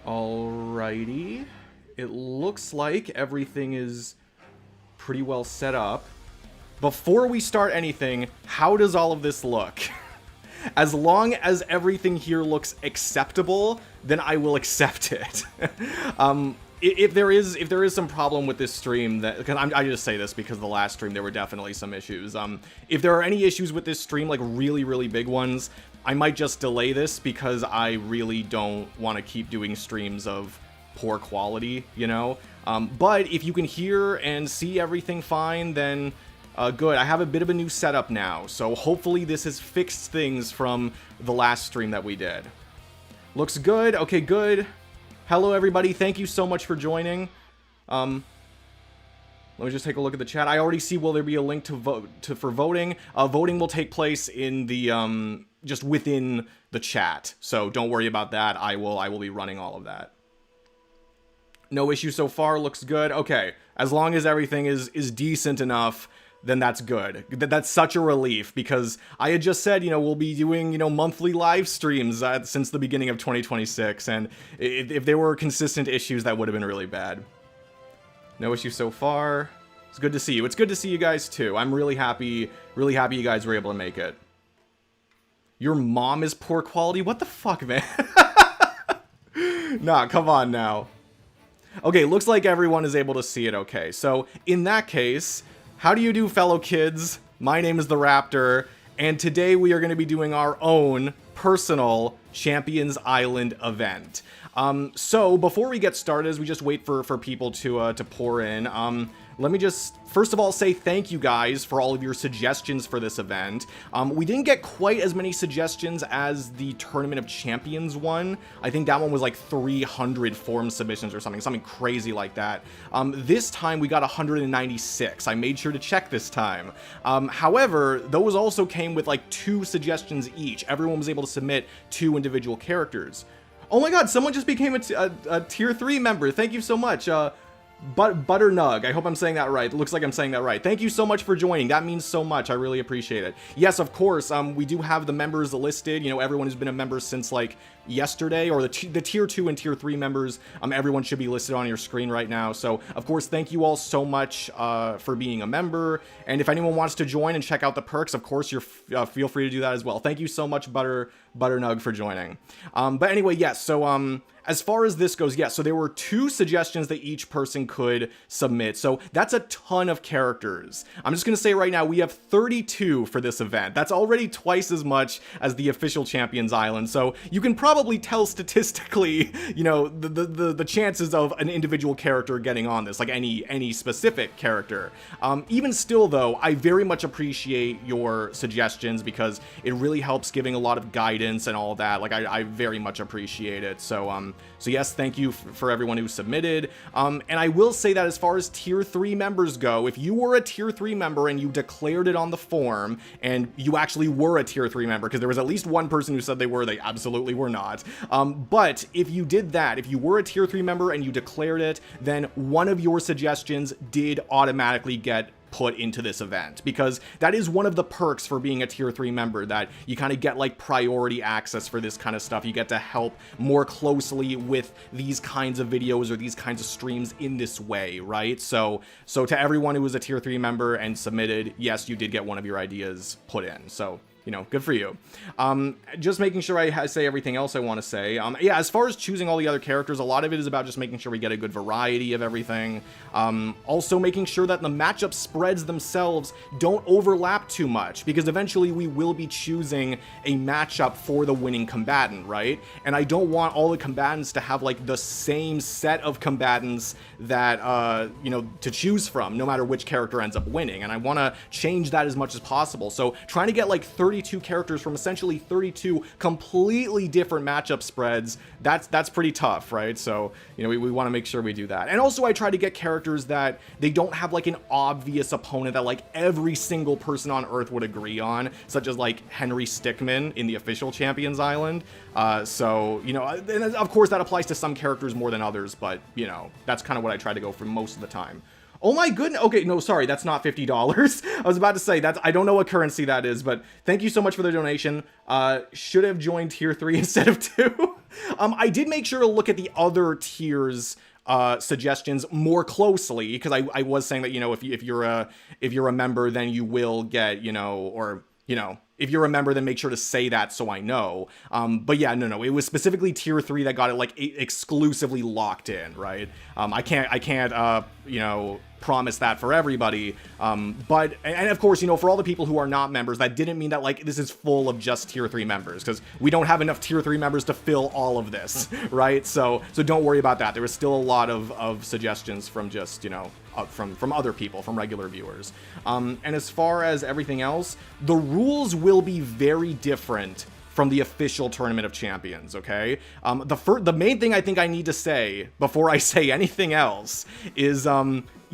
Alrighty. It looks like everything is pretty well set up. Before we start anything, how does all of this look? As long as everything here looks acceptable, then I will accept it. If there is some problem with this stream, that because I just say this because the last stream there were definitely some issues. If there are any issues with this stream, like really big ones, I might just delay this because I really don't want to keep doing streams of poor quality, you know? But if you can hear and see everything fine, then good. I have a bit of a new setup now, so hopefully this has fixed things from the last stream that we did. Looks good. Okay, good. Hello, everybody. Thank you so much for joining. Let me just take a look at the chat. I already see, will there be a link to vote for voting? Voting will take place in the just within the chat, so don't worry about that. I will be running all of that. No issue so far. Looks good. Okay, as long as everything is decent enough, then that's good. That's such a relief, because I had just said, you know, we'll be doing, you know, monthly live streams since the beginning of 2026, and if there were consistent issues, that would have been really bad. No issue so far. It's good to see you. It's good to see you guys too. I'm really happy you guys were able to make it. Your mom is poor quality? What the fuck, man? Nah, come on now. Okay, looks like everyone is able to see it okay. So, in that case, how do you do, fellow kids? My name is the Raptor, and today we are going to be doing our own personal Champions Island event. So before we get started, as we just wait for people to pour in, let me just first of all say thank you guys for all of your suggestions for this event. We didn't get quite as many suggestions as the Tournament of Champions one. I think that one was like 300 form submissions or something crazy like that. This time we got 196. I made sure to check this time. However, those also came with like 2 suggestions each. Everyone was able to submit 2 individual characters. Oh my god, someone just became a tier 3 member. Thank you so much. Butternuggs. I hope I'm saying that right. It looks like I'm saying that right. Thank you so much for joining. That means so much. I really appreciate it. Yes, of course. We do have the members listed. You know, everyone who's been a member since like yesterday, or the tier 2 and tier 3 members. Everyone should be listed on your screen right now. So, of course, thank you all so much for being a member. And if anyone wants to join and check out the perks, of course, you're feel free to do that as well. Thank you so much, Butternuggs, for joining. But anyway, yes. So, as far as this goes, yes, so there were 2 suggestions that each person could submit. So that's a ton of characters. I'm just going to say right now, we have 32 for this event. That's already twice as much as the official Champions Island. So you can probably tell statistically, you know, the chances of an individual character getting on this, like any specific character. Even still, though, I very much appreciate your suggestions, because it really helps giving a lot of guidance and all that. Like, I very much appreciate it. So yes, thank you for everyone who submitted. And I will say that as far as tier 3 members go, if you were a tier 3 member and you declared it on the form, and you actually were a tier 3 member, because there was at least one person who said they absolutely were not. But if you did that, if you were a tier 3 member and you declared it, then one of your suggestions did automatically get put into this event, because that is one of the perks for being a tier 3 member, that you kind of get like priority access for this kind of stuff. You get to help more closely with these kinds of videos or these kinds of streams in this way, right? So to everyone who was a tier 3 member and submitted, yes, you did get one of your ideas put in. So, you know, good for you. Just making sure I say everything else I want to say. Yeah, as far as choosing all the other characters, a lot of it is about just making sure we get a good variety of everything. Also making sure that the matchup spreads themselves don't overlap too much, because eventually we will be choosing a matchup for the winning combatant, right? And I don't want all the combatants to have like the same set of combatants that, you know, to choose from, no matter which character ends up winning. And I want to change that as much as possible. So trying to get like 32 characters from essentially 32 completely different matchup spreads, that's pretty tough, right? So, you know, we want to make sure we do that. And also I try to get characters that they don't have like an obvious opponent that like every single person on Earth would agree on, such as like Henry Stickmin in the official Champions Island. So, you know, and of course that applies to some characters more than others, but, you know, that's kind of what I try to go for most of the time. Oh my goodness. Okay, no, sorry, that's not $50. I was about to say, I don't know what currency that is, but thank you so much for the donation. Should have joined tier 3 instead of 2. I did make sure to look at the other tiers suggestions more closely, because I was saying that, you know, if you're a member, then you will get, you know, or, you know, if you're a member, then make sure to say that so I know. But yeah, no, it was specifically tier 3 that got it like exclusively locked in, right? I can't, you know, promise that for everybody. But of course, you know, for all the people who are not members, that didn't mean that like this is full of just tier 3 members, because we don't have enough tier 3 members to fill all of this, right? So don't worry about that. There was still a lot of suggestions from just, you know, from other people, from regular viewers. And as far as everything else, the rules will be very different from the official Tournament of Champions, okay? The main thing I think I need to say before I say anything else is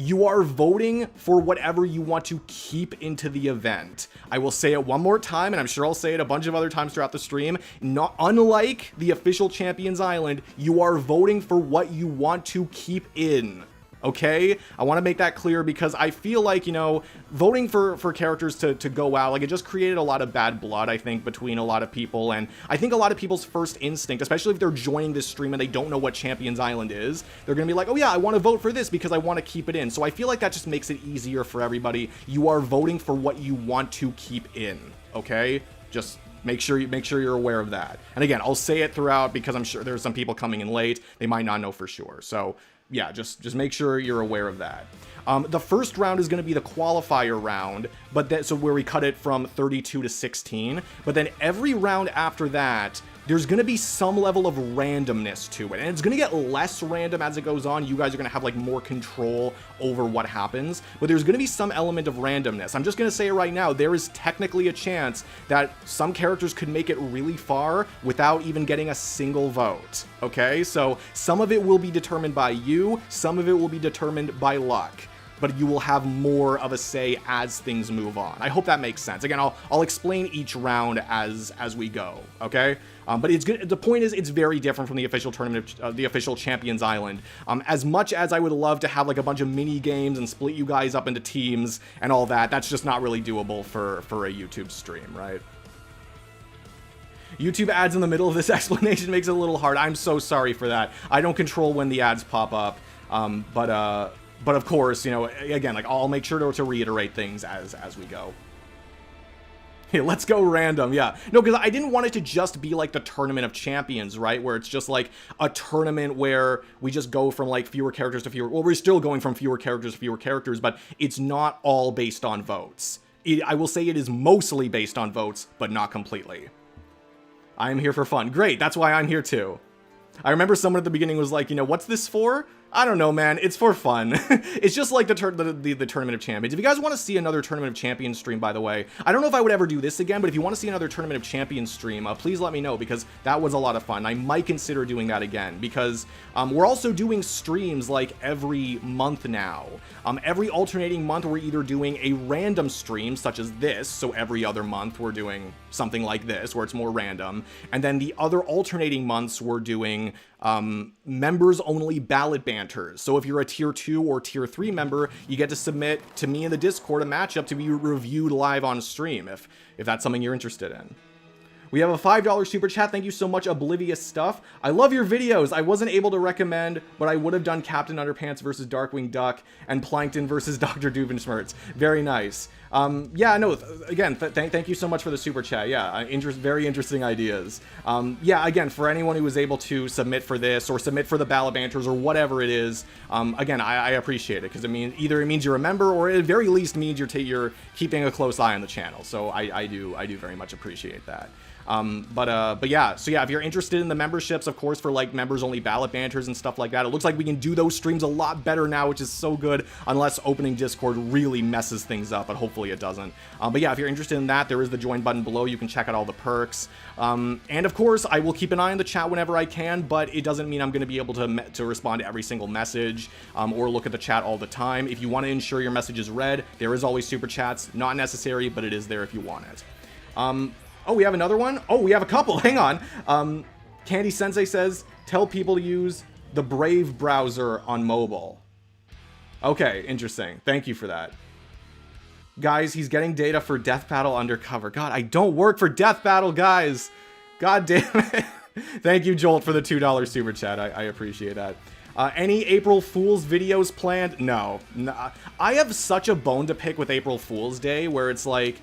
you are voting for whatever you want to keep into the event. I will say it one more time, and I'm sure I'll say it a bunch of other times throughout the stream. Not unlike the official Champions Island, you are voting for what you want to keep in. Okay, I want to make that clear, because I feel like, you know, voting for characters to go out, like, it just created a lot of bad blood, I think, between a lot of people. And I think a lot of people's first instinct, especially if they're joining this stream and they don't know what Champions Island is, they're gonna be like, oh yeah, I want to vote for this because I want to keep it in. So I feel like that just makes it easier for everybody. You are voting for what you want to keep in, okay? Just make sure you're aware of that. And again, I'll say it throughout, because I'm sure there's some people coming in late, they might not know for sure. So yeah, just make sure you're aware of that. The first round is going to be the qualifier round, but so where we cut it from 32 to 16. But then every round after that, there's going to be some level of randomness to it, and it's going to get less random as it goes on. You guys are going to have like more control over what happens, but there's going to be some element of randomness. I'm just going to say it right now, there is technically a chance that some characters could make it really far without even getting a single vote, okay? So some of it will be determined by you, some of it will be determined by luck, but you will have more of a say as things move on. I hope that makes sense. Again, I'll explain each round as we go, okay? But it's good. The point is, it's very different from the official tournament, the official Champions Island. As much as I would love to have like a bunch of mini games and split you guys up into teams and all that, that's just not really doable for a YouTube stream, right? YouTube ads in the middle of this explanation makes it a little hard. I'm so sorry for that. I don't control when the ads pop up, but of course, you know, again, like, I'll make sure to reiterate things as we go. Hey, let's go random, yeah. No, because I didn't want it to just be like the Tournament of Champions, right? Where it's just like a tournament where we just go from like fewer characters to fewer... Well, we're still going from fewer characters to fewer characters, but it's not all based on votes. I will say it is mostly based on votes, but not completely. I am here for fun. Great, that's why I'm here too. I remember someone at the beginning was like, you know, what's this for? I don't know, man. It's for fun. It's just like the Tournament of Champions. If you guys want to see another Tournament of Champions stream, by the way, I don't know if I would ever do this again, but if you want to see another Tournament of Champions stream, please let me know, because that was a lot of fun. I might consider doing that again, because we're also doing streams like every month now. Every alternating month, we're either doing a random stream, such as this, so every other month we're doing something like this, where it's more random, and then the other alternating months we're doing members only ballot banters. So if you're a tier 2 or tier 3 member, you get to submit to me in the Discord a matchup to be reviewed live on stream, if that's something you're interested in. We have a $5 super chat. Thank you so much, Oblivious Stuff. I love your videos. I wasn't able to recommend, but I would have done Captain Underpants versus Darkwing Duck and Plankton versus Dr. Doofenshmirtz. Very nice. Yeah, no, again, thank you so much for the super chat. Yeah, very interesting ideas. Yeah, again, for anyone who was able to submit for this or submit for the ballot banters or whatever it is, again, I appreciate it, because it means either it means you're a member, or at very least means you're keeping a close eye on the channel. So I do very much appreciate that. But yeah, so yeah, if you're interested in the memberships, of course, for like members only ballot banters and stuff like that, it looks like we can do those streams a lot better now, which is so good, unless opening Discord really messes things up, but hopefully it doesn't. But yeah, if you're interested in that, there is the join button below. You can check out all the perks. And of course, I will keep an eye on the chat whenever I can, but it doesn't mean I'm going to be able to respond to every single message, or look at the chat all the time. If you want to ensure your message is read, there is always super chats. Not necessary, but it is there if you want it. Oh, we have another one? Oh, we have a couple. Hang on. Candy Sensei says, tell people to use the Brave browser on mobile. Okay, interesting. Thank you for that. Guys, he's getting data for Death Battle Undercover. God, I don't work for Death Battle, guys. God damn it. Thank you, Jolt, for the $2 super chat. I appreciate that. Any April Fool's videos planned? No. I have such a bone to pick with April Fool's Day, where it's like...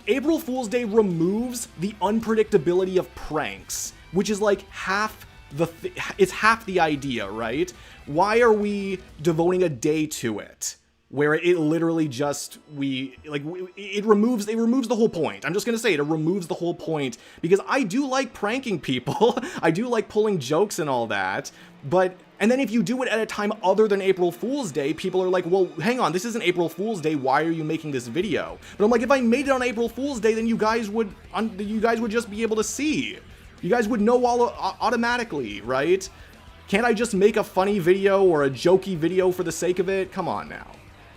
April Fool's Day removes the unpredictability of pranks, which is like half the idea, right? Why are we devoting a day to it? Where it literally just, it removes the whole point. I'm just gonna say it removes the whole point, because I do like pranking people. I do like pulling jokes and all that, but, and then if you do it at a time other than April Fool's Day, people are like, well, hang on, this isn't April Fool's Day, why are you making this video? But I'm like, if I made it on April Fool's Day, then you guys would just be able to see. You guys would know all automatically, right? Can't I just make a funny video or a jokey video for the sake of it? Come on now.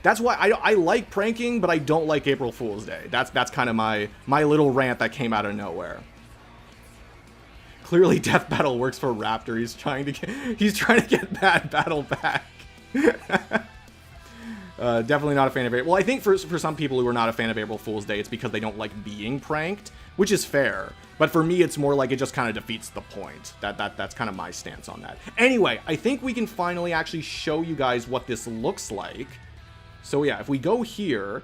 That's why I like pranking, but I don't like April Fool's Day. That's kind of my little rant that came out of nowhere. Clearly, Death Battle works for Raptor. He's trying to get that battle back. Definitely not a fan of it. Well, I think for some people who are not a fan of April Fool's Day, it's because they don't like being pranked, which is fair. But for me, it's more like it just kind of defeats the point. That's kind of my stance on that. Anyway, I think we can finally actually show you guys what this looks like. So yeah, if we go here,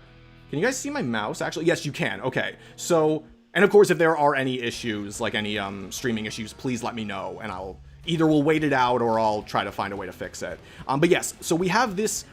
can you guys see my mouse? Actually, yes, you can. Okay, so, and of course, if there are any issues, like any streaming issues, please let me know, and we'll wait it out, or I'll try to find a way to fix it. But yes, so we have this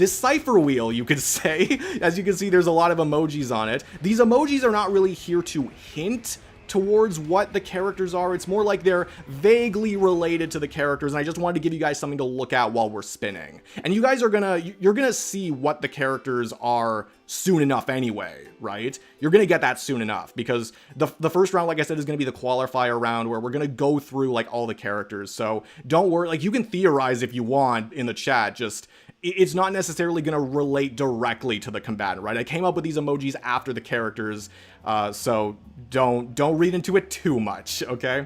cipher wheel, you could say. As you can see, there's a lot of emojis on it. These emojis are not really here to hint towards what the characters are. It's more like they're vaguely related to the characters, and I just wanted to give you guys something to look at while we're spinning. And you guys are you're gonna see what the characters are soon enough anyway, right? You're gonna get that soon enough, because the first round, like I said, is gonna be the qualifier round, where we're gonna go through like all the characters. So don't worry, like you can theorize if you want in the chat, just it's not necessarily going to relate directly to the combatant, right? I came up with these emojis after the characters, so don't read into it too much, okay?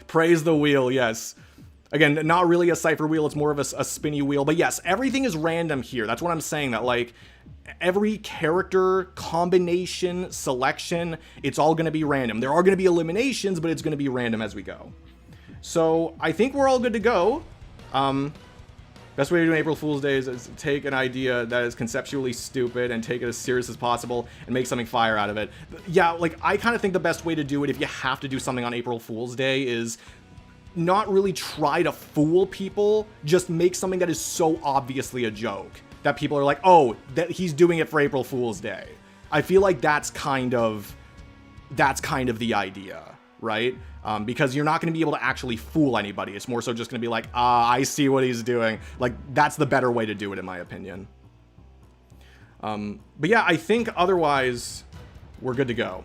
Praise the wheel, yes. Again, not really a cipher wheel, it's more of a spinny wheel, but yes, everything is random here. That's what I'm saying, that like every character combination, selection, it's all going to be random. There are going to be eliminations, but it's going to be random as we go. So I think we're all good to go. Best way to do an April Fool's Day is take an idea that is conceptually stupid and take it as serious as possible and make something fire out of it. Yeah, like, I kind of think the best way to do it if you have to do something on April Fool's Day is not really try to fool people, just make something that is so obviously a joke that people are like, oh, that he's doing it for April Fool's Day. I feel like that's kind of the idea, right? Because you're not going to be able to actually fool anybody. It's more so just going to be like, I see what he's doing. Like, that's the better way to do it, in my opinion. But yeah, I think otherwise, we're good to go.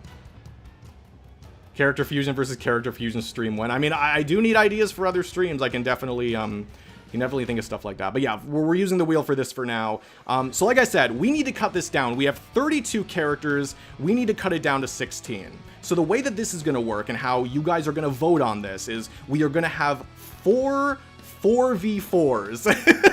Character Fusion versus Character Fusion stream when? I mean, I do need ideas for other streams. I can definitely think of stuff like that. But yeah, we're using the wheel for this for now. So like I said, we need to cut this down. We have 32 characters. We need to cut it down to 16. So the way that this is going to work and how you guys are going to vote on this is we are going to have 4v4s.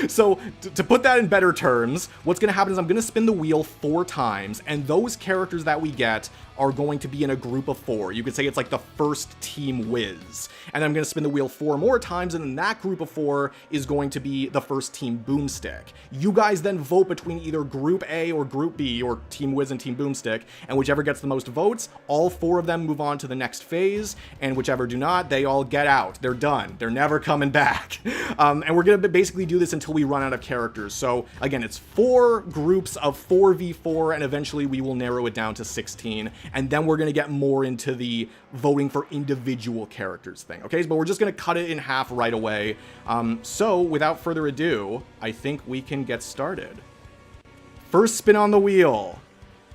So to put that in better terms, what's going to happen is I'm going to spin the wheel 4 times, and those characters that we get are going to be in a group of 4. You could say it's like the first team whiz. And I'm going to spin the wheel 4 more times, and then that group of 4 is going to be the first team boomstick. You guys then vote between either group A or group B, or team whiz and team boomstick, and whichever gets the most votes, all 4 of them move on to the next phase, and whichever do not, they all get out. They're done. They're never coming back. And we're going to basically do this until we run out of characters. So again, it's 4 groups of 4v4, and eventually we will narrow it down to 16. And then we're going to get more into the voting for individual characters thing, okay? But we're just going to cut it in half right away. So without further ado, I think we can get started. First spin on the wheel.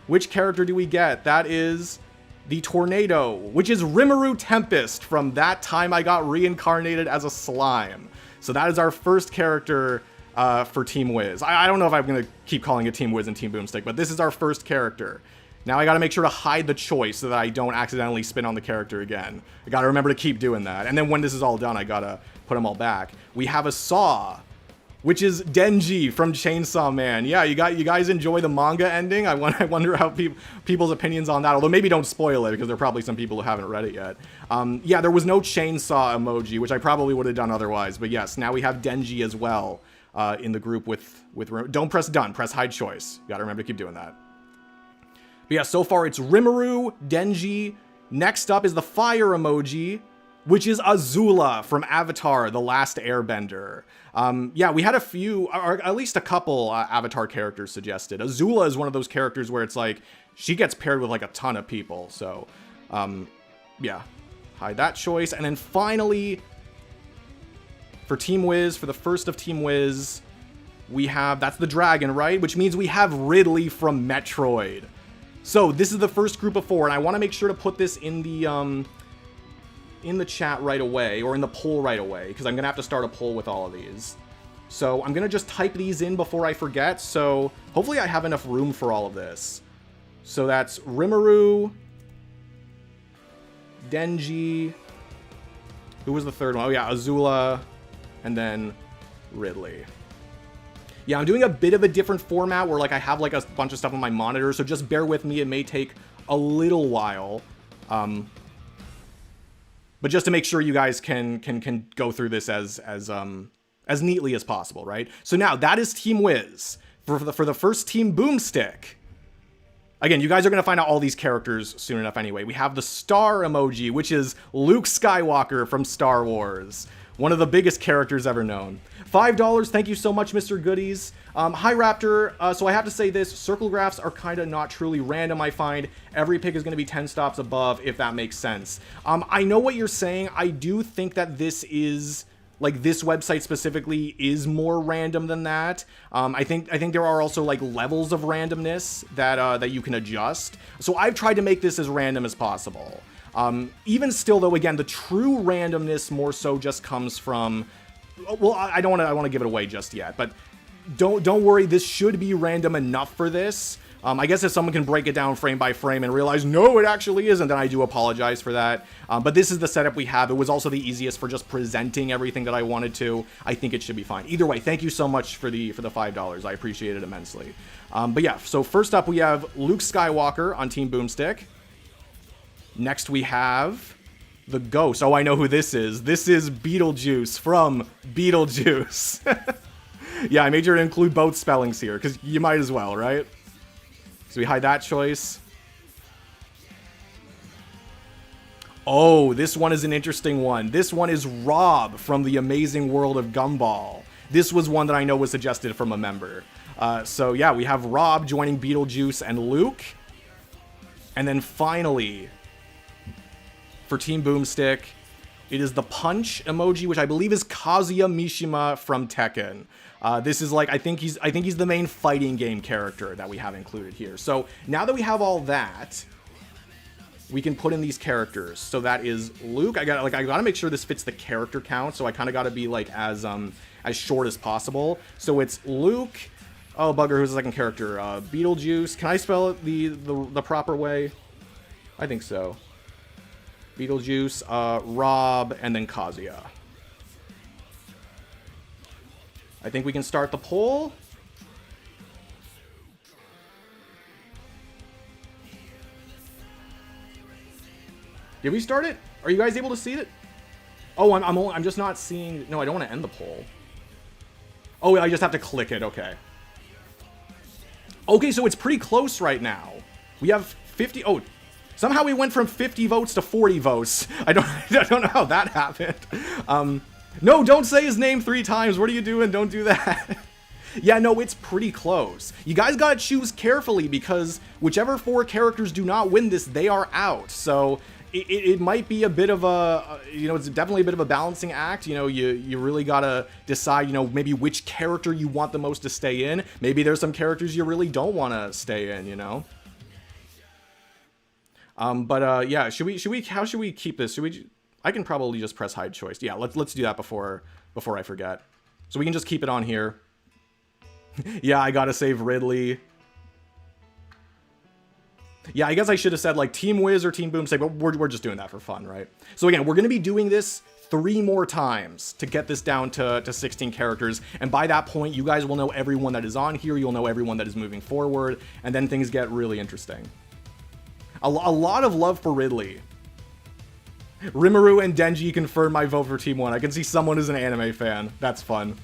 Which character do we get? That is the Tornado, which is Rimuru Tempest from That Time I Got Reincarnated as a Slime. So that is our first character for Team Wiz. I don't know if I'm going to keep calling it Team Wiz and Team Boomstick, but this is our first character. Now I gotta make sure to hide the choice so that I don't accidentally spin on the character again. I gotta remember to keep doing that. And then when this is all done, I gotta put them all back. We have a Saw, which is Denji from Chainsaw Man. Yeah, you guys enjoy the manga ending? I wonder how people's opinions on that. Although maybe don't spoil it, because there are probably some people who haven't read it yet. Yeah, there was no chainsaw emoji, which I probably would have done otherwise. But yes, now we have Denji as well in the group with... Don't press done, press hide choice. You gotta remember to keep doing that. But yeah, so far it's Rimuru, Denji. Next up is the fire emoji, which is Azula from Avatar, The Last Airbender. Yeah, we had a few, or at least a couple Avatar characters suggested. Azula is one of those characters where it's like, she gets paired with like a ton of people. So, yeah, hide that choice. And then finally, for Team Wiz, for the first of Team Wiz, we have, that's the dragon, right? Which means we have Ridley from Metroid. So this is the first group of 4, and I want to make sure to put this in the chat right away, or in the poll right away, because I'm going to have to start a poll with all of these. So I'm going to just type these in before I forget, so hopefully I have enough room for all of this. So that's Rimuru, Denji, who was the third one? Oh yeah, Azula, and then Ridley. Yeah, I'm doing a bit of a different format where like I have like a bunch of stuff on my monitor, so just bear with me. It may take a little while. But just to make sure you guys can go through this as neatly as possible, right? So now that is Team Wiz. For the first Team Boomstick. Again, you guys are going to find out all these characters soon enough anyway. We have the star emoji, which is Luke Skywalker from Star Wars. One of the biggest characters ever known. $5, thank you so much, Mr. Goodies. Hi, Raptor. So I have to say this, circle graphs are kind of not truly random, I find. Every pick is going to be 10 stops above, if that makes sense. I know what you're saying. I do think that this is... like, this website specifically is more random than that. I think there are also, like, levels of randomness that you can adjust. So I've tried to make this as random as possible. Even still, though, again, the true randomness more so just comes from... well, I don't want to give it away just yet, but don't worry, this should be random enough for this. I guess if someone can break it down frame by frame and realize, no, it actually isn't, then I do apologize for that. But this is the setup we have. It was also the easiest for just presenting everything that I wanted to. I think it should be fine. Either way, thank you so much for the $5. I appreciate it immensely. But yeah, so first up we have Luke Skywalker on Team Boomstick. Next we have the Ghost. Oh, I know who this is. This is Beetlejuice from Beetlejuice. Yeah, I made sure to include both spellings here, because you might as well, right? So we hide that choice. Oh, this one is an interesting one. This one is Rob from The Amazing World of Gumball. This was one that I know was suggested from a member. So yeah, we have Rob joining Beetlejuice and Luke. And then finally, for Team Boomstick, it is the punch emoji, which I believe is Kazuya Mishima from Tekken. This is like, I think he's the main fighting game character that we have included here. So now that we have all that, we can put in these characters. So that is Luke. I gotta make sure this fits the character count. So I kind of gotta be like as short as possible. So it's Luke. Oh, bugger, who's the second character? Beetlejuice. Can I spell it the proper way? I think so. Beetlejuice, Rob, and then Kazuya. I think we can start the poll. Did we start it? Are you guys able to see it? Oh, I'm just not seeing... No, I don't want to end the poll. Oh, I just have to click it. Okay. Okay, so it's pretty close right now. We have 50... Oh, somehow we went from 50 votes to 40 votes. I don't know how that happened. No, don't say his name 3 times. What are you doing? Don't do that. Yeah, no, it's pretty close. You guys gotta choose carefully, because whichever 4 characters do not win this, they are out. So it might be a bit of a, you know, it's definitely a bit of a balancing act. You know, you really gotta decide, you know, maybe which character you want the most to stay in. Maybe there's some characters you really don't want to stay in, you know? Yeah, how should we keep this? I can probably just press hide choice. Yeah, let's do that before I forget. So we can just keep it on here. Yeah, I gotta save Ridley. Yeah, I guess I should have said like Team Wiz or Team Boomstick, but we're just doing that for fun, right? So again, we're going to be doing this 3 more times to get this down to 16 characters. And by that point, you guys will know everyone that is on here. You'll know everyone that is moving forward. And then things get really interesting. A lot of love for Ridley. Rimuru and Denji confirmed my vote for Team 1. I can see someone who's an anime fan. That's fun.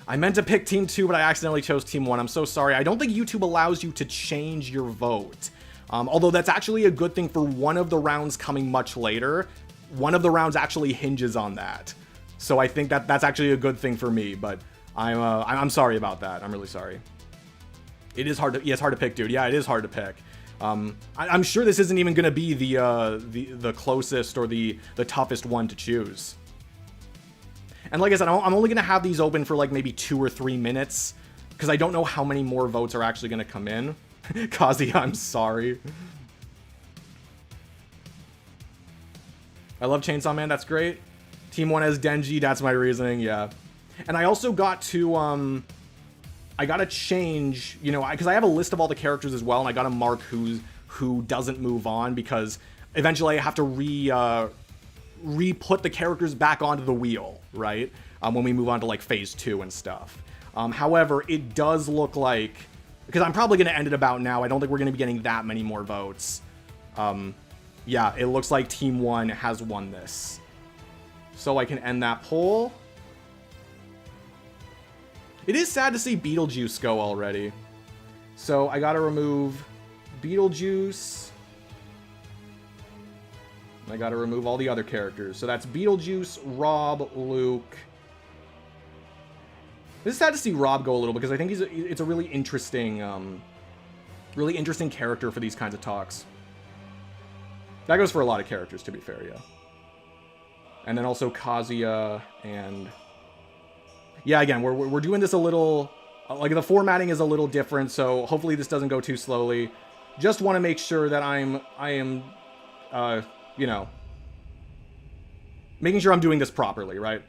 I meant to pick Team 2, but I accidentally chose Team 1. I'm so sorry. I don't think YouTube allows you to change your vote. Although that's actually a good thing for one of the rounds coming much later. One of the rounds actually hinges on that. So I think that's actually a good thing for me, but I'm sorry about that. I'm really sorry. It is hard to, yeah, it's hard to pick, dude. Yeah, it is hard to pick. I'm sure this isn't even gonna be the closest or the toughest one to choose. And like I said, I'm only gonna have these open for like maybe 2 or 3 minutes because I don't know how many more votes are actually gonna come in. Kazi, I'm sorry. I love Chainsaw Man, that's great. Team 1 has Denji, that's my reasoning, yeah. And I also got to, I gotta change, you know, because I have a list of all the characters as well, and I gotta mark who doesn't move on, because eventually I have to re-put the characters back onto the wheel, right? When we move on to, like, Phase 2 and stuff. However, it does look like, because I'm probably going to end it about now. I don't think we're going to be getting that many more votes. Yeah, it looks like Team 1 has won this. So I can end that poll. It is sad to see Beetlejuice go already. So I got to remove Beetlejuice. I got to remove all the other characters. So that's Beetlejuice, Rob, Luke. It's sad to see Rob go a little because I think it's a really interesting character for these kinds of talks. That goes for a lot of characters, to be fair, yeah. And then also Kazuya and... Yeah, again, we're doing this a little... Like, the formatting is a little different, so hopefully this doesn't go too slowly. Just want to make sure that I am, you know... making sure I'm doing this properly, right?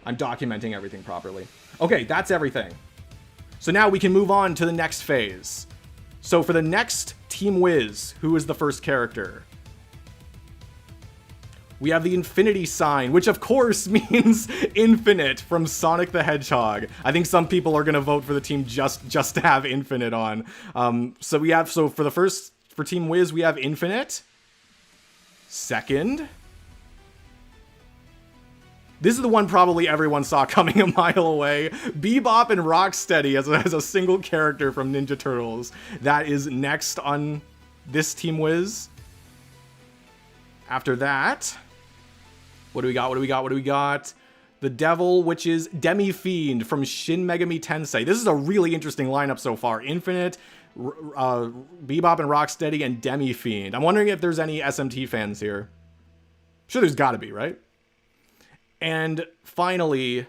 I'm documenting everything properly. Okay, that's everything. So now we can move on to the next phase. So for the next Team Wiz, who is the first character? We have the infinity sign, which of course means infinite from Sonic the Hedgehog. I think some people are gonna vote for the team just to have infinite on. So for Team Wiz, we have infinite. Second. This is the one probably everyone saw coming a mile away. Bebop and Rocksteady as a single character from Ninja Turtles. That is next on this Team Wiz. After that, what do we got? The Devil, which is Demi-Fiend from Shin Megami Tensei. This is a really interesting lineup so far. Infinite, Bebop and Rocksteady, and Demi-Fiend. I'm wondering if there's any SMT fans here. Sure, there's gotta be, right? And finally,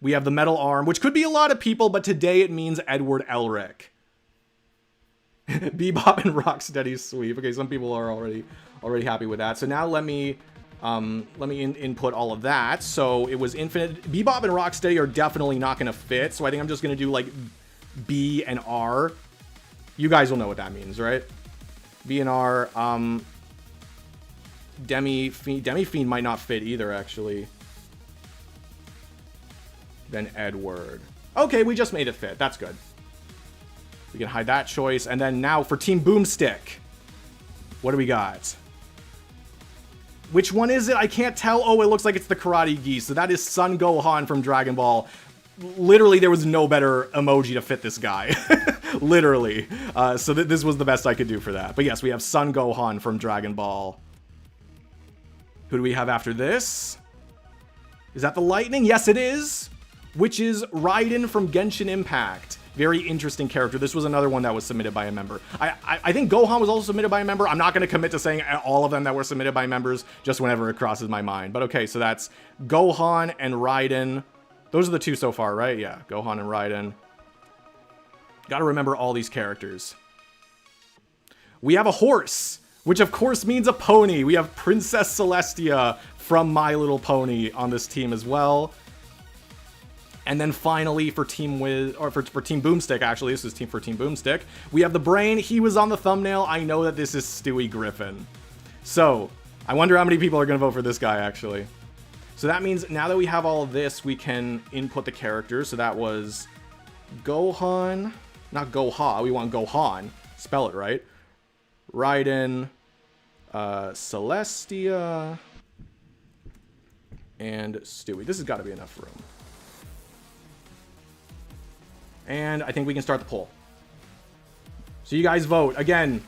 we have the Metal Arm, which could be a lot of people, but today it means Edward Elric. Bebop and Rocksteady's sweep. Okay, some people are already happy with that. So now let me input all of that. So it was infinite. Bebop and Rocksteady are definitely not going to fit. So I think I'm just going to do like B and R. You guys will know what that means, right? B and R. Demi-Fiend might not fit either, actually. Then Edward. Okay, we just made it fit. That's good. We can hide that choice. And then now for Team Boomstick. What do we got? Which one is it? I can't tell. Oh, it looks like it's the Karate Geese. So that is Son Gohan from Dragon Ball. Literally, there was no better emoji to fit this guy. Literally. So this was the best I could do for that. But yes, we have Son Gohan from Dragon Ball. Who do we have after this? Is that the Lightning? Yes, it is. Which is Raiden from Genshin Impact. Very interesting character. This was another one that was submitted by a member. I think Gohan was also submitted by a member. I'm not going to commit to saying all of them that were submitted by members, just whenever it crosses my mind. But okay, so that's Gohan and Raiden. Those are the two so far, right? Yeah, Gohan and Raiden. Got to remember all these characters. We have a horse, which of course means a pony. We have Princess Celestia from My Little Pony on this team as well. And then finally for Team Wiz, or for Team Boomstick, actually, this is for Team Boomstick, we have the brain. He was on the thumbnail. I know that this is Stewie Griffin. So, I wonder how many people are going to vote for this guy, actually. So that means now that we have all of this, we can input the characters. So that was Gohan, not Goha, we want Gohan. Spell it right. Raiden, Celestia, and Stewie. This has got to be enough room. And I think we can start the poll. So you guys vote. Again,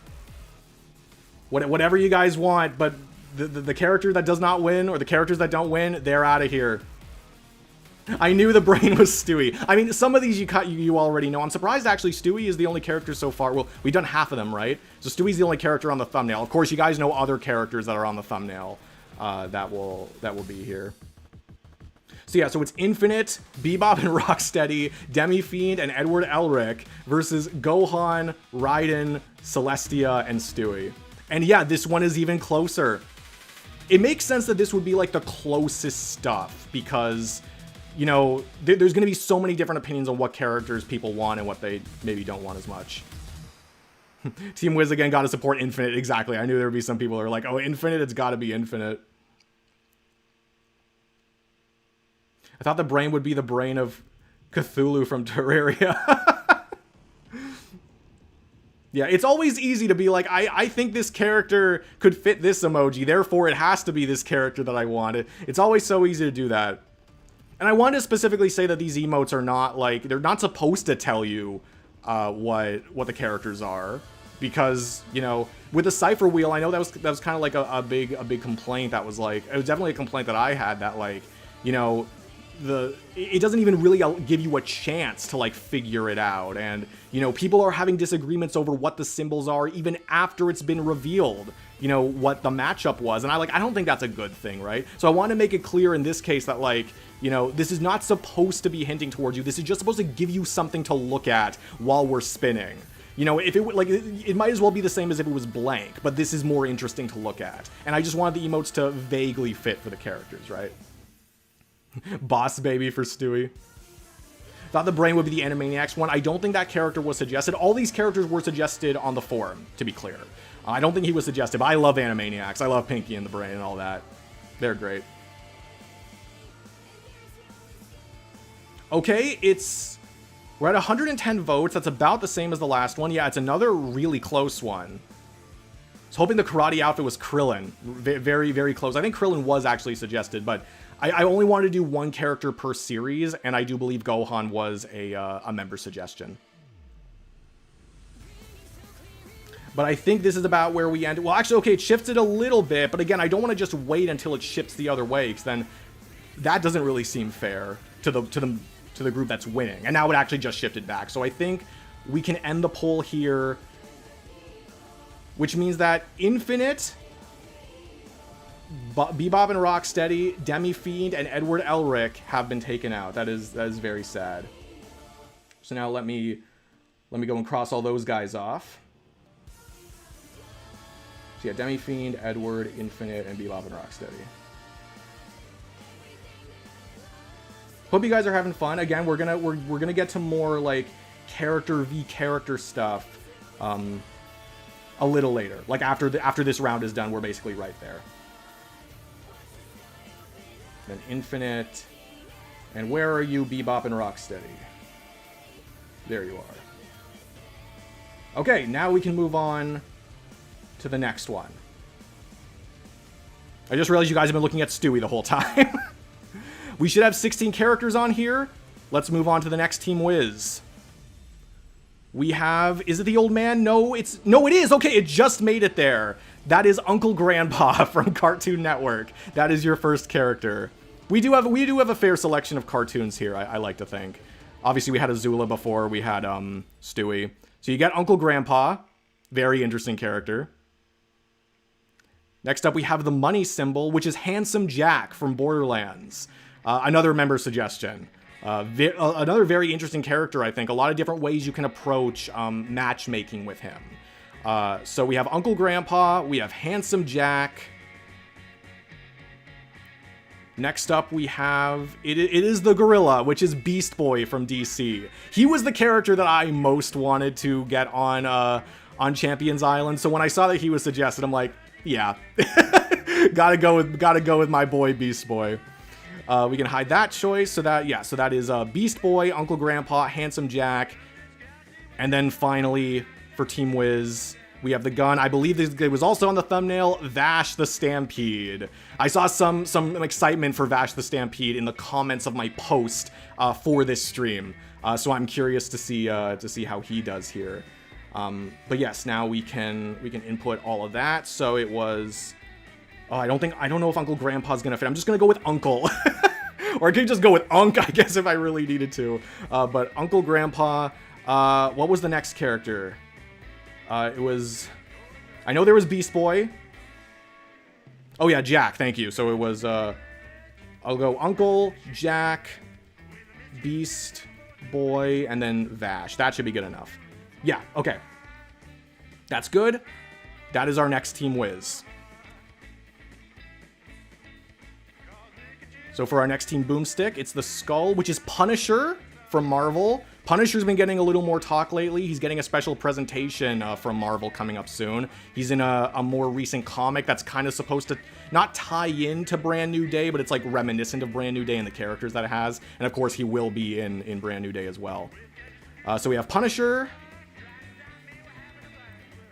whatever you guys want, but the character that does not win, or the characters that don't win, they're out of here. I knew the brain was Stewie. I mean, some of these you already know. I'm surprised, actually, Stewie is the only character so far. Well, we've done half of them, right? So Stewie's the only character on the thumbnail. Of course, you guys know other characters that are on the thumbnail that will be here. So yeah, so it's Infinite, Bebop and Rocksteady, Demi-Fiend, and Edward Elric versus Gohan, Raiden, Celestia, and Stewie. And yeah, this one is even closer. It makes sense that this would be like the closest stuff because, you know, there's going to be so many different opinions on what characters people want and what they maybe don't want as much. Team Wiz again got to support Infinite. Exactly. I knew there would be some people who are like, oh, Infinite, it's got to be Infinite. I thought the brain would be the brain of Cthulhu from Terraria. Yeah, it's always easy to be like, I think this character could fit this emoji, therefore it has to be this character that I want. It's always so easy to do that. And I want to specifically say that these emotes are not like, they're not supposed to tell you what the characters are. Because, you know, with the cipher wheel, I know that was kind of like a big complaint that was like, it was definitely a complaint that I had that like, you know, it doesn't even really give you a chance to like figure it out, and you know, people are having disagreements over what the symbols are even after it's been revealed, you know, what the matchup was, and I don't think that's a good thing, right? So I want to make it clear in this case that like, you know, this is not supposed to be hinting towards you. This is just supposed to give you something to look at while we're spinning. You know, if it like, it might as well be the same as if it was blank, but this is more interesting to look at, and I just wanted the emotes to vaguely fit for the characters, right? Boss Baby for Stewie. Thought the brain would be the Animaniacs one. I don't think that character was suggested. All these characters were suggested on the forum, to be clear. I don't think he was suggested, but I love Animaniacs. I love Pinky and the Brain and all that. They're great. Okay, we're at 110 votes. That's about the same as the last one. Yeah, it's another really close one. I was hoping the karate outfit was Krillin. Very, very close. I think Krillin was actually suggested, but I only wanted to do one character per series, and I do believe Gohan was a member suggestion. But I think this is about where we end. Well, actually, okay, it shifted a little bit, but again, I don't want to just wait until it shifts the other way, because then that doesn't really seem fair to the group that's winning. And now it actually just shifted back. So I think we can end the poll here, which means that Infinite, Bebop and Rocksteady, Demi-Fiend, and Edward Elric have been taken out. That is very sad. So now let me go and cross all those guys off. So yeah, Demi-Fiend, Edward, Infinite, and Bebop and Rocksteady. Hope you guys are having fun. Again, we're gonna get to more like character v character stuff a little later. Like after this round is done, we're basically right there. Then Infinite. And where are you, Bebop and Rocksteady? There you are. Okay, now we can move on to the next one. I just realized you guys have been looking at Stewie the whole time. We should have 16 characters on here. Let's move on to the next Team Wiz. We have, is it the old man? No, it is. Okay, it just made it there. That is Uncle Grandpa from Cartoon Network. That is your first character. We do have a fair selection of cartoons here, I like to think. Obviously, we had Azula before. We had Stewie. So you get Uncle Grandpa. Very interesting character. Next up, we have the money symbol, which is Handsome Jack from Borderlands. Another member suggestion. Another very interesting character, I think. A lot of different ways you can approach matchmaking with him. So we have Uncle Grandpa, we have Handsome Jack. Next up, we have, it is the gorilla, which is Beast Boy from DC. He was the character that I most wanted to get on Champions Island, so when I saw that he was suggested, I'm like, yeah, gotta go with my boy Beast Boy. We can hide that choice, so that is Beast Boy, Uncle Grandpa, Handsome Jack, and then finally for Team Wiz, we have the gun. I believe it was also on the thumbnail, Vash the Stampede. I saw some excitement for Vash the Stampede in the comments of my post for this stream, so I'm curious to see how he does here. But yes, now we can input all of that. So it was. Oh, I don't know if Uncle Grandpa's gonna fit. I'm just gonna go with Uncle, or I could just go with Unc, I guess, if I really needed to. But Uncle Grandpa. What was the next character? It was. I know there was Beast Boy. Oh yeah, Jack. Thank you. So it was. I'll go Uncle, Jack, Beast Boy, and then Vash. That should be good enough. Yeah. Okay. That's good. That is our next Team Wiz. So for our next Team Boomstick, it's the Skull, which is Punisher from Marvel. Punisher's been getting a little more talk lately. He's getting a special presentation from Marvel coming up soon. He's in a more recent comic that's kind of supposed to not tie into Brand New Day, but it's like reminiscent of Brand New Day and the characters that it has. And of course, he will be in Brand New Day as well. So we have Punisher.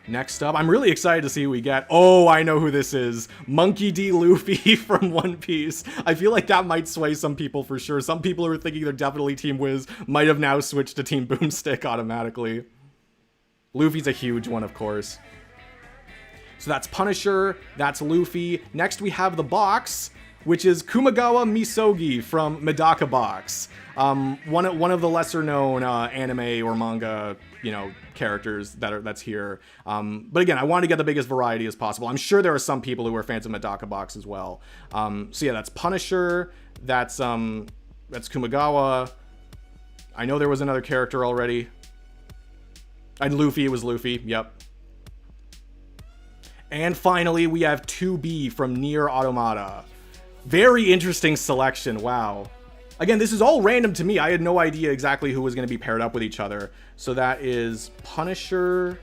Next up, I'm really excited to see who we get. Oh, I know who this is. Monkey D. Luffy from One Piece. I feel like that might sway some people for sure. Some people who are thinking they're definitely Team Wiz might have now switched to Team Boomstick automatically. Luffy's a huge one, of course. So that's Punisher, that's Luffy. Next we have the box, which is Kumagawa Misogi from Medaka Box. One of the lesser known anime or manga, characters that's here. But again, I want to get the biggest variety as possible. I'm sure there are some people who are fans of Medaka Box as well. So yeah, that's Punisher. That's Kumagawa. I know there was another character already. And Luffy, it was Luffy. Yep. And finally, we have 2B from Nier Automata. Very interesting selection. Wow. Again, this is all random to me. I had no idea exactly who was going to be paired up with each other. So that is Punisher,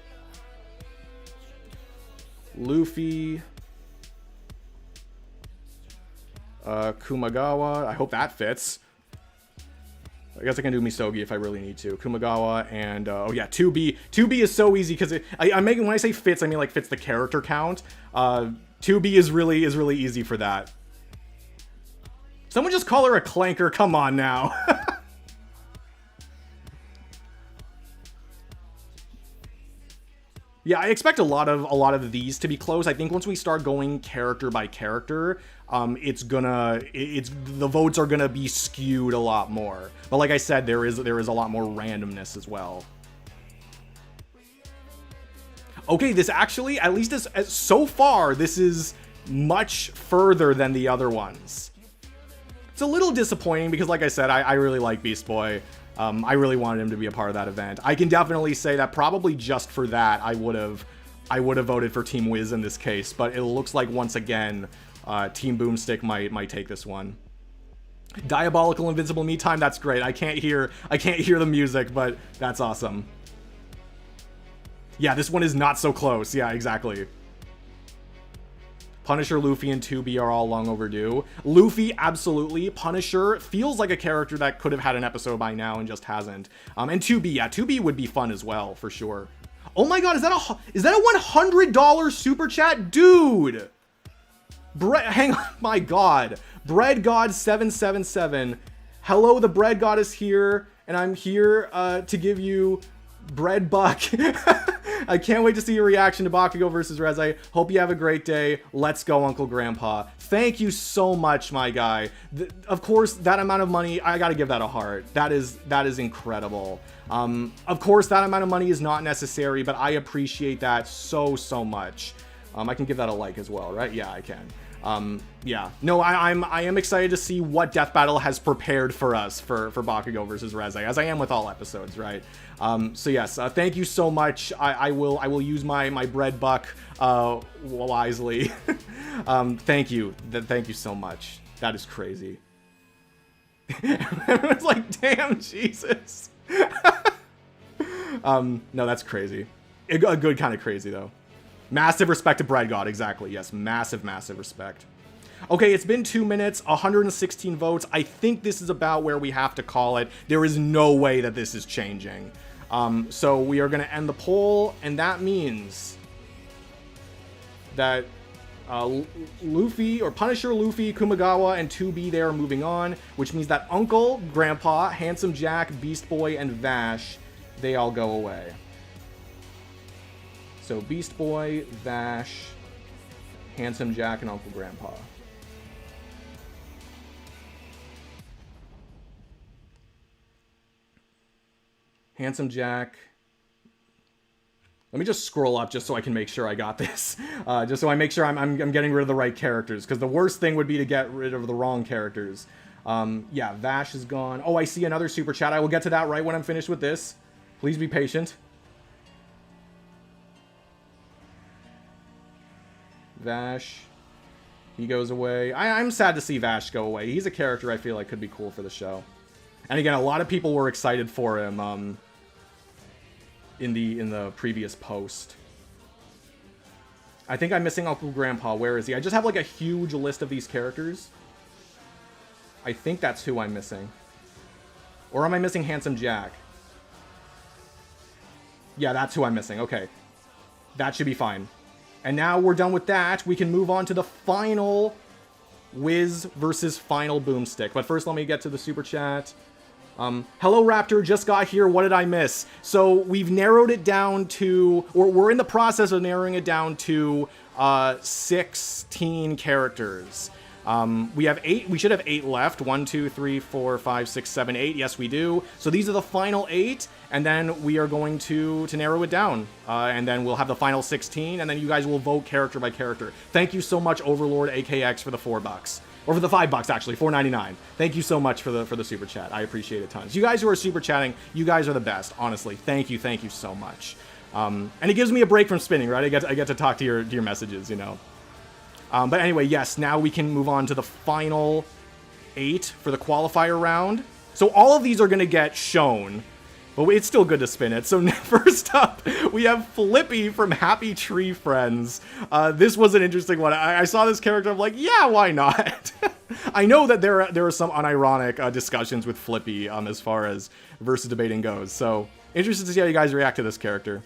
Luffy, Kumagawa. I hope that fits. I guess I can do Misogi if I really need to. Kumagawa and oh yeah, 2B. 2B is so easy because I'm making, when I say fits, I mean like fits the character count. 2B is really easy for that. Someone just call her a clanker. Come on now. Yeah, I expect a lot of these to be close. I think once we start going character by character, the votes are gonna be skewed a lot more. But like I said, there is a lot more randomness as well. Okay, this actually, at least so far, this is much further than the other ones. It's a little disappointing because, like I said, I really like Beast Boy. I really wanted him to be a part of that event. I can definitely say that probably just for that, I would have voted for Team Wiz in this case. But it looks like once again, Team Boomstick might take this one. Diabolical Invincible Me Time. That's great. I can't hear the music, but that's awesome. Yeah, this one is not so close. Yeah, exactly. Punisher, Luffy, and 2B are all long overdue. Luffy, absolutely. Punisher feels like a character that could have had an episode by now and just hasn't. And 2B, yeah, 2B would be fun as well, for sure. Oh my god, is that a $100 super chat? Dude! Hang on, my god. Bread God 777. Hello, the Bread God is here, and I'm here to give you Bread Buck. I can't wait to see your reaction to Bakugo versus Reze. Hope you have a great day. Let's go, Uncle Grandpa. Thank you so much, my guy. Of course, that amount of money, I gotta give that a heart. That is incredible. Of course, that amount of money is not necessary, but I appreciate that so much. I can give that a like as well, right? Yeah, I can. Yeah, no, I am excited to see what Death Battle has prepared for us for Bakugo versus Reze, as I am with all episodes, right? So yes, thank you so much. I will use my bread buck wisely. Thank you so much. That is crazy. It's like, damn, Jesus. No, that's crazy. A good kind of crazy, though. Massive respect to Bread God, exactly. Yes, massive, massive respect. Okay, it's been 2 minutes, 116 votes. I think this is about where we have to call it. There is no way that this is changing. So we are going to end the poll, and that means that Luffy, or Punisher, Luffy, Kumagawa, and 2B there are moving on, which means that Uncle, Grandpa, Handsome Jack, Beast Boy, and Vash, they all go away. So Beast Boy, Vash, Handsome Jack, and Uncle Grandpa. Handsome Jack. Let me just scroll up just so I can make sure I got this. Just so I make sure I'm getting rid of the right characters. Because the worst thing would be to get rid of the wrong characters. Yeah, Vash is gone. Oh, I see another super chat. I will get to that right when I'm finished with this. Please be patient. Vash. He goes away. I'm sad to see Vash go away. He's a character I feel like could be cool for the show. And again, a lot of people were excited for him in the previous post. I think I'm missing Uncle Grandpa. Where is he? I just have like a huge list of these characters. I think that's who I'm missing. Or am I missing Handsome Jack? Yeah, that's who I'm missing. Okay. That should be fine. And now we're done with that. We can move on to the final Wiz versus final Boomstick. But first, let me get to the super chat. Hello, Raptor. Just got here. What did I miss? So we've narrowed it down to, or we're in the process of narrowing it down to 16 characters. We have 8. We should have 8 left. 1, 2, 3, 4, 5, 6, 7, 8. Yes, we do. So these are the final 8, and then we are going to narrow it down. And then we'll have the final 16, and then you guys will vote character by character. Thank you so much, Overlord AKX, for the $4. Or for the $5, actually, $4.99. Thank you so much for the super chat. I appreciate it tons. You guys who are super chatting, you guys are the best. Honestly, thank you so much. And it gives me a break from spinning, right? I get to talk to your messages, you know. But anyway, yes, now we can move on to the final 8 for the qualifier round. So all of these are going to get shown, but it's still good to spin it. So first up, we have Flippy from Happy Tree Friends. This was an interesting one. I saw this character, I'm like, yeah, why not? I know that there are some unironic discussions with Flippy as far as versus debating goes. So interested to see how you guys react to this character.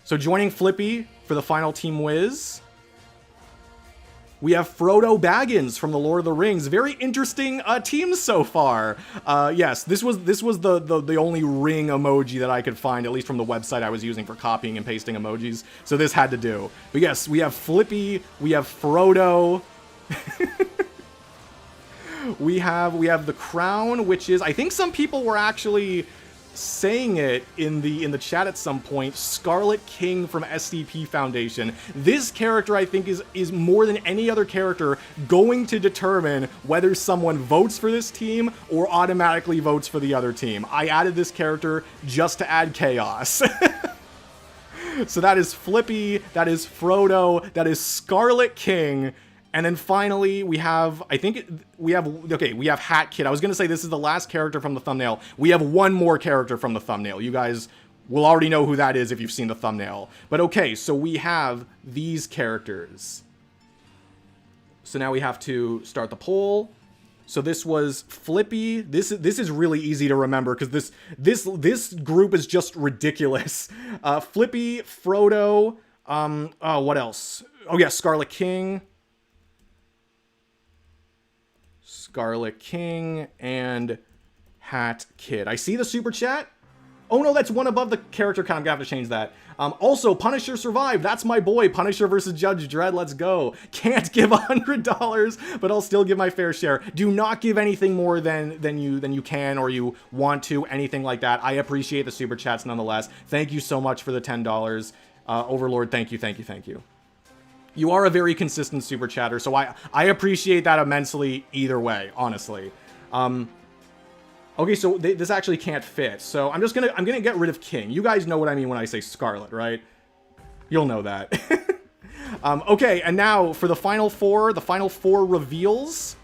So joining Flippy for the final Team Wiz, we have Frodo Baggins from the Lord of the Rings. Very interesting teams so far. Yes, this was the only ring emoji that I could find, at least from the website I was using for copying and pasting emojis. So this had to do. But yes, we have Flippy, we have Frodo. we have the Crown, which is, I think some people were actually saying it in the chat at some point, Scarlet King from SDP Foundation. This character, I think, is more than any other character going to determine whether someone votes for this team or automatically votes for the other team. I added this character just to add chaos. So that is Flippy, that is Frodo, that is Scarlet King. And then finally, we have, we have Hat Kid. I was going to say this is the last character from the thumbnail. We have one more character from the thumbnail. You guys will already know who that is if you've seen the thumbnail. But okay, so we have these characters. So now we have to start the poll. So this was Flippy. This is really easy to remember because this group is just ridiculous. Flippy, Frodo, oh, what else? Oh yeah, Scarlet King. Scarlet King, and Hat Kid. I see the super chat. Oh no, that's one above the character count. I'm gonna have to change that. Also, Punisher survived. That's my boy. Punisher versus Judge Dredd. Let's go. Can't give $100, but I'll still give my fair share. Do not give anything more than you can or you want to. Anything like that. I appreciate the super chats nonetheless. Thank you so much for the $10. Overlord, thank you. You are a very consistent super chatter, so I appreciate that immensely either way, honestly. Okay, so this actually can't fit, so I'm gonna get rid of King. You guys know what I mean when I say Scarlet, right? You'll know that. Okay, and now for the final four reveals.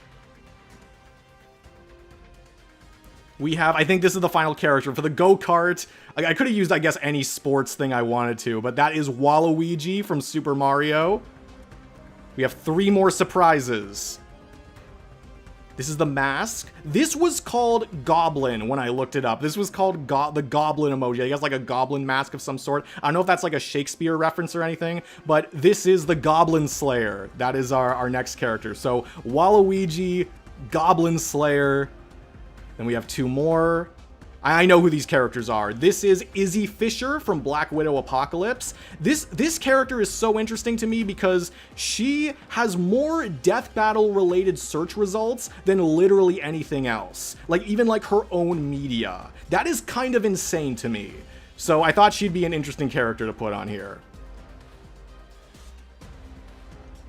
We have, I think this is the final character. For the go-kart, I could have used, I guess, any sports thing I wanted to, but that is Waluigi from Super Mario. We have 3 more surprises. This is the mask. This was called Goblin when I looked it up. This was called the Goblin emoji. I guess like a goblin mask of some sort. I don't know if that's like a Shakespeare reference or anything, but this is the Goblin Slayer. That is our next character. So Waluigi, Goblin Slayer. Then we have 2 more. I know who these characters are. This is Izzy Fisher from Black Widow Apocalypse. This character is so interesting to me because she has more death battle related search results than literally anything else. Like even like her own media. That is kind of insane to me. So I thought she'd be an interesting character to put on here.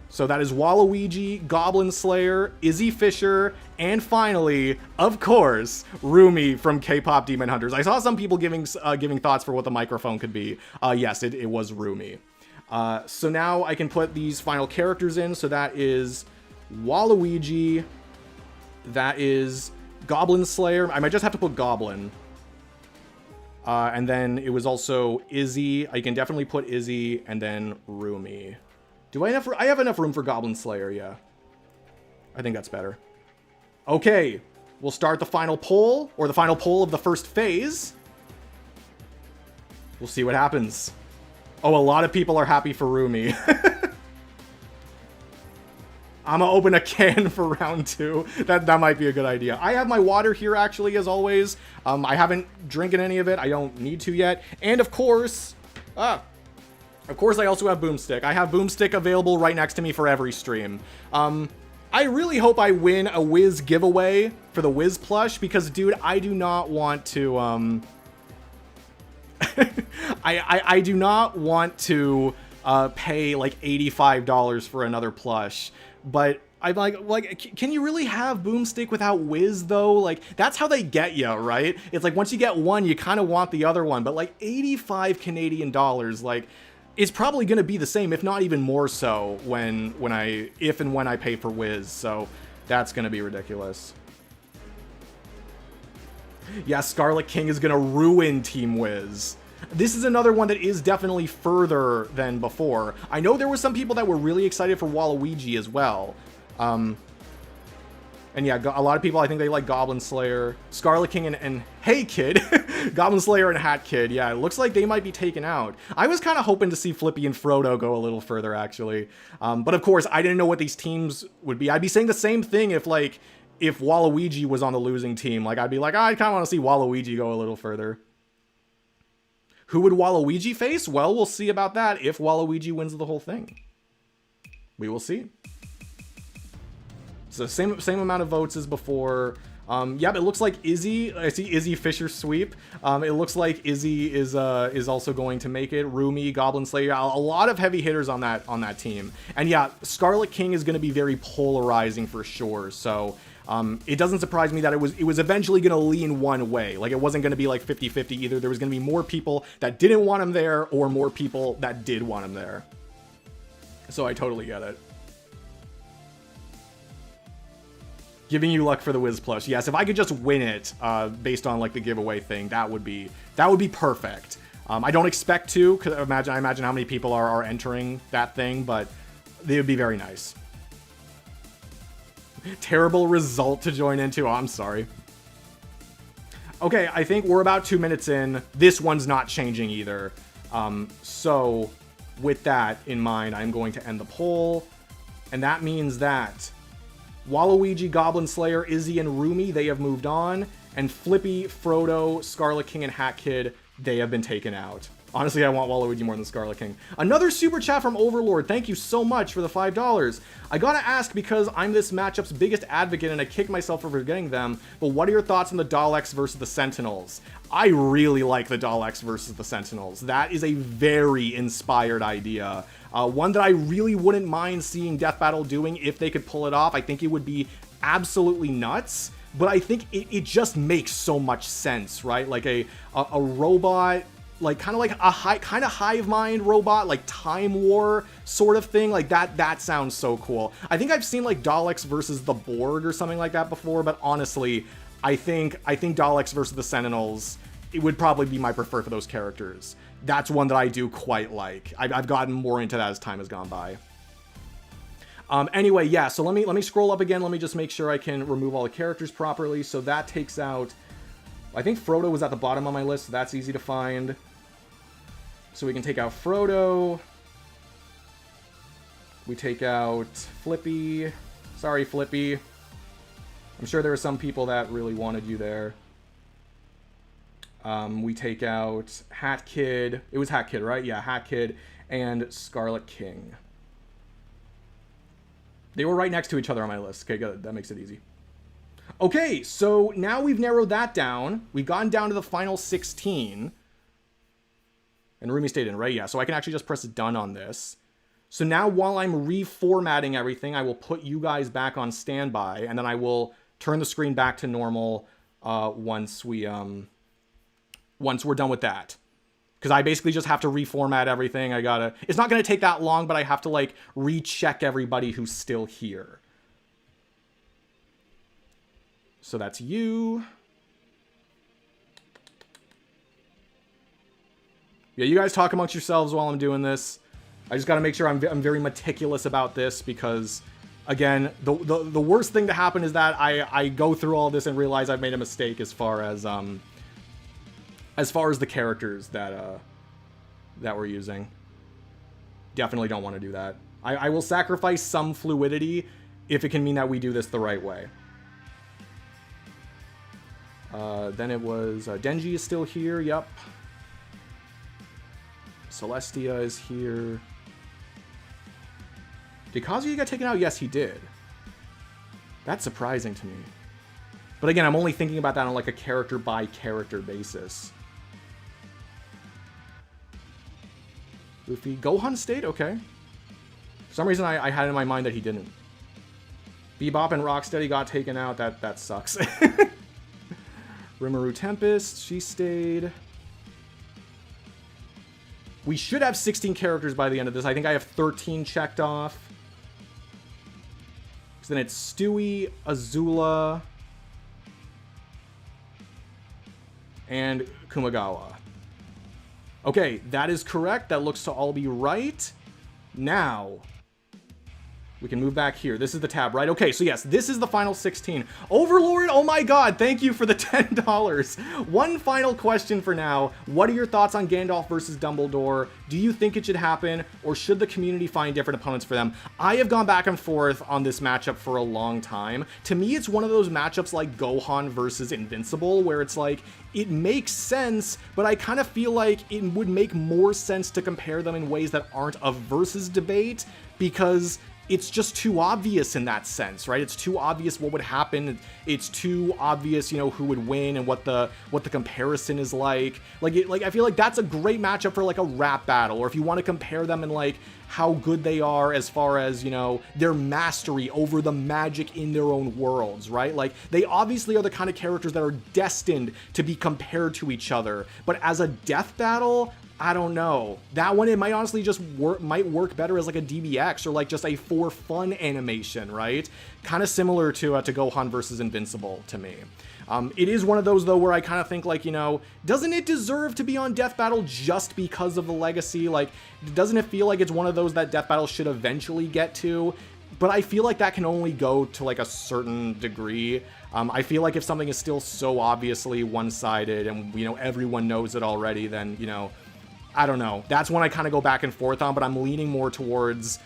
So that is Waluigi, Goblin Slayer, Izzy Fisher, and finally, of course, Rumi from K-pop Demon Hunters. I saw some people giving thoughts for what the microphone could be. Yes, it was Rumi. So now I can put these final characters in. So that is Waluigi. That is Goblin Slayer. I might just have to put Goblin. And then it was also Izzy. I can definitely put Izzy and then Rumi. Do I have enough room for Goblin Slayer? Yeah. I think that's better. Okay. We'll start the final poll, or the final poll of the first phase. We'll see what happens. Oh, a lot of people are happy for Rumi. I'm gonna open a can for round 2. That might be a good idea. I have my water here, actually, as always. I haven't drinking any of it. I don't need to yet. And of course... Of course, I also have Boomstick. I have Boomstick available right next to me for every stream. I really hope I win a Wiz giveaway for the Wiz plush because, dude, I do not want to, I do not want to, pay, like, $85 for another plush. But I'm like, can you really have Boomstick without Wiz, though? Like, that's how they get you, right? It's like, once you get one, you kind of want the other one. But, like, 85 Canadian dollars, like... It's probably going to be the same, if not even more so, if and when I pay for Wiz. So that's going to be ridiculous. Yeah, Scarlet King is going to ruin Team Wiz. This is another one that is definitely further than before. I know there were some people that were really excited for Waluigi as well. And yeah, a lot of people, I think they like Goblin Slayer, Scarlet King, and Hey Kid. Goblin Slayer and Hat Kid. Yeah, it looks like they might be taken out. I was kind of hoping to see Flippy and Frodo go a little further, actually. But of course, I didn't know what these teams would be. I'd be saying the same thing if Waluigi was on the losing team. Like, I'd be like, I kind of want to see Waluigi go a little further. Who would Waluigi face? Well, we'll see about that if Waluigi wins the whole thing. We will see. So same amount of votes as before. Yep, it looks like Izzy. I see Izzy Fisher sweep. It looks like Izzy is also going to make it. Rumi, Goblin Slayer, a lot of heavy hitters on that team. And yeah, Scarlet King is going to be very polarizing for sure. So it doesn't surprise me that it was eventually going to lean one way. Like, it wasn't going to be like 50-50 either. There was going to be more people that didn't want him there, or more people that did want him there. So I totally get it. Giving you luck for the Wiz plush. Yes, if I could just win it based on like the giveaway thing, that would be perfect. I don't expect to, because I imagine how many people are entering that thing, but they would be very nice. Terrible result to join into. Oh, I'm sorry. Okay, I think we're about 2 minutes in. This one's not changing either. So with that in mind, I'm going to end the poll, and that means that Waluigi, Goblin Slayer, Izzy, and Rumi, they have moved on. And Flippy, Frodo, Scarlet King, and Hat Kid, they have been taken out. Honestly, I want Waluigi more than Scarlet King. Another super chat from Overlord. Thank you so much for the $5. I gotta ask, because I'm this matchup's biggest advocate and I kick myself for forgetting them, but what are your thoughts on the Daleks versus the Sentinels? I really like the Daleks versus the Sentinels. That is a very inspired idea. One that I really wouldn't mind seeing Death Battle doing if they could pull it off. I think it would be absolutely nuts, but I think it just makes so much sense, right? Like a robot like kind of like a hive mind robot, like Time War sort of thing. Like that sounds so cool. I think I've seen like Daleks versus the Borg or something like that before, but honestly, I think Daleks versus the Sentinels, it would probably be my preferred for those characters. That's one that I do quite like. I've gotten more into that as time has gone by. Anyway, yeah, so let me scroll up again. Let me just make sure I can remove all the characters properly. So that takes out, I think Frodo was at the bottom of my list, so that's easy to find. So we can take out Frodo. We take out Flippy. Sorry, Flippy. I'm sure there were some people that really wanted you there. We take out Hat Kid. It was Hat Kid, right? Yeah, Hat Kid and Scarlet King. They were right next to each other on my list. Okay, good. That makes it easy. Okay, so now we've narrowed that down. We've gotten down to the final 16. And Rumi stayed in, right? Yeah, so I can actually just press done on this. So now while I'm reformatting everything, I will put you guys back on standby, and then I will turn the screen back to normal once we're done with that. Because I basically just have to reformat everything. It's not going to take that long, but I have to like recheck everybody who's still here. So that's you. Yeah, you guys talk amongst yourselves while I'm doing this. I just got to make sure I'm very meticulous about this because, again, the worst thing to happen is that I go through all this and realize I've made a mistake as far as the characters that we're using. Definitely don't want to do that. I will sacrifice some fluidity if it can mean that we do this the right way. Then it was Denji is still here. Yep. Celestia is here. Did Kazuya get taken out? Yes, he did. That's surprising to me. But again, I'm only thinking about that on like a character by character basis. Luffy. Gohan stayed? Okay. For some reason, I had in my mind that he didn't. Bebop and Rocksteady got taken out. That sucks. Rimuru Tempest, she stayed. We should have 16 characters by the end of this. I think I have 13 checked off. So then it's Stewie, Azula, and Kumagawa. Okay, that is correct. That looks to all be right. Now, we can move back here. This is the tab, right? Okay, so yes, this is the final 16. Overlord, oh my god, thank you for the $10. One final question for now. What are your thoughts on Gandalf versus Dumbledore? Do you think it should happen, or should the community find different opponents for them? I have gone back and forth on this matchup for a long time. To me, it's one of those matchups like Gohan versus Invincible, where it's like, it makes sense, but I kind of feel like it would make more sense to compare them in ways that aren't a versus debate, because it's just too obvious in that sense, right? It's too obvious what would happen. It's too obvious, you know, who would win and what the comparison is like. Like I feel like that's a great matchup for like a rap battle, or if you want to compare them in like how good they are as far as, you know, their mastery over the magic in their own worlds, right? Like they obviously are the kind of characters that are destined to be compared to each other. But as a death battle, I don't know. That one, it might honestly just might work better as like a DBX or like just a for fun animation, right? Kind of similar to Gohan versus Invincible to me. It is one of those though where I kind of think like, you know, doesn't it deserve to be on Death Battle just because of the legacy? Like, doesn't it feel like it's one of those that Death Battle should eventually get to? But I feel like that can only go to like a certain degree. I feel like if something is still so obviously one-sided and, you know, everyone knows it already, then, you know, I don't know. That's one I kind of go back and forth on, but I'm leaning more towards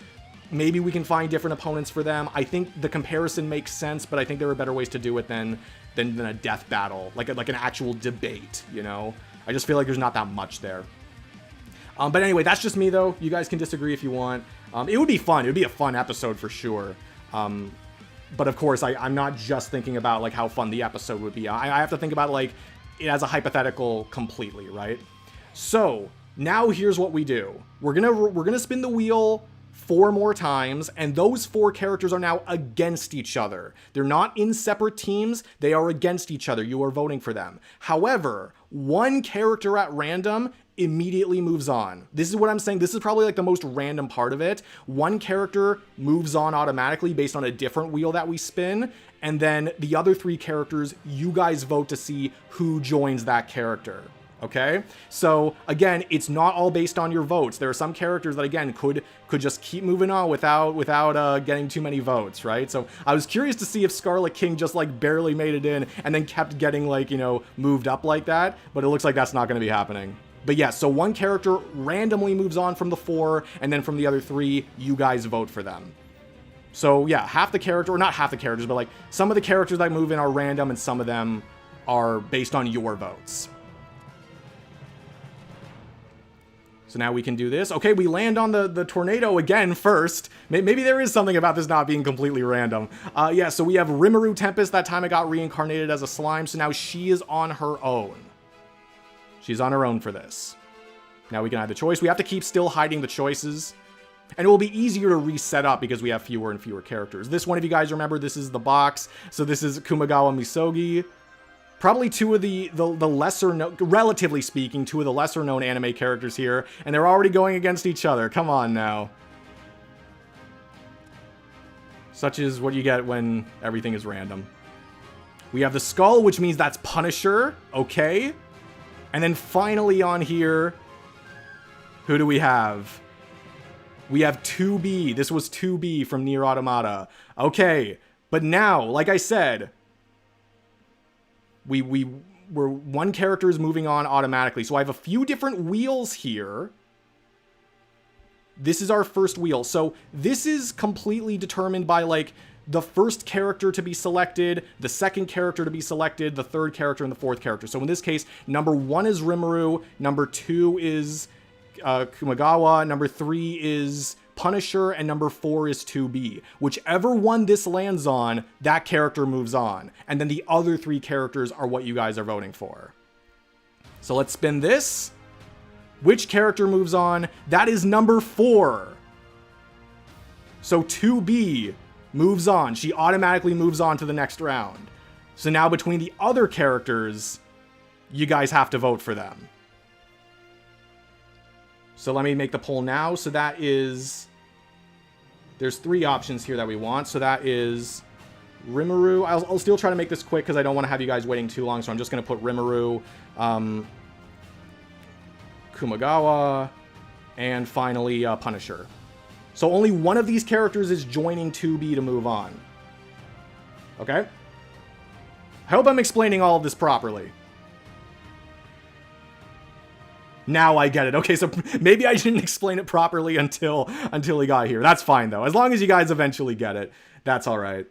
maybe we can find different opponents for them. I think the comparison makes sense, but I think there are better ways to do it than a death battle, like an actual debate, you know? I just feel like there's not that much there. But anyway, that's just me, though. You guys can disagree if you want. It would be fun. It would be a fun episode for sure. But of course, I'm not just thinking about like how fun the episode would be. I have to think about like it as a hypothetical completely, right? So now here's what we do. We're gonna spin the wheel 4 more times, and those 4 characters are now against each other. They're not in separate teams, they are against each other. You are voting for them. However, one character at random immediately moves on. This is what I'm saying. This is probably like the most random part of it. One character moves on automatically based on a different wheel that we spin. And then the other 3 characters, you guys vote to see who joins that character. Okay, so again, it's not all based on your votes. There are some characters that again could just keep moving on without getting too many votes, right? So I was curious to see if Scarlet King just like barely made it in and then kept getting like, you know, moved up like that, but it looks like that's not going to be happening. But yeah, so one character randomly moves on from the 4, and then from the other 3, you guys vote for them. So yeah, half the character, or not half the characters, but like some of the characters that move in are random and some of them are based on your votes. So now we can do this. Okay, we land on the tornado again first. Maybe there is something about this not being completely random. Yeah, so we have Rimuru Tempest. That time it got reincarnated as a slime, so now she is on her own. She's on her own for this. Now we can have the choice. We have to keep still hiding the choices. And it will be easier to reset up because we have fewer and fewer characters. This one, if you guys remember, this is the box. So this is Kumagawa Misogi. Probably 2 of the lesser known, relatively speaking, 2 of the lesser known anime characters here, and they're already going against each other. Come on now. Such is what you get when everything is random. We have the skull, which means that's Punisher. Okay. And then finally on here, who do we have? We have 2B. This was 2B from Nier Automata. Okay. But now, like I said, we're one character is moving on automatically. So I have a few different wheels here. This is our first wheel. So this is completely determined by like the first character to be selected, the second character to be selected, the third character, and the fourth character. So in this case, number 1 is Rimuru, number 2 is Kumagawa, number 3 is Punisher, and number 4 is 2B. Whichever one this lands on, that character moves on. And then the other 3 characters are what you guys are voting for. So let's spin this. Which character moves on? That is number 4. So 2B moves on. She automatically moves on to the next round. So now between the other characters, you guys have to vote for them. So let me make the poll now. So that is... There's 3 options here that we want. So that is Rimuru. I'll still try to make this quick because I don't want to have you guys waiting too long. So I'm just going to put Rimuru, Kumagawa, and finally Punisher. So only one of these characters is joining 2B to move on. Okay? I hope I'm explaining all of this properly. Now I get it. Okay, so maybe I didn't explain it properly until he got here. That's fine, though. As long as you guys eventually get it, that's all right.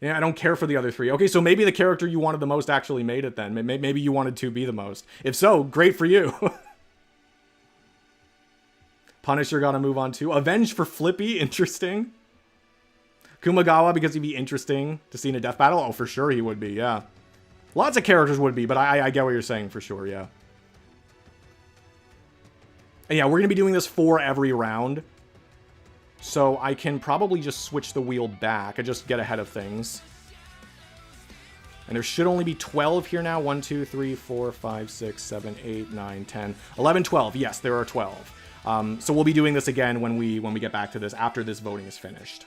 Yeah, I don't care for the other 3. Okay, so maybe the character you wanted the most actually made it then. Maybe you wanted to be the most. If so, great for you. Punisher got to move on too. Avenge for Flippy, interesting. Kumagawa, because he'd be interesting to see in a death battle. Oh, for sure he would be, yeah. Lots of characters would be, but I get what you're saying for sure, yeah. And yeah, we're going to be doing this for every round. So I can probably just switch the wheel back. I just get ahead of things. And there should only be 12 here now. 1, 2, 3, 4, 5, 6, 7, 8, 9, 10, 11, 12. Yes, there are 12. So we'll be doing this again when we get back to this, after this voting is finished.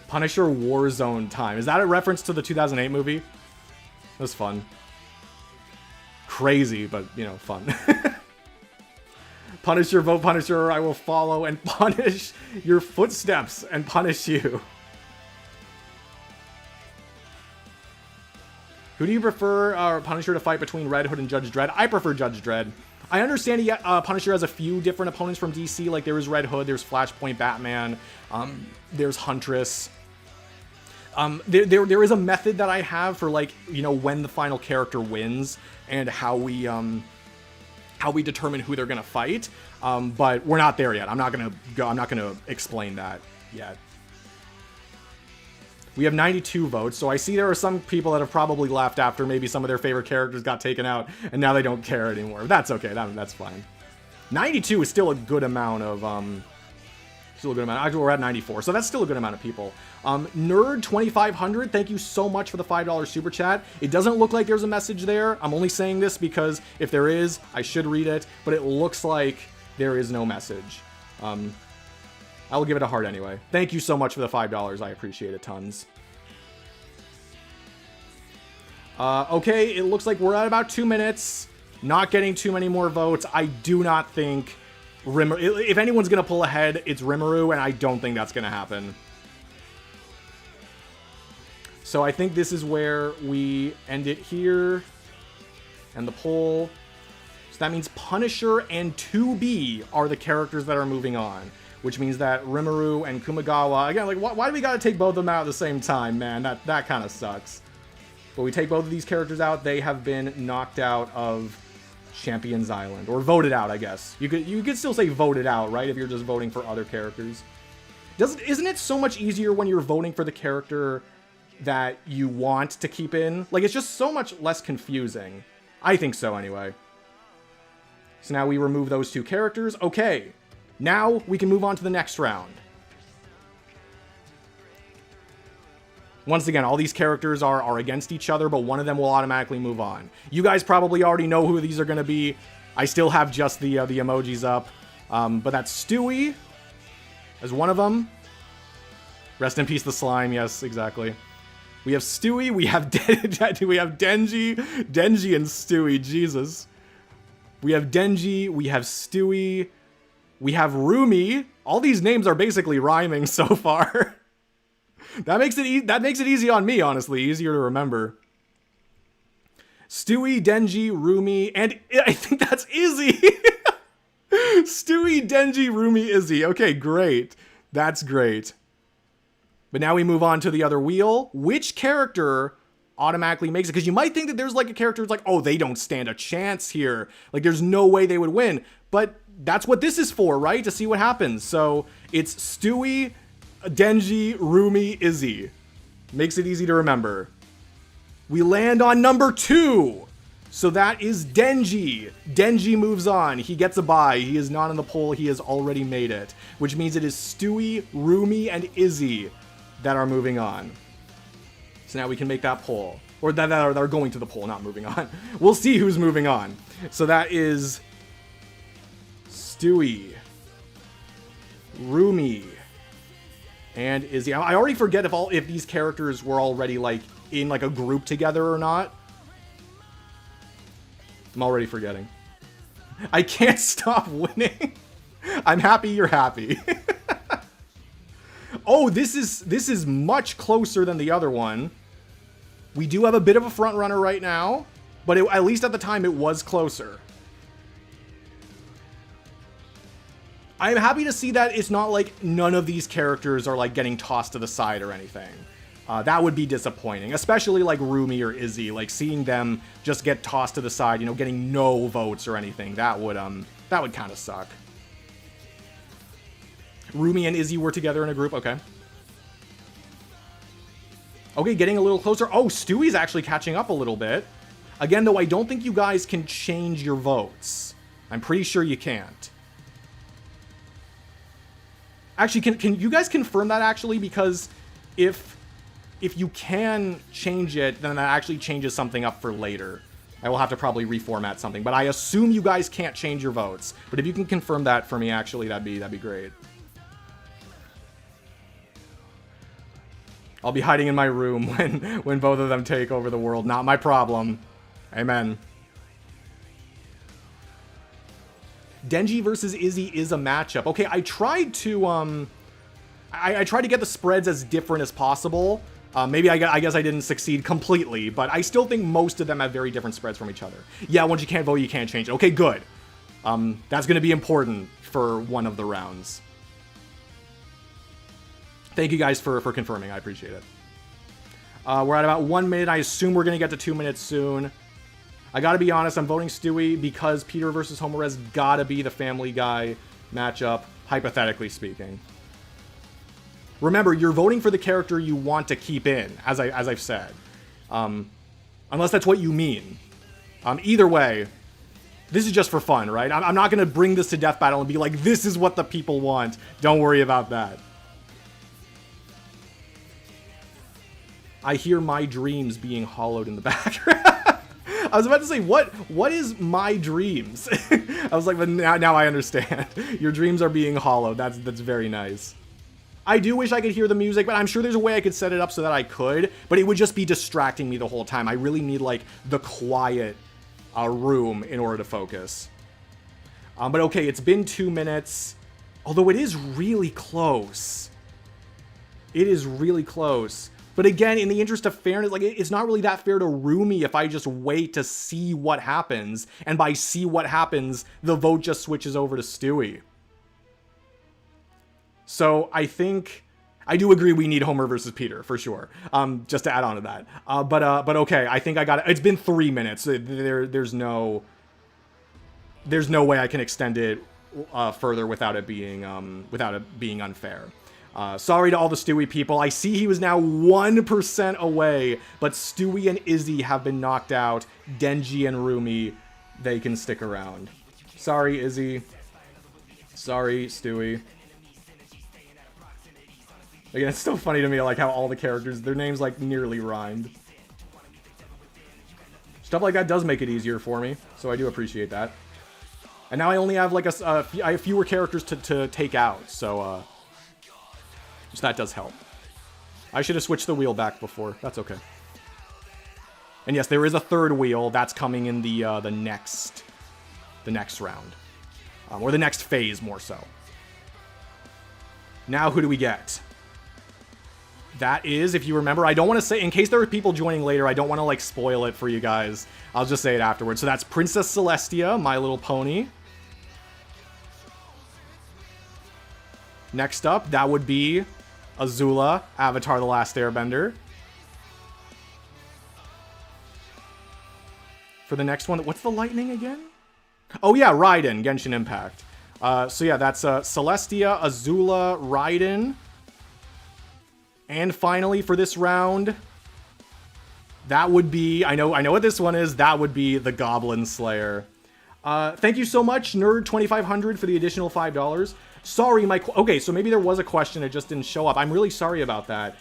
Punisher Warzone time. Is that a reference to the 2008 movie? That was fun. Crazy, but, you know, fun. Punisher, vote Punisher, I will follow and punish your footsteps and punish you. Who do you prefer, Punisher to fight between Red Hood and Judge Dredd? I prefer Judge Dredd. I understand Punisher has a few different opponents from DC. Like, there is Red Hood, there's Flashpoint Batman, there's Huntress. There is a method that I have for, like, you know, when the final character wins and how we determine who they're gonna fight. But we're not there yet. I'm not gonna explain that yet. We have 92 votes, so I see there are some people that have probably left after maybe some of their favorite characters got taken out, and now they don't care anymore. That's okay. That's fine. 92 is still a good amount of Still a good amount. Actually, we're at 94, so that's still a good amount of people. Nerd 2500, thank you so much for the $5 super chat. It doesn't look like there's a message there. I'm only saying this because if there is, I should read it, but it looks like there is no message. I will give it a heart anyway. Thank you so much for the $5. I appreciate it tons. Okay, it looks like we're at about 2 minutes. Not getting too many more votes. I do not think if anyone's going to pull ahead, it's Rimuru, and I don't think that's going to happen. So I think this is where we end it here. And the poll. So that means Punisher and 2B are the characters that are moving on. Which means that Rimuru and Kumagawa... Again, like, why do we gotta take both of them out at the same time, man? That kind of sucks. But we take both of these characters out. They have been knocked out of Champions Island. Or voted out, I guess. You could still say voted out, right? If you're just voting for other characters. Isn't it so much easier when you're voting for the character that you want to keep in? Like, it's just so much less confusing. I think so, anyway. So now we remove those two characters. Okay. Now we can move on to the next round. Once again, all these characters are against each other, but one of them will automatically move on. You guys probably already know who these are going to be. I still have just the emojis up. But that's Stewie as one of them. Rest in peace, the slime. Yes, exactly. We have Stewie. We have Denji. Denji and Stewie. Jesus. We have Denji. We have Stewie. We have Rumi. All these names are basically rhyming so far. That makes it easy on me, honestly. Easier to remember. Stewie, Denji, Rumi, and I think that's Izzy. Stewie, Denji, Rumi, Izzy. Okay, great. That's great. But now we move on to the other wheel. Which character automatically makes it? Because you might think that there's like a character that's like, oh, they don't stand a chance here. Like, there's no way they would win. But that's what this is for, right? To see what happens. So it's Stewie, Denji, Rumi, Izzy. Makes it easy to remember. We land on number 2. So that is Denji. Denji moves on. He gets a bye. He is not in the poll. He has already made it. Which means it is Stewie, Rumi, and Izzy that are moving on. So now we can make that poll. Or that are going to the poll, not moving on. We'll see who's moving on. So that is Stewie, Rumi, and Izzy. I already forget if these characters were already like in like a group together or not. I'm already forgetting. I can't stop winning. I'm happy you're happy. Oh, this is much closer than the other one. We do have a bit of a front runner right now, but at least at the time it was closer. I'm happy to see that it's not like none of these characters are like getting tossed to the side or anything. That would be disappointing, especially like Rumi or Izzy, like seeing them just get tossed to the side, you know, getting no votes or anything. That would kind of suck. Rumi and Izzy were together in a group. Okay. Okay, getting a little closer. Oh, Stewie's actually catching up a little bit. Again, though, I don't think you guys can change your votes. I'm pretty sure you can't. Actually, can you guys confirm that, actually? Because if you can change it, then that actually changes something up for later. I will have to probably reformat something, but I assume you guys can't change your votes. But if you can confirm that for me, actually, that'd be great. I'll be hiding in my room when both of them take over the world. Not my problem. Amen. Denji versus Izzy is a matchup. Okay, I tried to I tried to get the spreads as different as possible. Maybe I guess I didn't succeed completely, but I still think most of them have very different spreads from each other. Yeah, once you can't vote, you can't change it. Okay, good. That's going to be important for one of the rounds. Thank you guys for confirming. I appreciate it. We're at about 1 minute. I assume we're going to get to 2 minutes soon. I gotta be honest, I'm voting Stewie because Peter versus Homer has gotta be the Family Guy matchup, hypothetically speaking. Remember, you're voting for the character you want to keep in, as I've said. Unless that's what you mean. Either way, This is just for fun, right? I'm not going to bring this to Death Battle and be like, this is what the people want. Don't worry about that. I hear my dreams being hollowed in the background. I was about to say, what is my dreams? I was like, but now I understand. Your dreams are being hollowed. That's very nice. I do wish I could hear the music, but I'm sure there's a way I could set it up so that I could, but it would just be distracting me the whole time. I really need, like, the quiet room in order to focus. But okay, it's been 2 minutes, although it is really close. It is really close. But again, in the interest of fairness, like, it's not really that fair to Rumi if I just wait to see what happens, and by see what happens, the vote just switches over to Stewie. So I think I do agree we need Homer versus Peter for sure. Just to add on to that. But okay, I think I got it. It's been 3 minutes. There's no way I can extend it further without it being unfair. Sorry to all the Stewie people. I see he was now 1% away, but Stewie and Izzy have been knocked out. Denji and Rumi, they can stick around. Sorry, Izzy. Sorry, Stewie. Again, it's still funny to me, like, how all the characters, their names, like, nearly rhymed. Stuff like that does make it easier for me, so I do appreciate that. And now I only have, like, I have fewer characters to take out, so, just that does help. I should have switched the wheel back before. That's okay. And yes, there is a third wheel. That's coming in the next round. Or the next phase, more so. Now, who do we get? That is, if you remember, I don't want to say, in case there are people joining later, I don't want to, like, spoil it for you guys. I'll just say it afterwards. So that's Princess Celestia, My Little Pony. Next up, that would be Azula, Avatar The Last Airbender. For the next one, what's the lightning again? Oh yeah, Raiden, Genshin Impact. So yeah, that's Celestia, Azula, Raiden. And finally, for this round, that would be, I know what this one is, that would be the Goblin Slayer. Thank you so much, Nerd2500, for the additional $5. Sorry, okay, so maybe there was a question, it just didn't show up. I'm really sorry about that.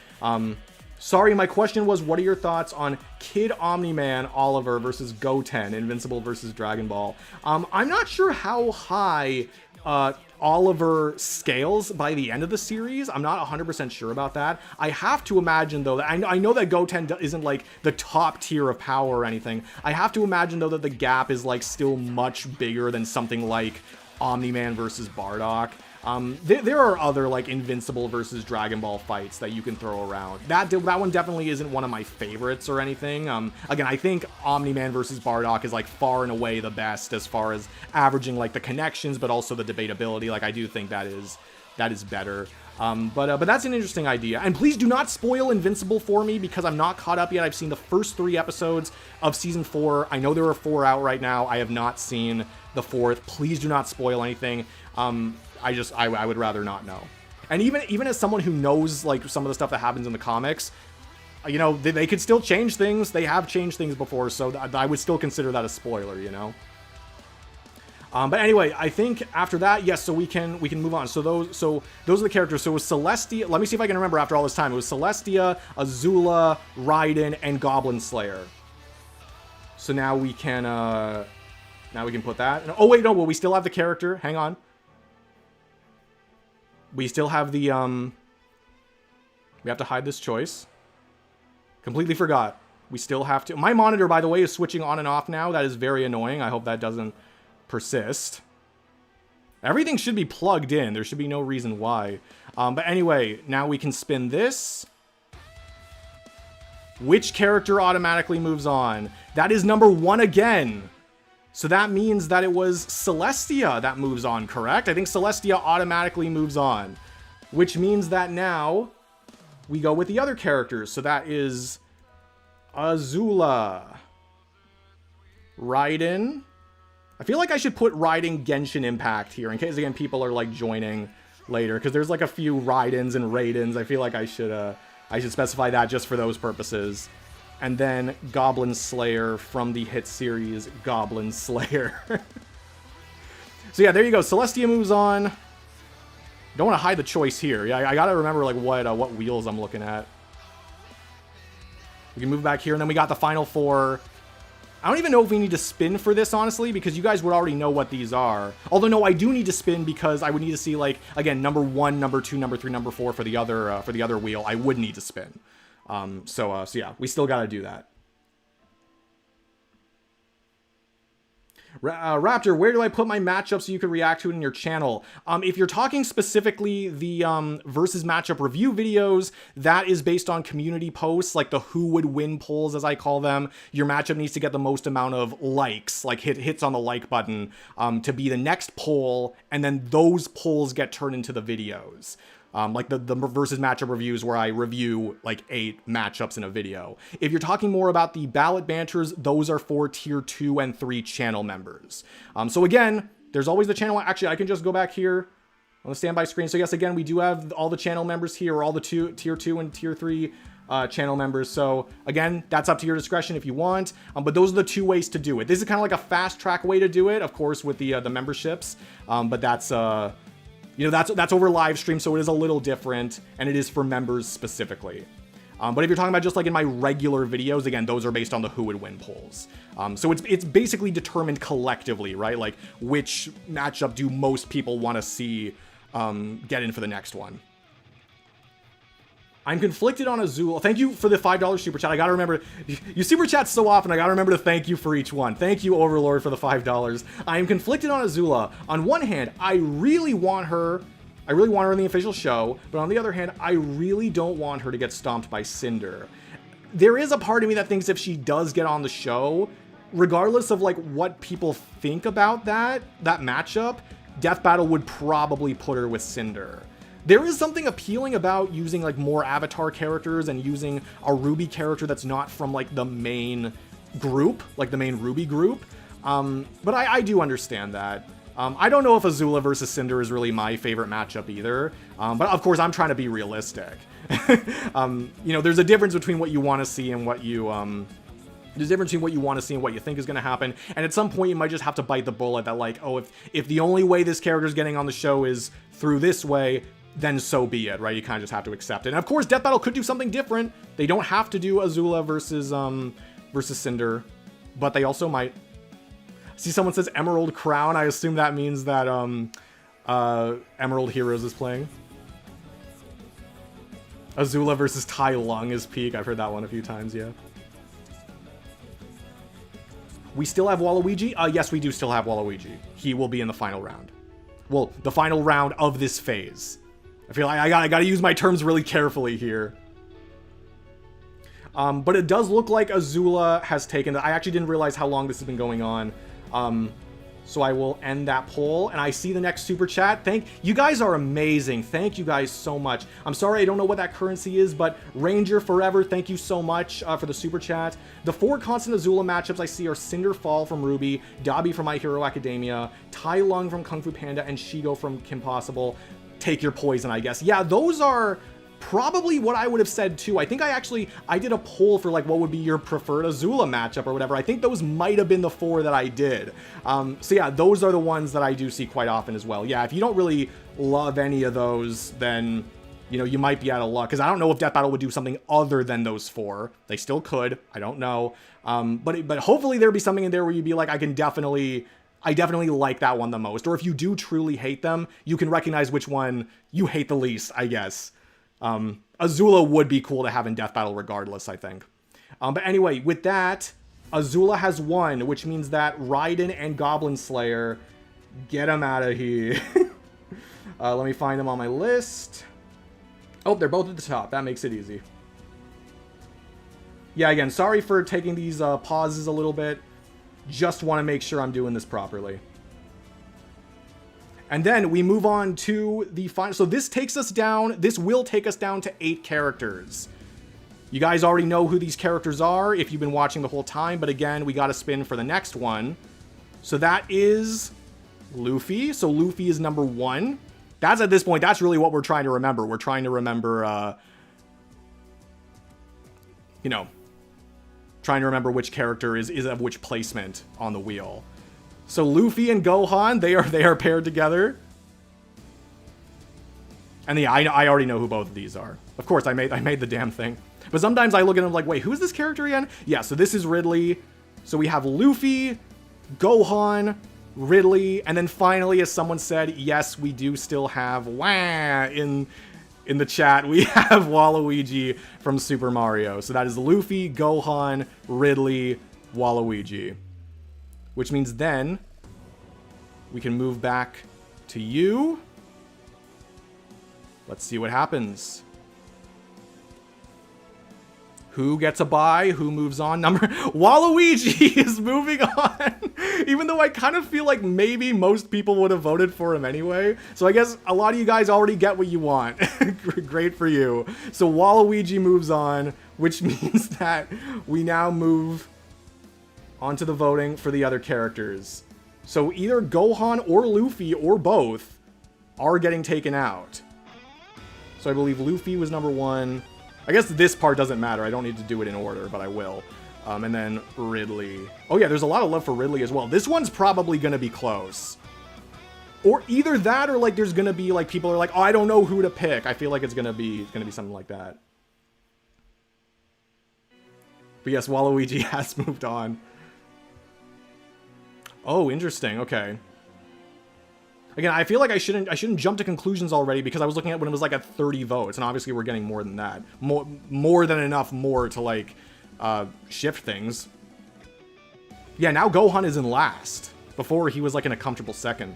Sorry, my question was, what are your thoughts on Kid Omni-Man Oliver versus Goten, Invincible versus Dragon Ball? I'm not sure how high Oliver scales by the end of the series. I'm not 100% sure about that. I have to imagine, though, that I know that Goten isn't, like, the top tier of power or anything. I have to imagine, though, that the gap is, like, still much bigger than something like Omni-Man versus Bardock. There are other, like, Invincible versus Dragon Ball fights that you can throw around. That one definitely isn't one of my favorites or anything. Again, I think Omni-Man versus Bardock is, like, far and away the best as far as averaging, like, the connections, but also the debatability. Like, I do think that is better. But that's an interesting idea. And please do not spoil Invincible for me, because I'm not caught up yet. I've seen the first 3 episodes of Season 4. I know there are 4 out right now. I have not seen the 4th. Please do not spoil anything. I would rather not know. And even as someone who knows, like, some of the stuff that happens in the comics, you know, they could still change things. They have changed things before, so I would still consider that a spoiler, you know? But anyway, I think after that, yes, so we can move on. So those are the characters. So it was Celestia. Let me see if I can remember after all this time. It was Celestia, Azula, Raiden, and Goblin Slayer. So now we can put that. Oh wait, no, well, we still have the character. Hang on. We still have the, we have to hide this choice. Completely forgot. We still have to, my monitor, by the way, is switching on and off now. That is very annoying. I hope that doesn't persist. Everything should be plugged in. There should be no reason why. But anyway, now we can spin this. Which character automatically moves on? That is number 1 again. So that means that it was Celestia that moves on, correct? I think Celestia automatically moves on. Which means that now we go with the other characters. So that is Azula. Raiden. I feel like I should put Raiden Genshin Impact here in case, again, people are, like, joining later. Because there's, like, a few Raidens and Raidens. I feel like I should specify that just for those purposes. and then Goblin Slayer from the hit series Goblin Slayer. So yeah, there you go. Celestia moves on. Don't want to hide the choice here. Yeah, I gotta remember like what wheels I'm looking at. We can move back here, and then we got the final four. I don't even know if we need to spin for this, honestly, because you guys would already know what these are. Although, no, I do need to spin because I would need to see, like, again, number 1, number 2, number 3, number 4 for the other wheel. I would need to spin. So yeah, we still got to do that. Raptor, where do I put my matchup so you can react to it in your channel? If you're talking specifically the versus matchup review videos, that is based on community posts, like the who would win polls, as I call them. Your matchup needs to get the most amount of likes, like hits on the like button, to be the next poll, and then those polls get turned into the videos. Like the versus matchup reviews where I review like 8 matchups in a video. If you're talking more about the ballot banters, those are for tier 2 and 3 channel members. So again, there's always the channel. Actually, I can just go back here on the standby screen. So yes, again, we do have all the channel members here, or all the tier 2 and tier 3 channel members. So again, that's up to your discretion if you want. But those are the 2 ways to do it. This is kind of like a fast track way to do it, of course, with the memberships. But that's you know, that's over live stream, so it is a little different, and it is for members specifically. But if you're talking about just like in my regular videos, again, those are based on the who would win polls. So it's basically determined collectively, right? Like which matchup do most people want to see get in for the next one. I'm conflicted on Azula. Thank you for the $5 super chat. I gotta remember, you super chat so often, I gotta remember to thank you for each one. Thank you, Overlord, for the $5. I am conflicted on Azula. On one hand, I really want her in the official show, but on the other hand, I really don't want her to get stomped by Cinder. There is a part of me that thinks if she does get on the show, regardless of like what people think about that matchup, Death Battle would probably put her with Cinder. There is something appealing about using like more avatar characters and using a Ruby character that's not from like the main group, like the main Ruby group. But I do understand that. I don't know if Azula versus Cinder is really my favorite matchup either. But of course, I'm trying to be realistic. You know, there's a difference between what you want to see and what you there's a difference between what you want to see and what you think is going to happen. And at some point, you might just have to bite the bullet that like, oh, if the only way this character is getting on the show is through this way, then so be it, right? You kind of just have to accept it. And of course, Death Battle could do something different. They don't have to do Azula versus Cinder, but they also might. See, someone says Emerald Crown. I assume that means that Emerald Heroes is playing. Azula versus Tai Lung is peak. I've heard that one a few times, yeah. We still have Waluigi? Yes, we do still have Waluigi. He will be in the final round. Well, the final round of this phase. I feel like I gotta use my terms really carefully here. But it does look like Azula has taken... I actually didn't realize how long this has been going on. So I will end that poll, and I see the next super chat. You guys are amazing. Thank you guys so much. I'm sorry I don't know what that currency is, but Ranger Forever, thank you so much for the super chat. The 4 constant Azula matchups I see are Cinderfall from Ruby, Dabi from My Hero Academia, Tai Lung from Kung Fu Panda, and Shigo from Kim Possible. Take your poison, I guess. Yeah, those are probably what I would have said too. I think I did a poll for like what would be your preferred Azula matchup or whatever. I think those might have been the 4 that I did. So yeah, those are the ones that I do see quite often as well. Yeah, if you don't really love any of those, then you know, you might be out of luck, because I don't know if Death Battle would do something other than those 4. They still could. I don't know. But hopefully there'd be something in there where you'd be like, I definitely like that one the most. Or if you do truly hate them, you can recognize which one you hate the least, I guess. Azula would be cool to have in Death Battle regardless, I think. But anyway, with that, Azula has won, which means that Raiden and Goblin Slayer, get them out of here. Let me find them on my list. Oh, they're both at the top. That makes it easy. Yeah, again, sorry for taking these pauses a little bit. Just want to make sure I'm doing this properly. And then we move on to the final. So this will take us down to 8 characters. You guys already know who these characters are if you've been watching the whole time. But again, we got to spin for the next one. So that is Luffy. So Luffy is number 1. That's at this point, that's really what we're trying to remember. We're trying to remember, you know, trying to remember which character is of which placement on the wheel. So Luffy and Gohan, they are paired together. And yeah, I already know who both of these are. Of course, I made the damn thing. But sometimes I look at them like, wait, who's this character again? Yeah, so this is Ridley. So we have Luffy, Gohan, Ridley, and then finally, as someone said, yes, we do still have in the chat. We have Waluigi from Super Mario. So that is Luffy, Gohan, Ridley, Waluigi. Which means then we can move back to you. Let's see what happens. Who gets a bye? Who moves on? Waluigi is moving on. Even though I kind of feel like maybe most people would have voted for him anyway. So I guess a lot of you guys already get what you want. Great for you. So Waluigi moves on, which means that we now move onto the voting for the other characters. So either Gohan or Luffy or both are getting taken out. So I believe Luffy was number 1. I guess this part doesn't matter. I don't need to do it in order, but I will. And then Ridley. Oh yeah, there's a lot of love for Ridley as well. This one's probably going to be close. Or either that or like there's going to be like people are like, oh, I don't know who to pick. I feel like it's going to be something like that. But yes, Waluigi has moved on. Oh, interesting. Okay. Again, I feel like I shouldn't jump to conclusions already because I was looking at when it was like at 30 votes, and obviously we're getting more than that. More than enough more to like shift things. Yeah, now Gohan is in last. Before he was like in a comfortable second.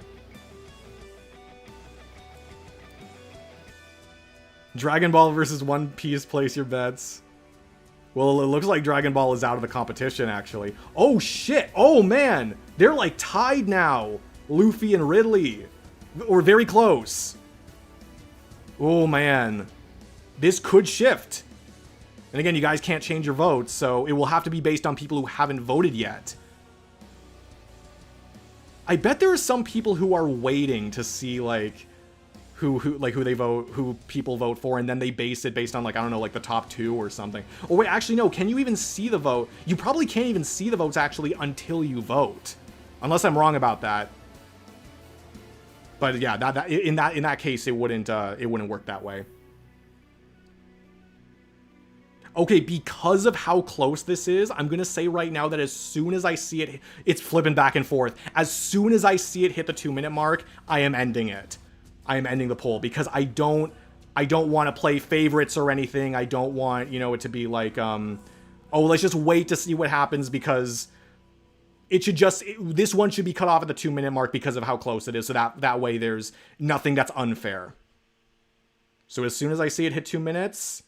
Dragon Ball versus One Piece, place your bets. Well, it looks like Dragon Ball is out of the competition, actually. Oh, shit. Oh, man. They're, like, tied now. Luffy and Ridley. Or very close. Oh, man. This could shift. And again, you guys can't change your votes, so it will have to be based on people who haven't voted yet. I bet there are some people who are waiting to see, like... who people vote for, and then they base it based on, like, I don't know, like the top 2 or something. Oh wait, actually no, can you even see the vote? You probably can't even see the votes actually until you vote. Unless I'm wrong about that. But yeah, in that case it wouldn't work that way. Okay, because of how close this is, I'm gonna say right now that as soon as I see it, it's flipping back and forth. As soon as I see it hit the 2-minute mark, I am ending it. I am ending the poll because I don't want to play favorites or anything. I don't want, you know, it to be like, oh, let's just wait to see what happens because it should just, this one should be cut off at the 2-minute mark because of how close it is. So that way there's nothing that's unfair. So as soon as I see it hit 2 minutes,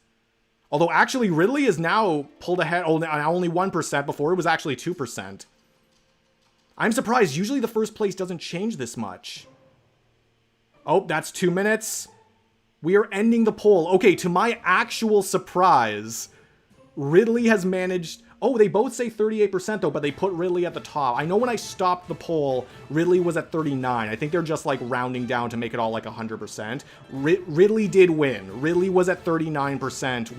although actually Ridley is now pulled ahead only 1%. Before it was actually 2%. I'm surprised. Usually the first place doesn't change this much. Oh, that's 2 minutes. We are ending the poll. Okay, to my actual surprise, Ridley has managed... Oh, they both say 38% though, but they put Ridley at the top. I know when I stopped the poll, Ridley was at 39. I think they're just like rounding down to make it all like 100%. Ridley did win. Ridley was at 39%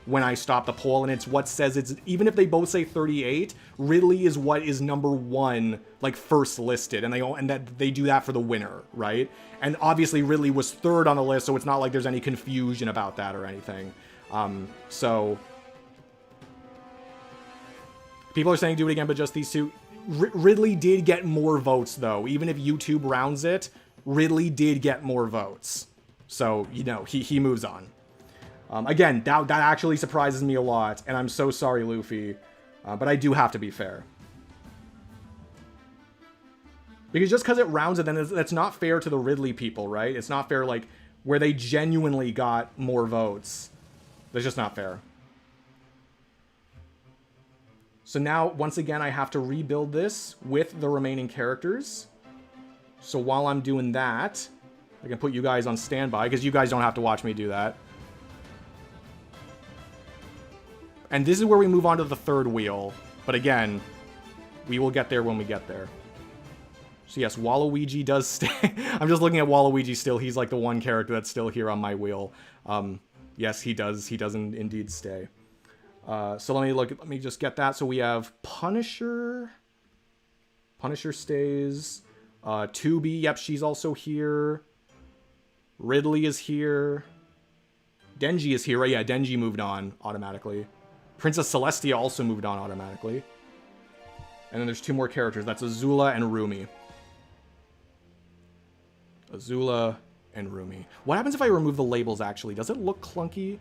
when I stopped the poll, and it's what says it's... Even if they both say 38, Ridley is what is number 1, like first listed, and that they do that for the winner, right? And obviously Ridley was 3rd on the list, so it's not like there's any confusion about that or anything. So... People are saying do it again, but just these two. Ridley did get more votes, though. Even if YouTube rounds it, Ridley did get more votes. So, you know, he moves on. Again, that actually surprises me a lot, and I'm so sorry, Luffy. But I do have to be fair. Because just because it rounds it, then that's not fair to the Ridley people, right? It's not fair, like, where they genuinely got more votes. That's just not fair. So now, once again, I have to rebuild this with the remaining characters. So while I'm doing that, I can put you guys on standby, because you guys don't have to watch me do that. And this is where we move on to the 3rd wheel. But again, we will get there when we get there. So yes, Waluigi does stay. I'm just looking at Waluigi still. He's like the one character that's still here on my wheel. Yes, he does. He does indeed stay. So let me just get that. So we have Punisher. Punisher stays. 2B, yep, she's also here. Ridley is here. Denji is here, right? Yeah, Denji moved on automatically. Princess Celestia also moved on automatically. And then there's 2 more characters. That's Azula and Rumi. Azula and Rumi. What happens if I remove the labels, actually? Does it look clunky?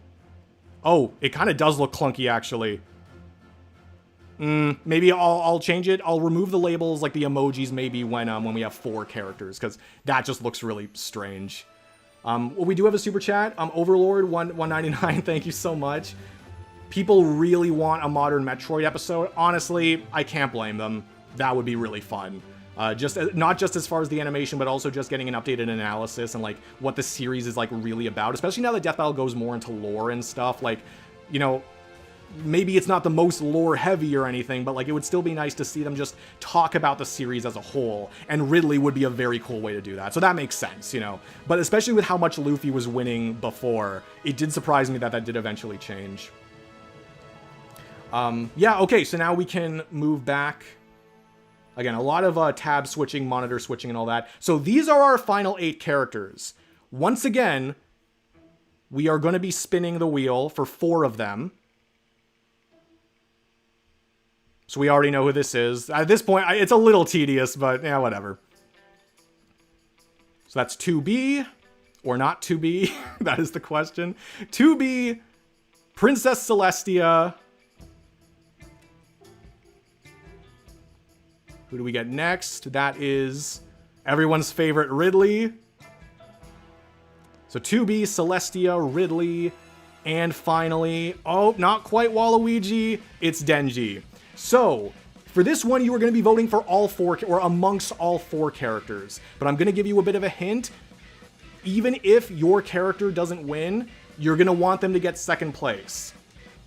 Oh, it kind of does look clunky, actually. Maybe I'll change it. I'll remove the labels, like the emojis, maybe when we have 4 characters, because that just looks really strange. Well, we do have a super chat. Overlord 199. Thank you so much. People really want a modern Metroid episode. Honestly, I can't blame them. That would be really fun. Not just as far as the animation, but also just getting an updated analysis and like what the series is like really about. Especially now that Death Battle goes more into lore and stuff. Like, you know, maybe it's not the most lore heavy or anything, but like it would still be nice to see them just talk about the series as a whole. And Ridley would be a very cool way to do that. So that makes sense, you know. But especially with how much Luffy was winning before, it did surprise me that that did eventually change. Yeah, okay, so now we can move back. Again, a lot of tab switching, monitor switching, and all that. So these are our final 8 characters. Once again, we are going to be spinning the wheel for 4 of them. So we already know who this is. At this point, it's a little tedious, but yeah, whatever. So that's 2B, or not 2B. That is the question. 2B, Princess Celestia. Who do we get next? That is everyone's favorite Ridley. So 2B, Celestia, Ridley, and finally, oh, not quite Waluigi, it's Denji. So, for this one, you are going to be voting for all 4, or amongst all 4 characters. But I'm going to give you a bit of a hint. Even if your character doesn't win, you're going to want them to get 2nd place.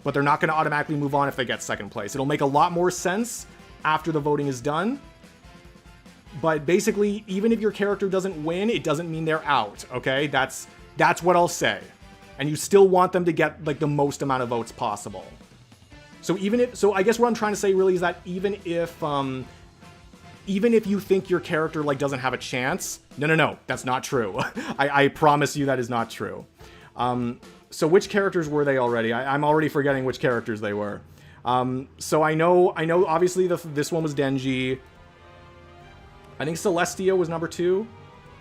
But they're not going to automatically move on if they get 2nd place. It'll make a lot more sense after the voting is done. But basically, even if your character doesn't win, it doesn't mean they're out, okay? That's what I'll say. And you still want them to get like the most amount of votes possible. So I guess what I'm trying to say really is that even if you think your character like doesn't have a chance, no, that's not true. I promise you that is not true. So which characters were they already? I'm already forgetting which characters they were. So I know obviously this one was Denji. I think Celestia was number 2.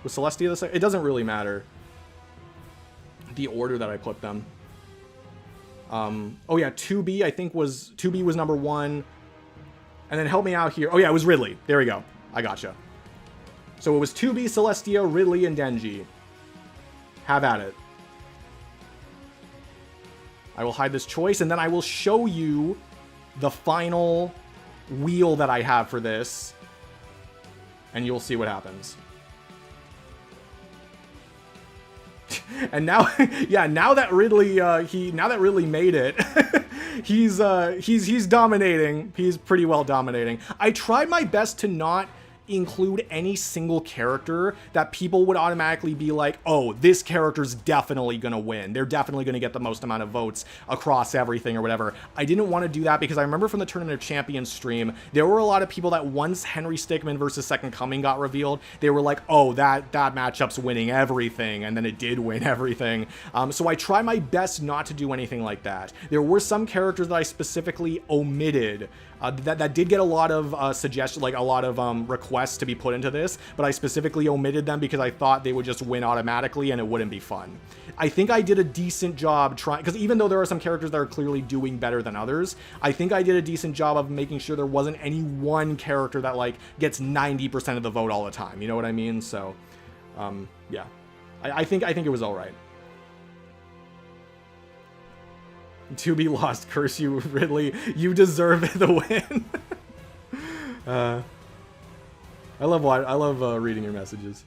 Was Celestia the second? It doesn't really matter the order that I put them. Oh yeah, 2B I think was 2B was number 1. And then help me out here. Oh yeah, it was Ridley. There we go. I gotcha. So it was 2B, Celestia, Ridley, and Denji. Have at it. I will hide this choice, and then I will show you the final wheel that I have for this. And you'll see what happens. And now, yeah, now that Ridley made it, he's dominating. He's pretty well dominating. I tried my best to not include any single character that people would automatically be like, oh, this character's definitely gonna win. They're definitely gonna get the most amount of votes across everything or whatever. I didn't want to do that because I remember from the Tournament of Champions stream, there were a lot of people that once Henry Stickmin versus Second Coming got revealed, they were like, oh, that matchup's winning everything, and then it did win everything. So I try my best not to do anything like that. There were some characters that I specifically omitted that did get a lot of suggestions, like a lot of requests to be put into this, but I specifically omitted them because I thought they would just win automatically and it wouldn't be fun. I think I did a decent job trying, because even though there are some characters that are clearly doing better than others, I think I did a decent job of making sure there wasn't any one character that like gets 90% of the vote all the time. You know what I mean? So, yeah, I think it was all right. To be lost, curse you, Ridley. You deserve the win. I love reading your messages.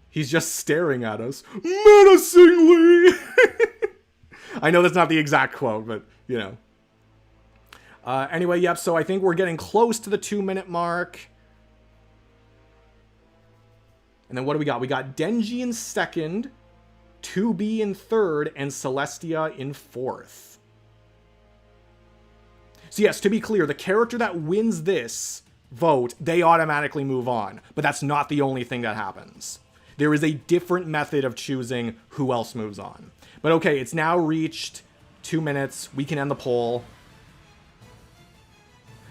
He's just staring at us menacingly. I know that's not the exact quote, but you know. Anyway, yep. So I think we're getting close to the 2-minute mark. And then what do we got? We got Denji in second. 2B in third, and Celestia in fourth. So yes, to be clear, the character that wins this vote, they automatically move on. But that's not the only thing that happens. There is a different method of choosing who else moves on. But okay, it's now reached 2 minutes. We can end the poll.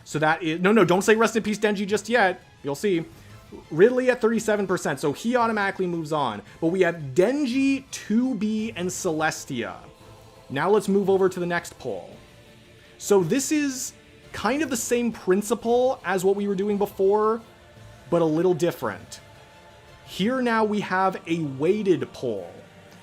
So that is... No, don't say rest in peace, Denji, just yet. You'll see. Ridley at 37%, so he automatically moves on. But we have Denji, 2B, and Celestia. Now let's move over to the next poll. So this is kind of the same principle as what we were doing before, but a little different. Here now we have a weighted poll.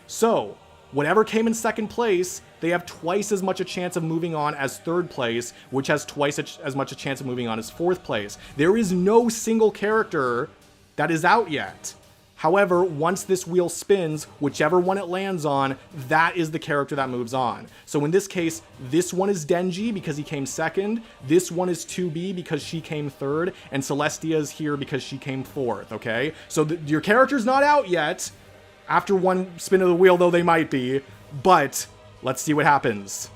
So whatever came in second place, they have twice as much a chance of moving on as third place, which has twice as much a chance of moving on as fourth place. There is no single character that is out yet. However, once this wheel spins, whichever one it lands on, that is the character that moves on. So in this case, this one is Denji because he came second, this one is 2B because she came third, and Celestia is here because she came fourth, okay? So your character's not out yet. After one spin of the wheel, though they might be, but let's see what happens.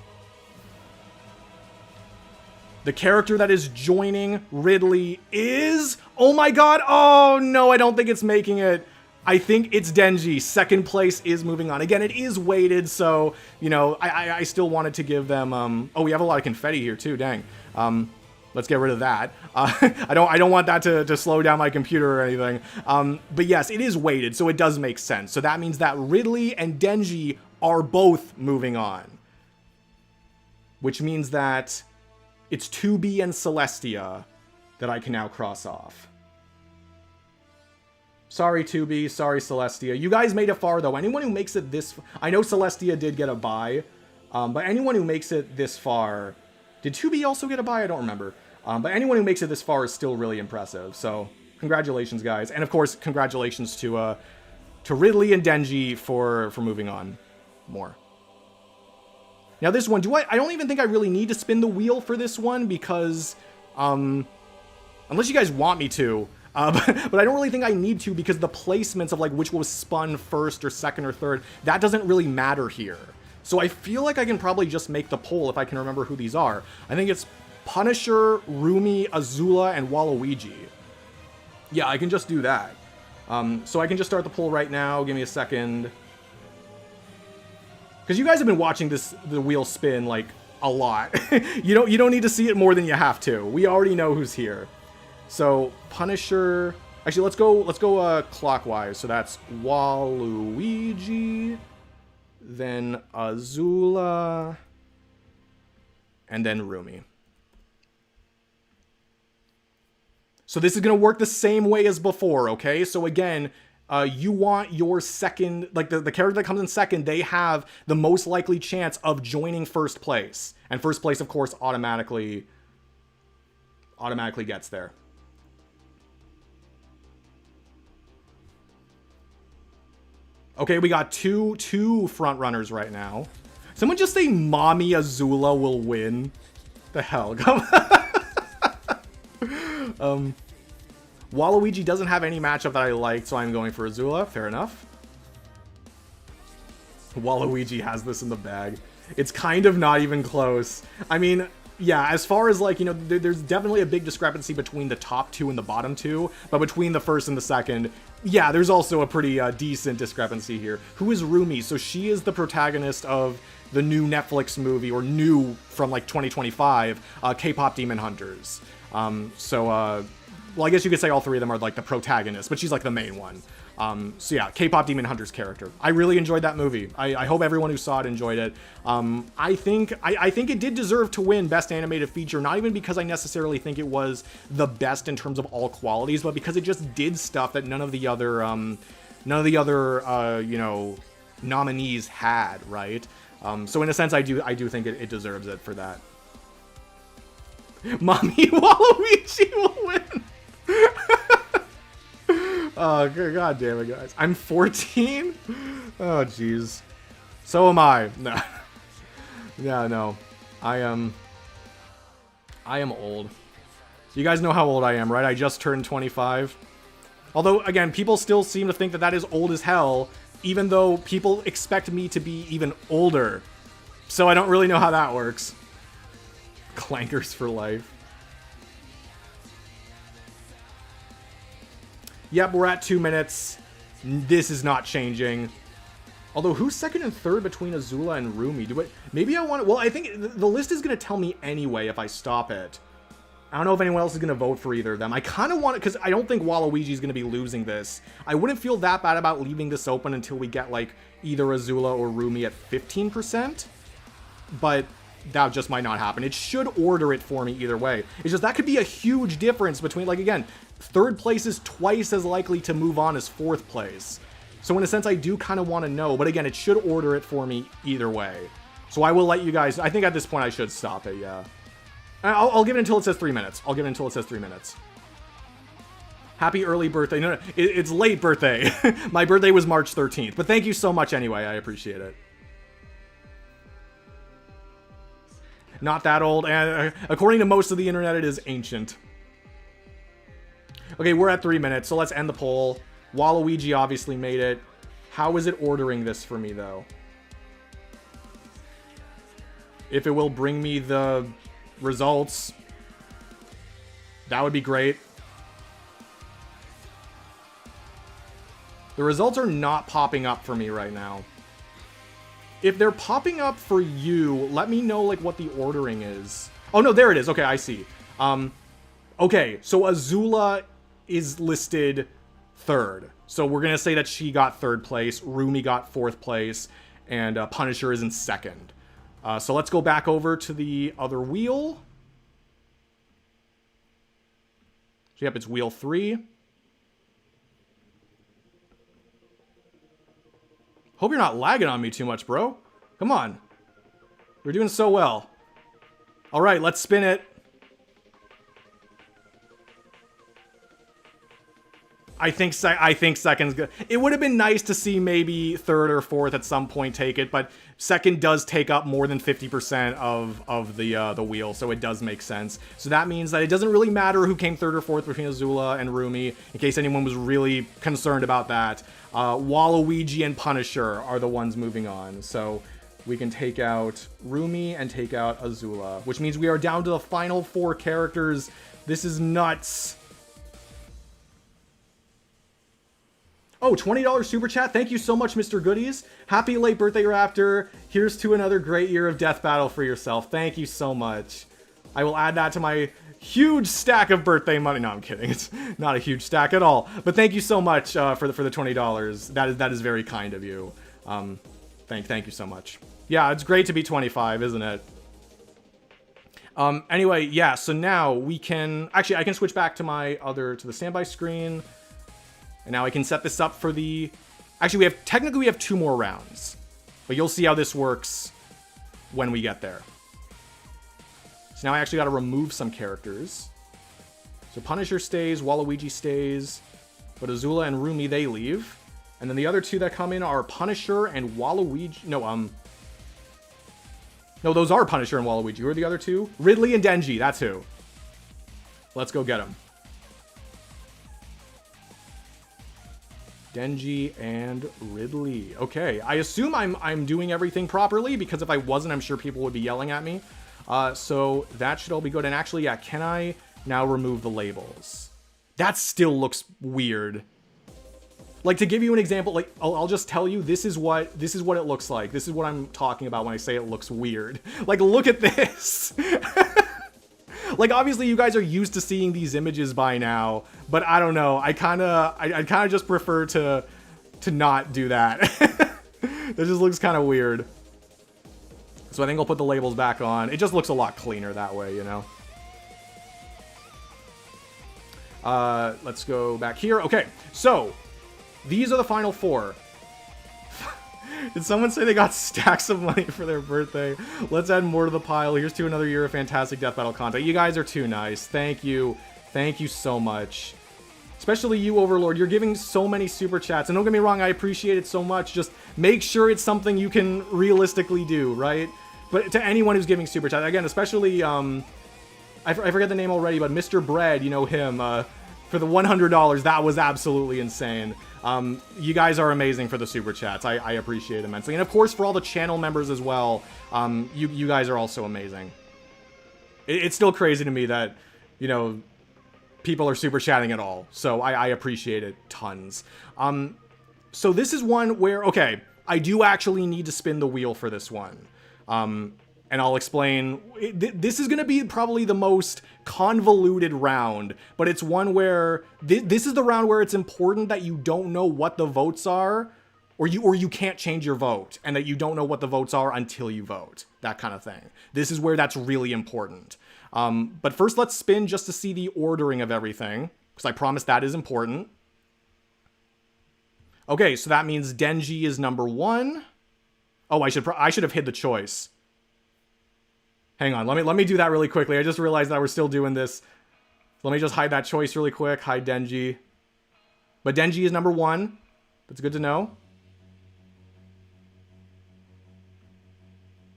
The character that is joining Ridley is... Oh my god! Oh no, I don't think it's making it. I think it's Denji. Second place is moving on. Again, it is weighted, so, you know, I still wanted to give them... Oh, we have a lot of confetti here, too. Dang. Let's get rid of that. I don't want that to slow down my computer or anything. But yes, it is weighted, so it does make sense. So that means that Ridley and Denji are both moving on. Which means that it's 2B and Celestia that I can now cross off. Sorry, 2B. Sorry, Celestia. You guys made it far, though. Anyone who makes it this... I know Celestia did get a bye. But anyone who makes it this far... Did 2B also get a bye? I don't remember. But anyone who makes it this far is still really impressive. So, congratulations, guys. And, of course, congratulations to Ridley and Denji for moving on more. Now, this one... I don't even think I really need to spin the wheel for this one because... unless you guys want me to... but I don't really think I need to because the placements of like which was spun first or second or third, that doesn't really matter here. So I feel like I can probably just make the poll if I can remember who these are. I think it's Punisher, Rumi, Azula, and Waluigi. Yeah, I can just do that. So I can just start the poll right now. Give me a second. Because you guys have been watching the wheel spin like a lot. you don't need to see it more than you have to. We already know who's here. So, Punisher... Actually, let's go clockwise. So that's Waluigi, then Azula, and then Rumi. So this is going to work the same way as before, okay? So again, you want your second... Like, the character that comes in second, they have the most likely chance of joining first place. And first place, of course, automatically gets there. Okay, we got two front runners right now. Someone just say Mommy Azula will win. The hell? Waluigi doesn't have any matchup that I like, so I'm going for Azula. Fair enough. Waluigi has this in the bag. It's kind of not even close. I mean, yeah, as far as like, you know, there's definitely a big discrepancy between the top two and the bottom two, but between the first and the second, yeah, there's also a pretty decent discrepancy here. Who is Rumi? So she is the protagonist of the new Netflix movie, or new from like 2025, K-pop Demon Hunters. Well, I guess you could say all three of them are like the protagonists, but she's like the main one. So yeah, K-pop Demon Hunters character. I really enjoyed that movie. I hope everyone who saw it enjoyed it. I think it did deserve to win Best Animated Feature, not even because I necessarily think it was the best in terms of all qualities, but because it just did stuff that none of the other you know, nominees had, right? So in a sense, I do think it deserves it for that. Mommy Waluigi will win. Oh, god damn it, guys. I'm 14? Oh, jeez. So am I. No. Yeah, no. I am old. You guys know how old I am, right? I just turned 25. Although, again, people still seem to think that that is old as hell. even though people expect me to be even older. So I don't really know how that works. Clankers for life. Yep, we're at 2 minutes. This is not changing. Although, who's second and third between Azula and Rumi? Maybe I want to... Well, I think the list is going to tell me anyway if I stop it. I don't know if anyone else is going to vote for either of them. I kind of want it, because I don't think Waluigi is going to be losing this. I wouldn't feel that bad about leaving this open until we get, like, either Azula or Rumi at 15%. But that just might not happen. It should order it for me either way. It's just that could be a huge difference between, like, again, third place is twice as likely to move on as fourth place. So in a sense, I do kind of want to know, but again, it should order it for me either way. So I will let you guys, I think at this point I should stop it, yeah. I'll give it until it says 3 minutes. I'll give it until it says 3 minutes. Happy early birthday. No, it's late birthday. My birthday was March 13th, but thank you so much anyway. I appreciate it. Not that old, and according to most of the internet, it is ancient. Okay, we're at 3 minutes, so let's end the poll. Waluigi obviously made it. How is it ordering this for me, though? If it will bring me the results, that would be great. The results are not popping up for me right now. If they're popping up for you, let me know, like, what the ordering is. Oh, no, there it is. Okay, I see. Okay, so Azula is listed third. So we're going to say that she got third place, Rumi got fourth place, and Punisher is in second. So let's go back over to the other wheel. So, yep, it's wheel 3. Hope you're not lagging on me too much, bro. Come on. You're doing so well. All right, let's spin it. I think second's good. It would have been nice to see maybe third or fourth at some point take it, but second does take up more than 50% of the wheel, so it does make sense. So that means that it doesn't really matter who came third or fourth between Azula and Rumi, in case anyone was really concerned about that. Waluigi and Punisher are the ones moving on, so we can take out Rumi and take out Azula, which means we are down to the final 4 characters. This is nuts. Oh, $20 super chat. Thank you so much, Mr. Goodies. Happy late birthday, Raptor. Here's to another great year of Death Battle for yourself. Thank you so much. I will add that to my huge stack of birthday money. No, I'm kidding. It's not a huge stack at all. But thank you so much for the $20. That is very kind of you. Thank you so much. Yeah, it's great to be 25, isn't it? Anyway, yeah. So now we can actually I can switch back to the standby screen. And now I can set this up for the... Actually, technically we have 2 more rounds. But you'll see how this works when we get there. So now I actually got to remove some characters. So Punisher stays, Waluigi stays. But Azula and Rumi, they leave. And then the other 2 that come in are Punisher and Waluigi... No, those are Punisher and Waluigi. Who are the other 2? Ridley and Denji, that's who. Let's go get them. Denji and Ridley. Okay, I assume I'm doing everything properly, because if I wasn't, I'm sure people would be yelling at me. So that should all be good. And actually, yeah, can I now remove the labels? That still looks weird. Like, to give you an example, like I'll just tell you, this is what it looks like. This is what I'm talking about when I say it looks weird. Like, look at this. Like, obviously, you guys are used to seeing these images by now, but I don't know. I kind of just prefer to not do that. That just looks kind of weird. So I think I'll put the labels back on. It just looks a lot cleaner that way, you know? Let's go back here. Okay, so these are the final 4. Did someone say they got stacks of money for their birthday? Let's add more to the pile. Here's to another year of fantastic Death Battle content. You guys are too nice. Thank you. Thank you so much. Especially you, Overlord. You're giving so many super chats. And don't get me wrong, I appreciate it so much. Just make sure it's something you can realistically do, right? But to anyone who's giving super chats, again, especially, I forget the name already, but Mr. Bread, you know him, for the $100, that was absolutely insane. You guys are amazing for the super chats. I appreciate it immensely. And of course, for all the channel members as well, you guys are also amazing. It's still crazy to me that, you know, people are super chatting at all. So I appreciate it tons. So this is one where, okay, I do actually need to spin the wheel for this one. And I'll explain. This is going to be probably the most convoluted round, but it's one where this is the round where it's important that you don't know what the votes are, or you can't change your vote, and that you don't know what the votes are until you vote. That kind of thing. This is where that's really important. But first, let's spin just to see the ordering of everything, because I promise that is important. Okay, so that means Denji is number 1. Oh, I should have hid the choice. Hang on, let me do that really quickly. I just realized that we're still doing this. Let me just hide that choice really quick. Hide Denji. But Denji is number 1. That's good to know.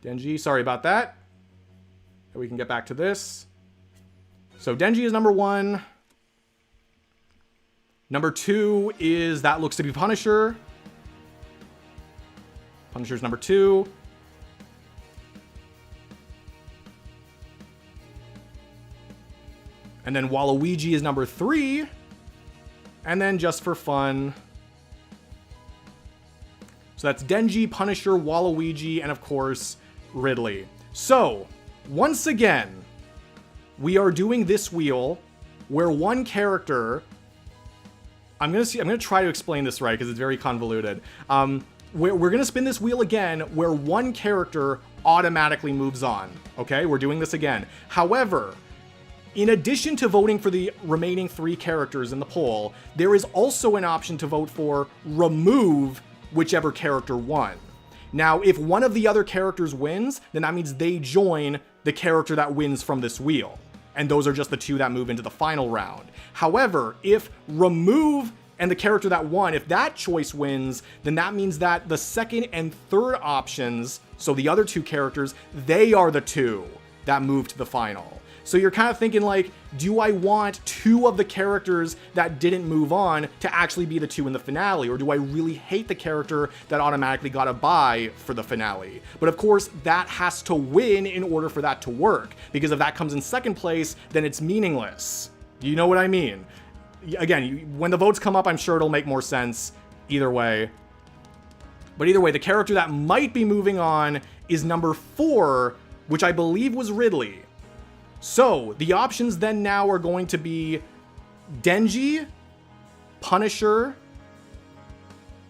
Denji, sorry about that. We can get back to this. So Denji is number 1. Number 2 is That Looks to Be Punisher. Punisher's number 2. And then Waluigi is number 3. And then just for fun. So that's Denji, Punisher, Waluigi, and of course, Ridley. So, once again, we are doing this wheel where one character... I'm gonna try to explain this right because it's very convoluted. We're gonna spin this wheel again where one character automatically moves on. Okay, we're doing this again. However, in addition to voting for the remaining 3 characters in the poll, there is also an option to vote for remove whichever character won. Now, if one of the other characters wins, then that means they join the character that wins from this wheel. And those are just the 2 that move into the final round. However, if remove and the character that won, if that choice wins, then that means that the second and third options, so the other 2 characters, they are the 2 that move to the final. So you're kind of thinking like, do I want 2 of the characters that didn't move on to actually be the 2 in the finale? Or do I really hate the character that automatically got a bye for the finale? But of course, that has to win in order for that to work. Because if that comes in second place, then it's meaningless. Do you know what I mean? Again, when the votes come up, I'm sure it'll make more sense either way. But either way, the character that might be moving on is number 4, which I believe was Ridley. So, the options then now are going to be Denji, Punisher,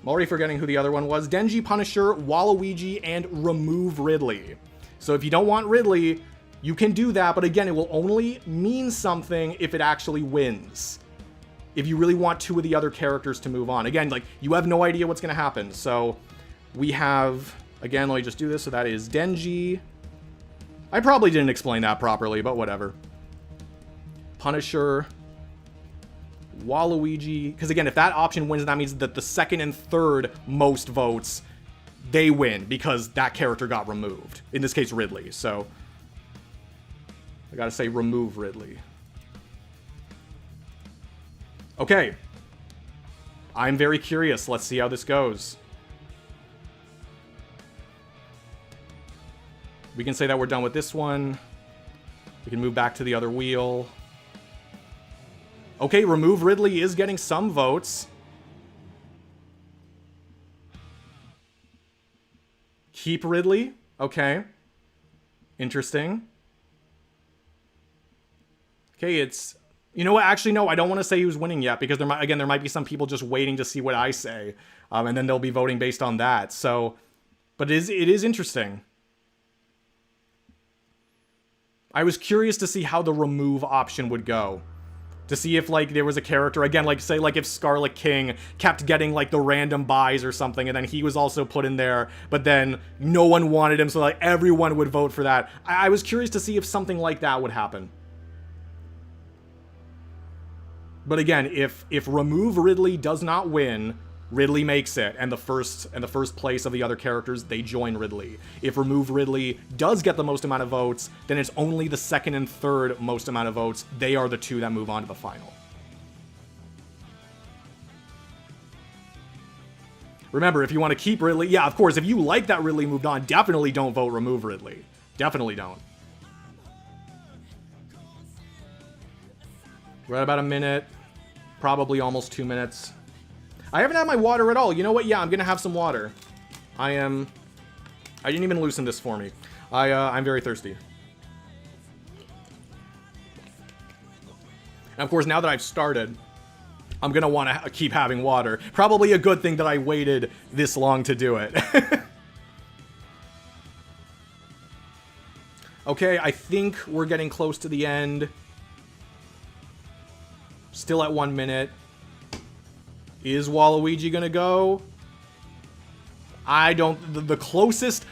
I'm already forgetting who the other one was, Denji, Punisher, Waluigi, and remove Ridley. So if you don't want Ridley, you can do that, but again, it will only mean something if it actually wins. If you really want 2 of the other characters to move on. Again, like, you have no idea what's going to happen. So, we have, again, let me just do this, so that is Denji, I probably didn't explain that properly, but whatever. Punisher, Waluigi, because again, if that option wins, that means that the second and third most votes, they win because that character got removed. In this case, Ridley. So, I gotta say remove Ridley. Okay. I'm very curious. Let's see how this goes. We can say that we're done with this one. We can move back to the other wheel. Okay, remove Ridley is getting some votes. Keep Ridley. Okay. Interesting. Okay, it's... You know what? Actually, no, I don't want to say who's winning yet because there might be some people just waiting to see what I say. And then they'll be voting based on that. So, but it is interesting. I was curious to see how the remove option would go. To see if, like, there was a character, again, like, say, like, if Scarlet King kept getting, like, the random buys or something, and then he was also put in there, but then no one wanted him, so, like, everyone would vote for that. I was curious to see if something like that would happen. But again, if remove Ridley does not win, Ridley makes it, and the first place of the other characters, they join Ridley. If remove Ridley does get the most amount of votes, then it's only the second and third most amount of votes. They are the 2 that move on to the final. Remember, if you want to keep Ridley, yeah, of course, if you like that Ridley moved on, definitely don't vote remove Ridley. Definitely don't. We're at about a minute. Probably almost 2 minutes. I haven't had my water at all. You know what? Yeah, I'm gonna have some water. I didn't even loosen this for me. I'm very thirsty. And of course, now that I've started, I'm gonna want to keep having water. Probably a good thing that I waited this long to do it. Okay, I think we're getting close to the end. Still at 1 minute. Is Waluigi gonna go? I don't. The closest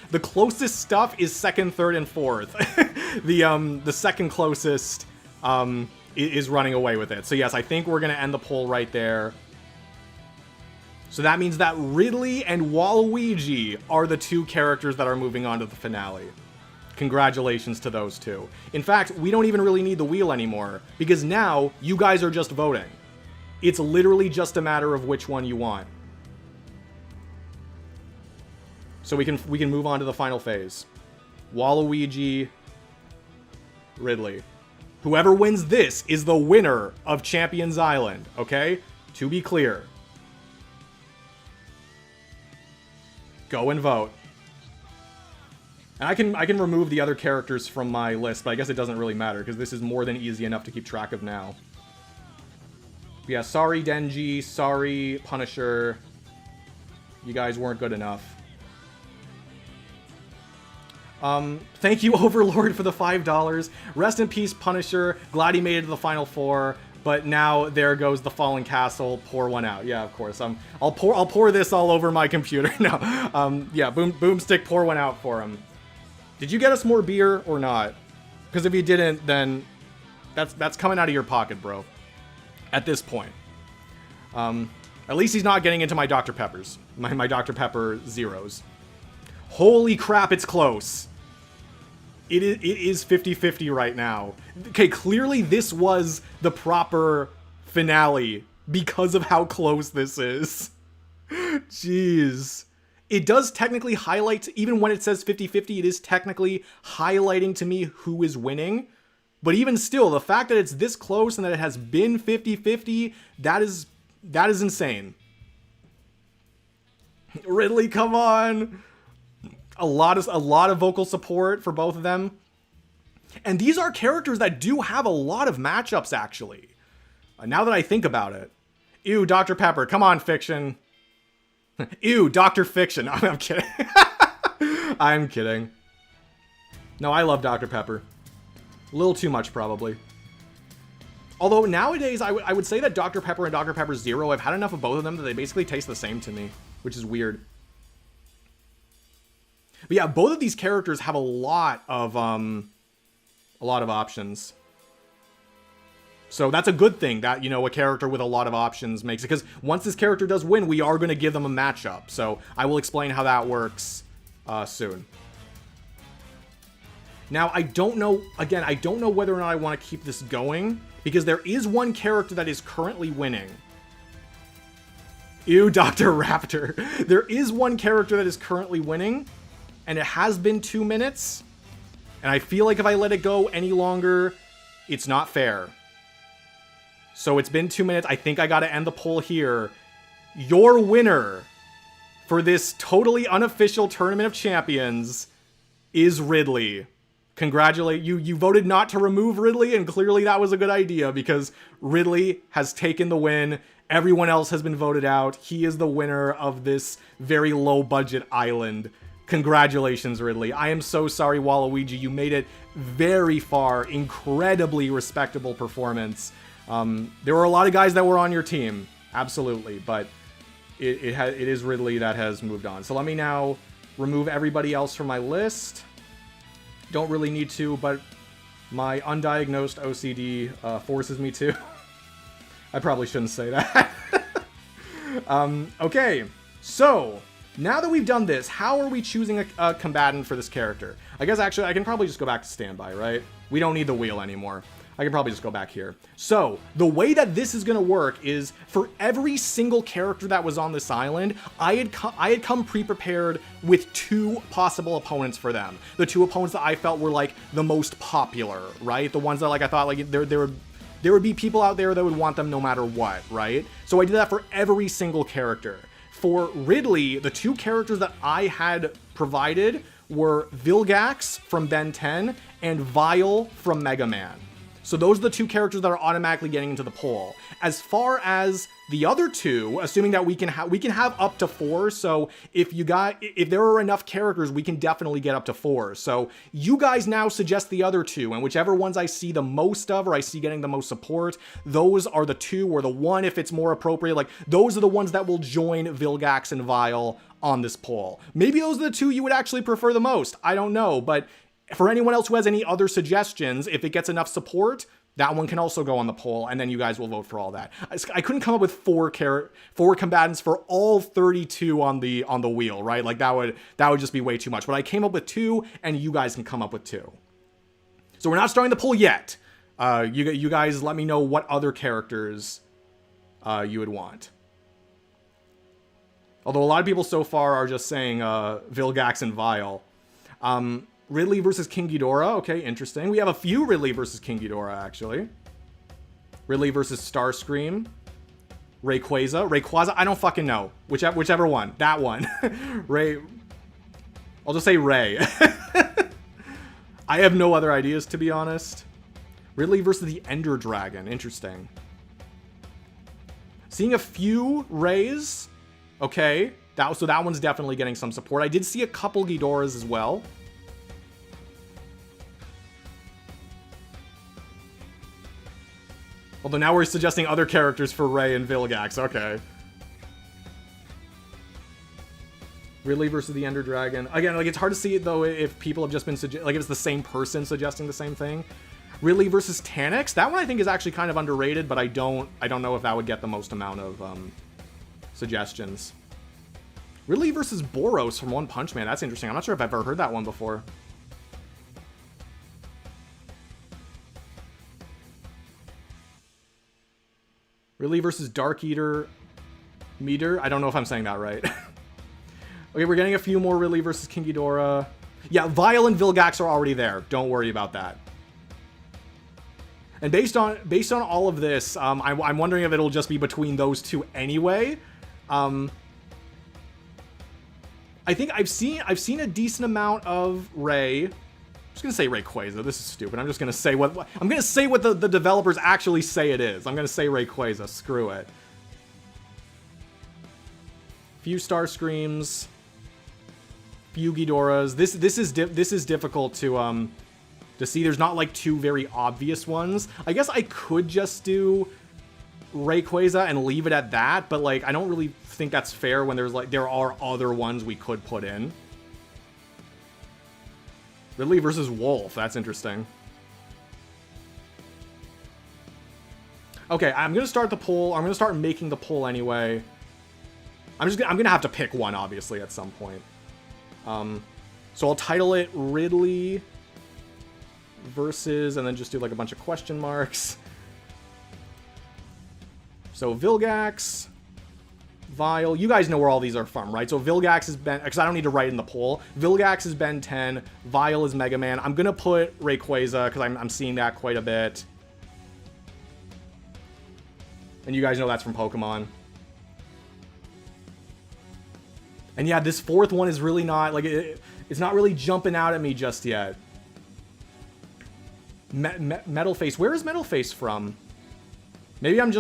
stuff is second, third, and fourth. The second closest is running away with it. So yes, I think we're gonna end the poll right there. So that means that Ridley and Waluigi are the two characters that are moving on to the finale. Congratulations to those two. In fact, we don't even really need the wheel anymore, because now you guys are just voting. It's literally just a matter of which one you want. So we can move on to the final phase. Waluigi, Ridley. Whoever wins this is the winner of Champions Island, okay? To be clear. Go and vote. And I can remove the other characters from my list, but I guess it doesn't really matter, because this is more than easy enough to keep track of now. But yeah, sorry Denji, sorry Punisher. You guys weren't good enough. Thank you, Overlord, for the $5. Rest in peace, Punisher. Glad he made it to the Final Four, but now there goes the Fallen Castle. Pour one out. Yeah, of course. I'll pour this all over my computer. No. Yeah, Boomstick, pour one out for him. Did you get us more beer or not? Because if you didn't, then that's coming out of your pocket, bro. At this point. At least he's not getting into my Dr. Peppers. My Dr. Pepper zeros. Holy crap, it's close. It is 50-50 right now. Okay, clearly this was the proper finale because of how close this is. Jeez. It does technically highlight, even when it says 50-50, it is technically highlighting to me who is winning. But even still, the fact that it's this close and that it has been 50-50, that is insane. Ridley, come on. A lot of vocal support for both of them. And these are characters that do have a lot of matchups, actually. Now that I think about it. Ew, Dr. Pepper. Come on, Fiction. Ew, Dr. Fiction. I'm kidding. I'm kidding. No, I love Dr. Pepper. A little too much, probably. Although, nowadays, I would say that Dr. Pepper and Dr. Pepper Zero, I've had enough of both of them that they basically taste the same to me. Which is weird. But yeah, both of these characters have a lot of options. So that's a good thing that, you know, a character with a lot of options makes it. Because once this character does win, we are going to give them a matchup. So I will explain how that works soon. Now, I don't know, again, I don't know whether or not I want to keep this going. Because there is one character that is currently winning. Ew, Dr. Raptor. There is one character that is currently winning. And it has been 2 minutes. And I feel like if I let it go any longer, it's not fair. So it's been 2 minutes. I think I gotta end the poll here. Your winner for this totally unofficial Tournament of Champions is Ridley. Congratulate you. You voted not to remove Ridley, and clearly that was a good idea because Ridley has taken the win. Everyone else has been voted out. He is the winner of this very low-budget island. Congratulations, Ridley. I am so sorry, Waluigi. You made it very far. Incredibly respectable performance. There were a lot of guys that were on your team. Absolutely. But it is Ridley that has moved on. So let me now remove everybody else from my list. Don't really need to, but my undiagnosed OCD forces me to. I probably shouldn't say that. Okay, so now that we've done this, how are we choosing a combatant for this character? I guess actually I can probably just go back to standby, right? We don't need the wheel anymore. I can probably just go back here. So the way that this is going to work is for every single character that was on this island, I had come pre-prepared with 2 possible opponents for them. The 2 opponents that I felt were like the most popular, right? The ones that like I thought like there would be people out there that would want them no matter what, right? So I did that for every single character. For Ridley, the 2 characters that I had provided were Vilgax from Ben 10 and Vile from Mega Man. So those are the 2 characters that are automatically getting into the poll. As far as the other 2, assuming that we can have up to 4. So if there are enough characters, we can definitely get up to 4. So you guys now suggest the other 2, and whichever ones I see the most of or I see getting the most support, those are the 2, or the 1 if it's more appropriate. Like those are the ones that will join Vilgax and Vile on this poll. Maybe those are the 2 you would actually prefer the most. I don't know, but for anyone else who has any other suggestions, if it gets enough support, that one can also go on the poll, and then you guys will vote for all that. I couldn't come up with 4 combatants for all 32 on the wheel, right? Like that would just be way too much. But I came up with 2, and you guys can come up with 2. So we're not starting the poll yet. You guys let me know what other characters you would want. Although a lot of people so far are just saying Vilgax and Vile. Ridley versus King Ghidorah. Okay, interesting. We have a few Ridley versus King Ghidorah, actually. Ridley versus Starscream. Rayquaza. I don't fucking know. Whichever one. That one. Ray. I'll just say Ray. I have no other ideas, to be honest. Ridley versus the Ender Dragon. Interesting. Seeing a few Rays. Okay. So that one's definitely getting some support. I did see a couple Ghidorahs as well. Although now we're suggesting other characters for Ray and Vilgax. Okay. Ridley versus the Ender Dragon. Again, like it's hard to see it though if people have just been like if it's the same person suggesting the same thing. Ridley versus Tanix. That one I think is actually kind of underrated, but I don't know if that would get the most amount of suggestions. Ridley versus Boros from One Punch Man. That's interesting. I'm not sure if I've ever heard that one before. Ridley versus Dark Eater Meter. I don't know if I'm saying that right. Okay, we're getting a few more Ridley versus King Ghidorah. Yeah, Vile and Vilgax are already there. Don't worry about that. And based on all of this, I'm wondering if it'll just be between those 2 anyway. I think I've seen a decent amount of Ray. I'm just gonna say Rayquaza. This is stupid. I'm just gonna say what the developers actually say it is. I'm gonna say Rayquaza. Screw it. Few Starscreams, few Ghidorahs. This is difficult to see. There's not like 2 very obvious ones. I guess I could just do Rayquaza and leave it at that, but like I don't really think that's fair when there are other ones we could put in. Ridley versus Wolf. That's interesting. Okay, I'm gonna start the poll. I'm gonna start making the poll anyway. I'm gonna have to pick one, obviously, at some point. So I'll title it Ridley versus, and then just do like a bunch of question marks. So Vilgax, Vile. You guys know where all these are from, right? So Vilgax is Ben, because I don't need to write in the poll. Vilgax is Ben 10. Vile is Mega Man. I'm gonna put Rayquaza because I'm seeing that quite a bit. And you guys know that's from Pokemon. And yeah, this 4th one is really not like it's not really jumping out at me just yet. Metal Face. Where is Metal Face from? Maybe I'm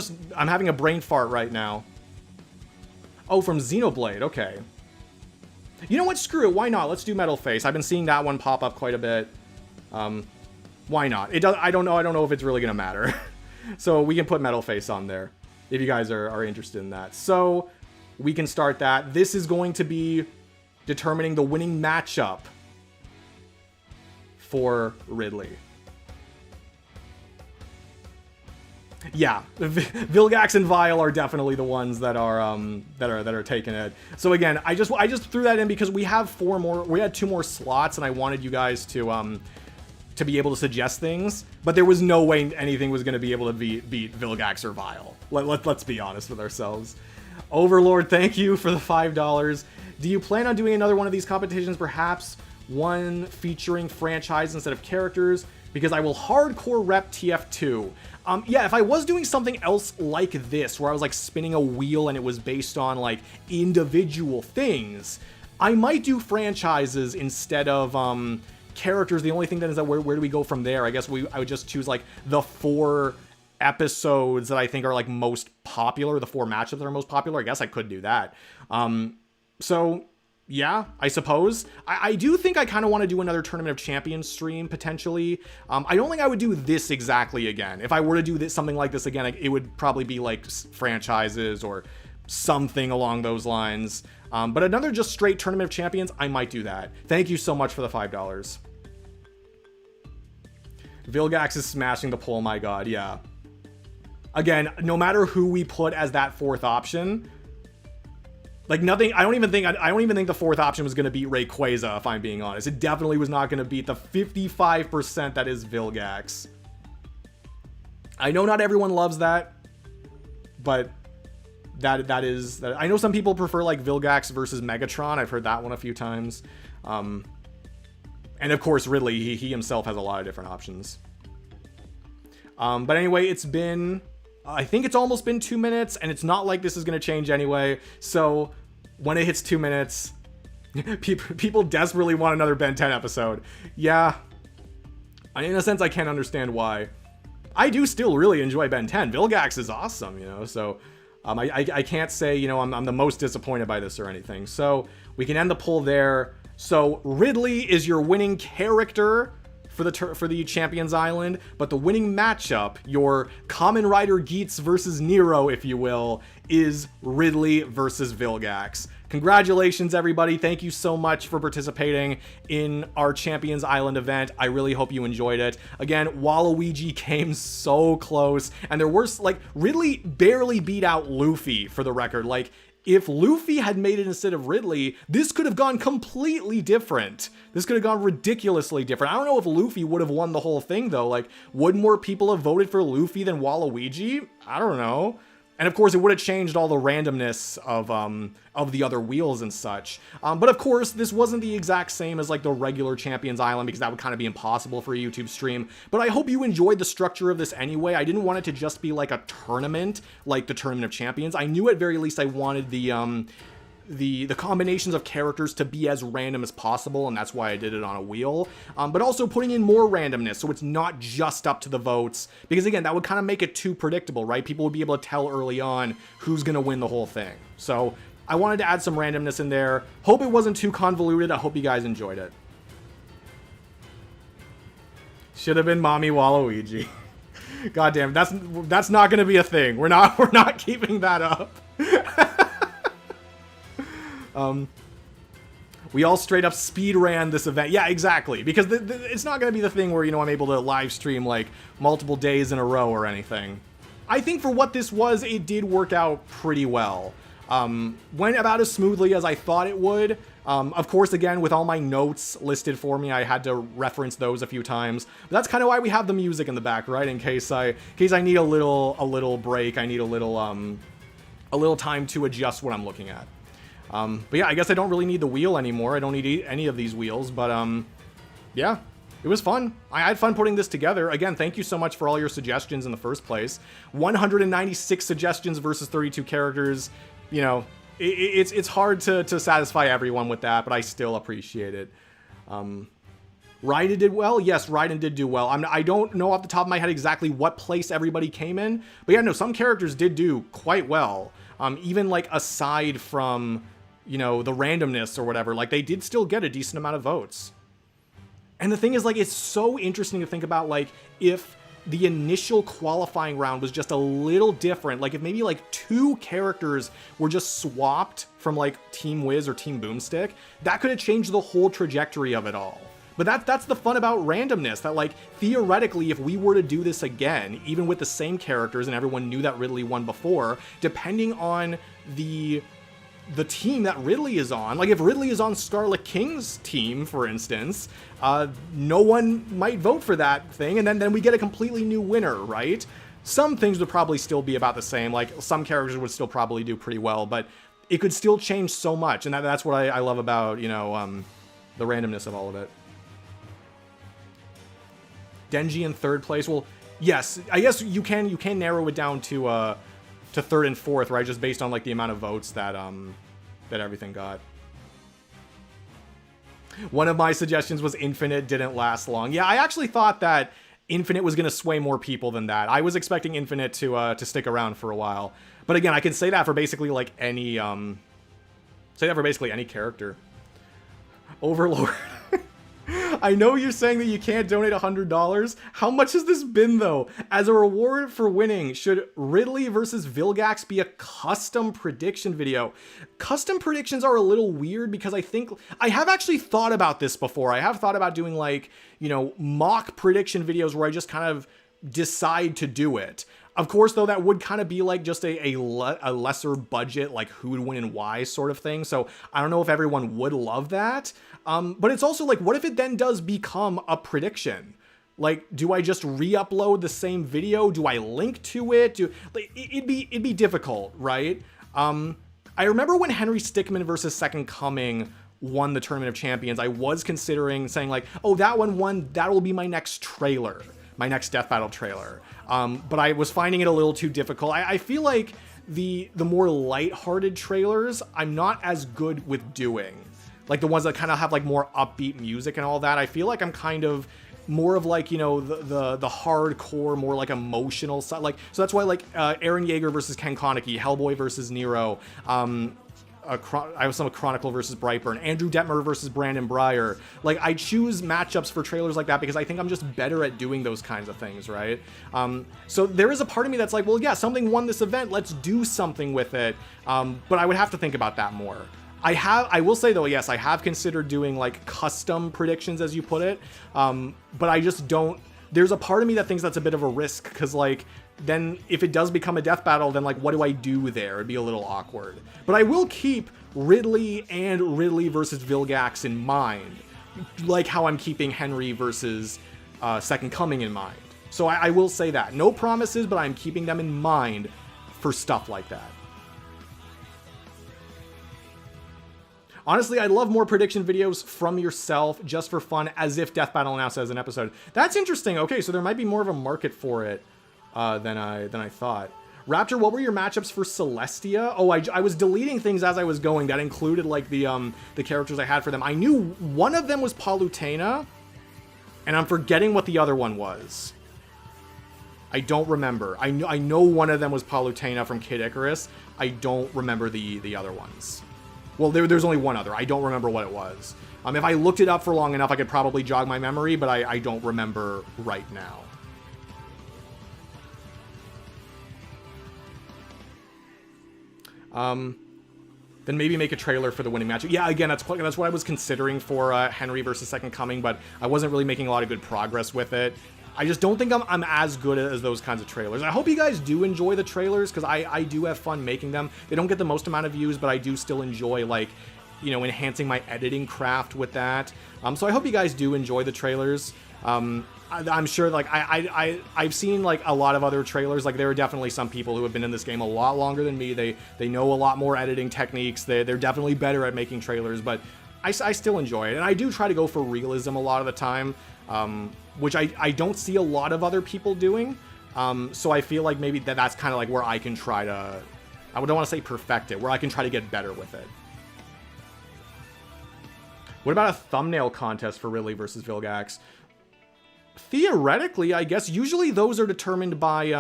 having a brain fart right now. Oh, from Xenoblade. Okay. You know what? Screw it. Why not? Let's do Metal Face. I've been seeing that one pop up quite a bit. Why not? I don't know if it's really gonna matter. So we can put Metal Face on there if you guys are interested in that. So we can start that. This is going to be determining the winning matchup for Ridley. Yeah, Vilgax and Vile are definitely the ones that are taking it. So again, I just threw that in because we have 4 more. We had 2 more slots, and I wanted you guys to to be able to suggest things, but there was no way anything was going to be able to beat Vilgax or Vile. Let's be honest with ourselves. Overlord, thank you for the $5. Do you plan on doing another one of these competitions, perhaps one featuring franchise instead of characters? Because I will hardcore rep TF2. Yeah, if I was doing something else like this, where I was like spinning a wheel and it was based on like individual things, I might do franchises instead of characters. The only thing then is that where do we go from there? I guess I would just choose like the 4 episodes that I think are like most popular, the 4 matchups that are most popular. I guess I could do that. So yeah, I suppose. I do think I kind of want to do another Tournament of Champions stream, potentially. I don't think I would do this exactly again. If I were to do this, something like this again, it would probably be like franchises or something along those lines. But another just straight Tournament of Champions, I might do that. Thank you so much for the $5. Vilgax is smashing the poll, my god, yeah. Again, no matter who we put as that 4th option, like nothing, I don't even think the 4th option was going to beat Rayquaza, if I'm being honest. It definitely was not going to beat the 55% that is Vilgax. I know not everyone loves that, but that is... I know some people prefer like Vilgax versus Megatron. I've heard that one a few times. And of course, Ridley, he himself has a lot of different options. But anyway, it's been... I think it's almost been 2 minutes, and it's not like this is going to change anyway. So when it hits 2 minutes, people desperately want another Ben 10 episode. Yeah. In a sense, I can't understand why. I do still really enjoy Ben 10. Vilgax is awesome, you know, so I can't say, you know, I'm the most disappointed by this or anything. So we can end the poll there. So Ridley is your winning character for the Champions Island, but the winning matchup, your Kamen Rider Geats versus Nero, if you will, is Ridley versus Vilgax. Congratulations, everybody. Thank you so much for participating in our Champions Island event. I really hope you enjoyed it. Again, Waluigi came so close, and there were, like, Ridley barely beat out Luffy, for the record. Like, if Luffy had made it instead of Ridley, this could have gone completely different. This could have gone ridiculously different. I don't know if Luffy would have won the whole thing, though. Like, would more people have voted for Luffy than Waluigi? I don't know. And of course, it would have changed all the randomness of the other wheels and such. But of course, this wasn't the exact same as like the regular Champions Island, because that would kind of be impossible for a YouTube stream. But I hope you enjoyed the structure of this anyway. I didn't want it to just be like a tournament, like the Tournament of Champions. I knew at very least I wanted the combinations of characters to be as random as possible, and that's why I did it on a wheel. But also putting in more randomness, so it's not just up to the votes, because again, that would kind of make it too predictable, right? People would be able to tell early on who's gonna win the whole thing. So I wanted to add some randomness in there. Hope it wasn't too convoluted. I hope you guys enjoyed it. Should have been Mommy Waluigi. God damn, that's not gonna be a thing. We're not keeping that up. We all straight up speed ran this event. Yeah, exactly. Because it's not going to be the thing where, you know, I'm able to live stream like multiple days in a row or anything. I think for what this was, it did work out pretty well. Went about as smoothly as I thought it would. Of course, again, with all my notes listed for me, I had to reference those a few times. But that's kind of why we have the music in the back, right? In case I need a little break, I need a little time to adjust what I'm looking at. But yeah, I guess I don't really need the wheel anymore. I don't need any of these wheels, but yeah, it was fun. I had fun putting this together. Again, thank you so much for all your suggestions in the first place. 196 suggestions versus 32 characters. You know, it's hard to satisfy everyone with that, but I still appreciate it. Raiden did well. Yes, Raiden did do well. I don't know off the top of my head exactly what place everybody came in, but yeah, no, some characters did do quite well. Even like aside from, you know, the randomness or whatever, like they did still get a decent amount of votes. And the thing is, like, it's so interesting to think about, like, if the initial qualifying round was just a little different, like if maybe like 2 characters were just swapped from like Team Wiz or Team Boomstick, that could have changed the whole trajectory of it all. But that's the fun about randomness, that like theoretically, if we were to do this again, even with the same characters and everyone knew that Ridley won before, depending on the the team that Ridley is on. Like, if Ridley is on Scarlet King's team, for instance, no one might vote for that thing, and then we get a completely new winner, right? Some things would probably still be about the same. Like, some characters would still probably do pretty well, but it could still change so much, and that's what I love about, you know, the randomness of all of it. Denji in third place. Well, yes, I guess you can narrow it down to third and fourth, right? Just based on like the amount of votes that that everything got. One of my suggestions was Infinite didn't last long. Yeah, I actually thought that Infinite was going to sway more people than that. I was expecting Infinite to stick around for a while. But again, I can say that for basically like any character. Overlord. I know you're saying that you can't donate $100. How much has this been, though? As a reward for winning, should Ridley versus Vilgax be a custom prediction video? Custom predictions are a little weird because I have actually thought about this before. I have thought about doing, like, you know, mock prediction videos where I just kind of decide to do it. Of course, though, that would kind of be like just a lesser budget, like who would win and why sort of thing. So I don't know if everyone would love that. But it's also like, what if it then does become a prediction? Like, do I just re-upload the same video? Do I link to it? It'd be difficult, right? I remember when Henry Stickmin versus Second Coming won the Tournament of Champions, I was considering saying like, oh, that one won, that will be my next trailer. My next Death Battle trailer. But I was finding it a little too difficult. I feel like the more lighthearted trailers, I'm not as good with doing. Like the ones that kind of have like more upbeat music and all that. I feel like I'm kind of more of like, you know, the hardcore, more like emotional side. Like, so that's why like Eren Yeager versus Ken Koniki, Hellboy versus Nero, I was some Chronicle versus Brightburn, Andrew Detmer versus Brandon Breyer. Like, I choose matchups for trailers like that because I think I'm just better at doing those kinds of things, right? So there is a part of me that's like, well, yeah, something won this event, let's do something with it. But I would have to think about that more. I will say though, yes, I have considered doing like custom predictions, as you put it. But I just don't, there's a part of me that thinks that's a bit of a risk because like, then if it does become a death battle, then like, what do I do there? It'd be a little awkward. But I will keep Ridley and Ridley versus Vilgax in mind, like how I'm keeping Henry versus Second Coming in mind. So I will say that. No promises, but I'm keeping them in mind for stuff like that. Honestly, I'd love more prediction videos from yourself just for fun, as if Death Battle now says an episode. That's interesting. Okay, so there might be more of a market for it than I thought. Raptor, what were your matchups for Celestia? Oh, I was deleting things as I was going. That included like the characters I had for them. I knew one of them was Palutena, and I'm forgetting what the other one was. I don't remember. I know one of them was Palutena from Kid Icarus. I don't remember the other ones. Well, there's only one other. I don't remember what it was. If I looked it up for long enough, I could probably jog my memory, but I don't remember right now. Then maybe make a trailer for the winning match. Yeah, again, that's what I was considering for Henry versus Second Coming, but I wasn't really making a lot of good progress with it. I just don't think I'm as good as those kinds of trailers. I hope you guys do enjoy the trailers, because I do have fun making them. They don't get the most amount of views, but I do still enjoy, like, you know, enhancing my editing craft with that. So I hope you guys do enjoy the trailers. I'm sure, like, I've seen, like, a lot of other trailers. Like, there are definitely some people who have been in this game a lot longer than me. They know a lot more editing techniques. They're definitely better at making trailers, but I still enjoy it. And I do try to go for realism a lot of the time, which I don't see a lot of other people doing. So I feel like maybe that's kind of like where I can try to, I don't want to say perfect it, where I can try to get better with it. What about a thumbnail contest for Ridley versus Vilgax? Theoretically, I guess usually those are determined by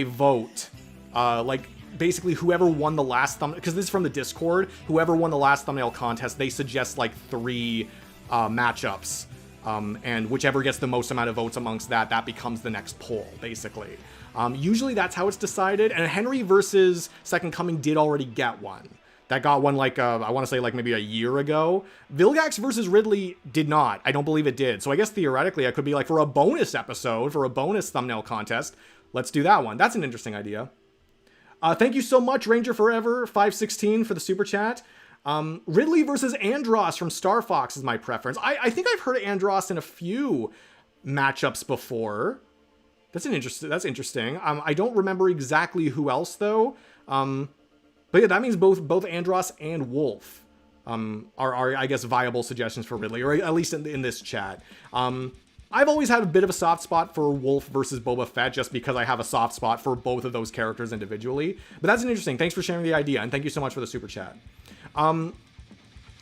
vote. Like, basically whoever won the last thumbnail, because this is from the Discord, whoever won the last thumbnail contest, they suggest like 3 matchups. And whichever gets the most amount of votes amongst that becomes the next poll, basically. Usually that's how it's decided. And Henry versus Second Coming did already get one. That got one, like, I want to say, like, maybe a year ago. Vilgax versus Ridley did not. I don't believe it did. So I guess theoretically I could be like, for a bonus episode, for a bonus thumbnail contest, let's do that one. That's an interesting idea. Thank you so much, Ranger Forever 516 for the super chat. Ridley versus Andros from Star Fox is my preference. I think I've heard of Andros in a few matchups before. That's interesting. I don't remember exactly who else though. But yeah, that means both Andros and Wolf are I guess viable suggestions for Ridley, or at least in this chat. I've always had a bit of a soft spot for Wolf versus Boba Fett just because I have a soft spot for both of those characters individually. But that's an interesting. Thanks for sharing the idea, and thank you so much for the super chat. And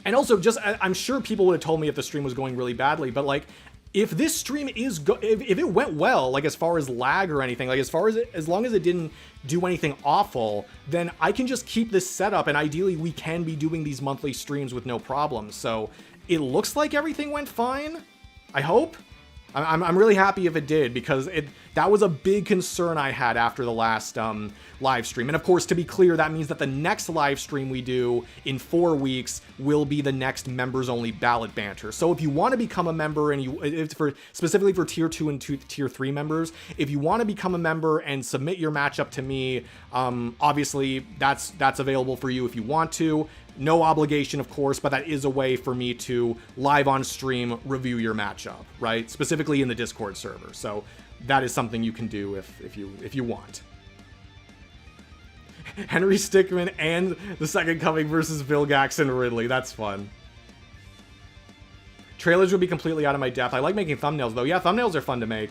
also, just I'm sure people would have told me if the stream was going really badly, but like, if this stream is if it went well, like as far as lag or anything, like as long as it didn't do anything awful, then I can just keep this setup, and ideally we can be doing these monthly streams with no problems. So it looks like everything went fine. I hope. I'm really happy if it did, because that was a big concern I had after the last live stream. And of course, to be clear, that means that the next live stream we do in 4 weeks will be the next members only ballot banter. So if you want to become a member, and specifically for tier 2 and tier 3 members, if you want to become a member and submit your matchup to me, obviously that's available for you if you want to. No obligation, of course, but that is a way for me to live on stream review your matchup, right? Specifically in the Discord server. So that is something you can do if you want. Henry Stickmin and the Second Coming versus Vilgax and Ridley. That's fun. Trailers would be completely out of my depth. I like making thumbnails though. Yeah, thumbnails are fun to make.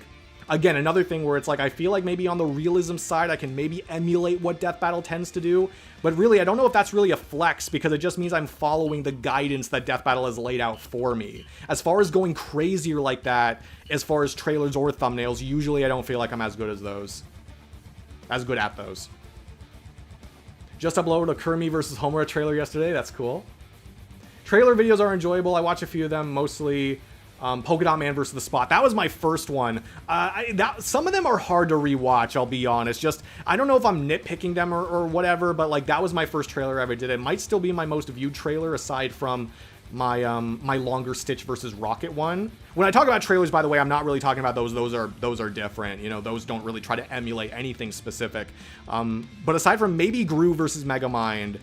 Again, another thing where it's like, I feel like maybe on the realism side, I can maybe emulate what Death Battle tends to do. But really, I don't know if that's really a flex, because it just means I'm following the guidance that Death Battle has laid out for me. As far as going crazier like that, as far as trailers or thumbnails, usually I don't feel like I'm as good at those. Just uploaded a Kermie versus Homura trailer yesterday. That's cool. Trailer videos are enjoyable. I watch a few of them, mostly Polka Dot Man versus the Spot. That was my first one. Some of them are hard to rewatch, I'll be honest. Just, I don't know if I'm nitpicking them or whatever, but like, that was my first trailer I ever did. It might still be my most viewed trailer aside from my my longer Stitch versus Rocket one. When I talk about trailers, by the way, I'm not really talking about those. Those are different. You know, those don't really try to emulate anything specific. But aside from maybe Gru versus Megamind,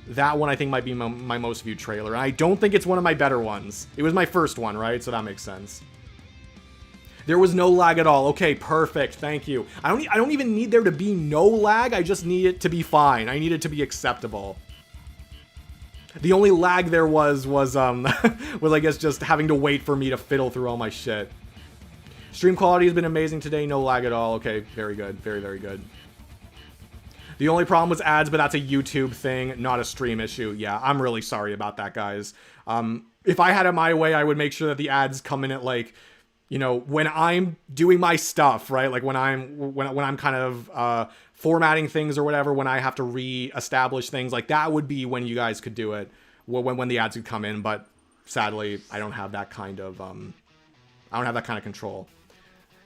that one I think might be my most viewed trailer. And I don't think it's one of my better ones. It was my first one, right? So that makes sense. There was no lag at all. Okay, perfect. Thank you. I don't even need there to be no lag. I just need it to be fine. I need it to be acceptable. The only lag there was I guess just having to wait for me to fiddle through all my shit. Stream quality has been amazing today. No lag at all. Okay, very good. Very, very good. The only problem was ads, but that's a YouTube thing, not a stream issue. Yeah, I'm really sorry about that, guys. If I had it my way, I would make sure that the ads come in at, like, you know, when I'm doing my stuff, right? Like when I'm kind of formatting things or whatever, when I have to re-establish things, like that would be when you guys could do it, when the ads would come in. But sadly, I don't have that kind of control.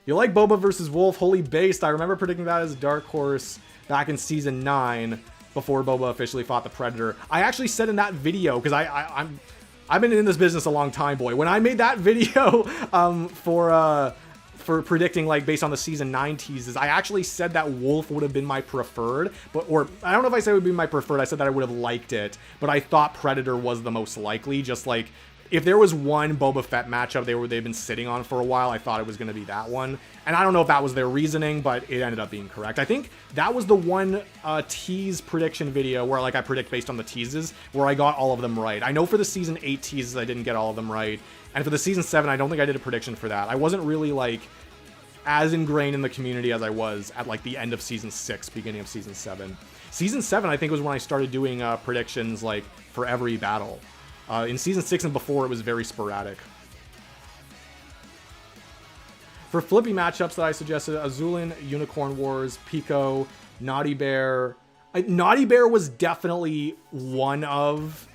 You like Boba versus Wolf? Holy based. I remember predicting that as a dark horse back in season 9 before Boba officially fought the Predator. I actually said in that video, because I've been in this business a long time, boy. When I made that video for predicting, like, based on the season 9 teases, I actually said that Wolf would have been my preferred, or I don't know if I said it would be my preferred. I said that I would have liked it, but I thought Predator was the most likely. Just like, if there was one Boba Fett matchup they've been sitting on for a while, I thought it was going to be that one. And I don't know if that was their reasoning, but it ended up being correct. I think that was the one tease prediction video where, like, I predict based on the teases, where I got all of them right. I know for the season 8 teases, I didn't get all of them right. And for the season 7, I don't think I did a prediction for that. I wasn't really, like, as ingrained in the community as I was at, like, the end of season 6, beginning of season 7. Season 7, I think, was when I started doing predictions, like, for every battle. In season 6 and before, it was very sporadic. For flippy matchups that I suggested, Azulin, Unicorn Wars, Pico, Naughty Bear. Naughty Bear was definitely one of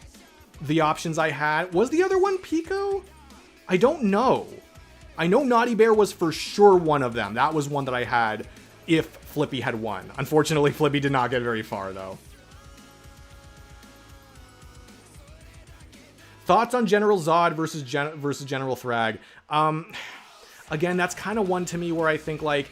the options I had. Was the other one Pico? I don't know. I know Naughty Bear was for sure one of them. That was one that I had if Flippy had won. Unfortunately, Flippy did not get very far, though. Thoughts on General Zod versus General Thrag? Again, that's kind of one to me where I think, like,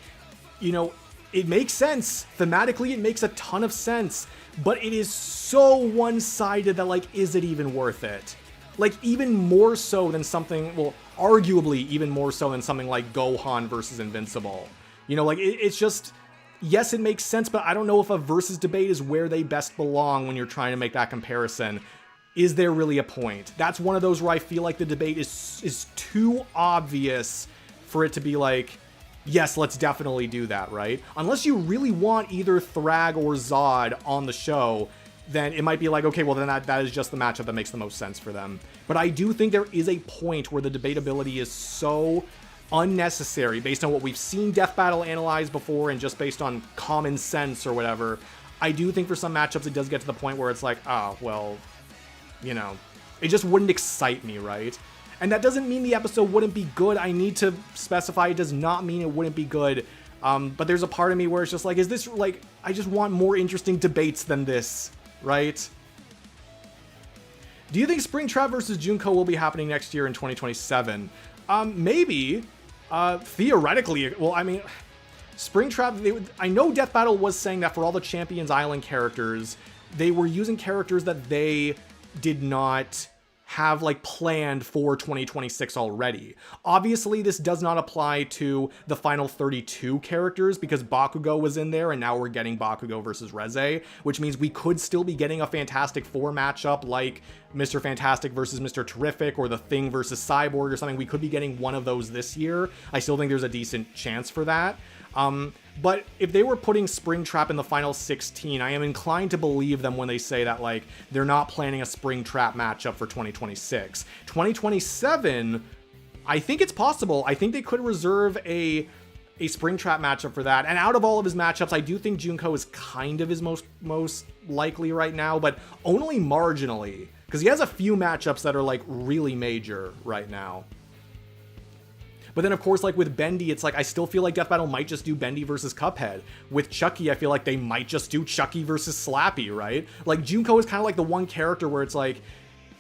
you know, it makes sense. Thematically, it makes a ton of sense. But it is so one-sided that, like, is it even worth it? Like, even more so than something, well, arguably even more so than something like Gohan versus Invincible. You know, like, it's just, yes, it makes sense, but I don't know if a versus debate is where they best belong when you're trying to make that comparison. Is there really a point? That's one of those where I feel like the debate is too obvious for it to be like, yes, let's definitely do that, right? Unless you really want either Thrag or Zod on the show, then it might be like, okay, well, then that is just the matchup that makes the most sense for them. But I do think there is a point where the debatability is so unnecessary based on what we've seen Death Battle analyze before and just based on common sense or whatever. I do think for some matchups it does get to the point where it's like, oh, well, you know, it just wouldn't excite me, right? And that doesn't mean the episode wouldn't be good. I need to specify it does not mean it wouldn't be good. But there's a part of me where it's just like, is this like, I just want more interesting debates than this, right? Do you think Springtrap versus Junko will be happening next year in 2027? Maybe. Theoretically, well, I mean, Springtrap, I know Death Battle was saying that for all the Champions Island characters, they were using characters that they did not have like planned for 2026 already. Obviously, this does not apply to the final 32 characters because Bakugo was in there and now we're getting Bakugo versus Reze, which means we could still be getting a Fantastic Four matchup like Mr. Fantastic versus Mr. Terrific or The Thing versus Cyborg or something. We could be getting one of those this year. I still think there's a decent chance for that. But if they were putting Springtrap in the final 16, I am inclined to believe them when they say that, like, they're not planning a Springtrap matchup for 2026. 2027, I think it's possible. I think they could reserve a Springtrap matchup for that. And out of all of his matchups, I do think Junko is kind of his most likely right now, but only marginally. Because he has a few matchups that are, like, really major right now. But then, of course, like with Bendy, it's like I still feel like Death Battle might just do Bendy versus Cuphead. With Chucky, I feel like they might just do Chucky versus Slappy, right? Like Junko is kind of like the one character where it's like,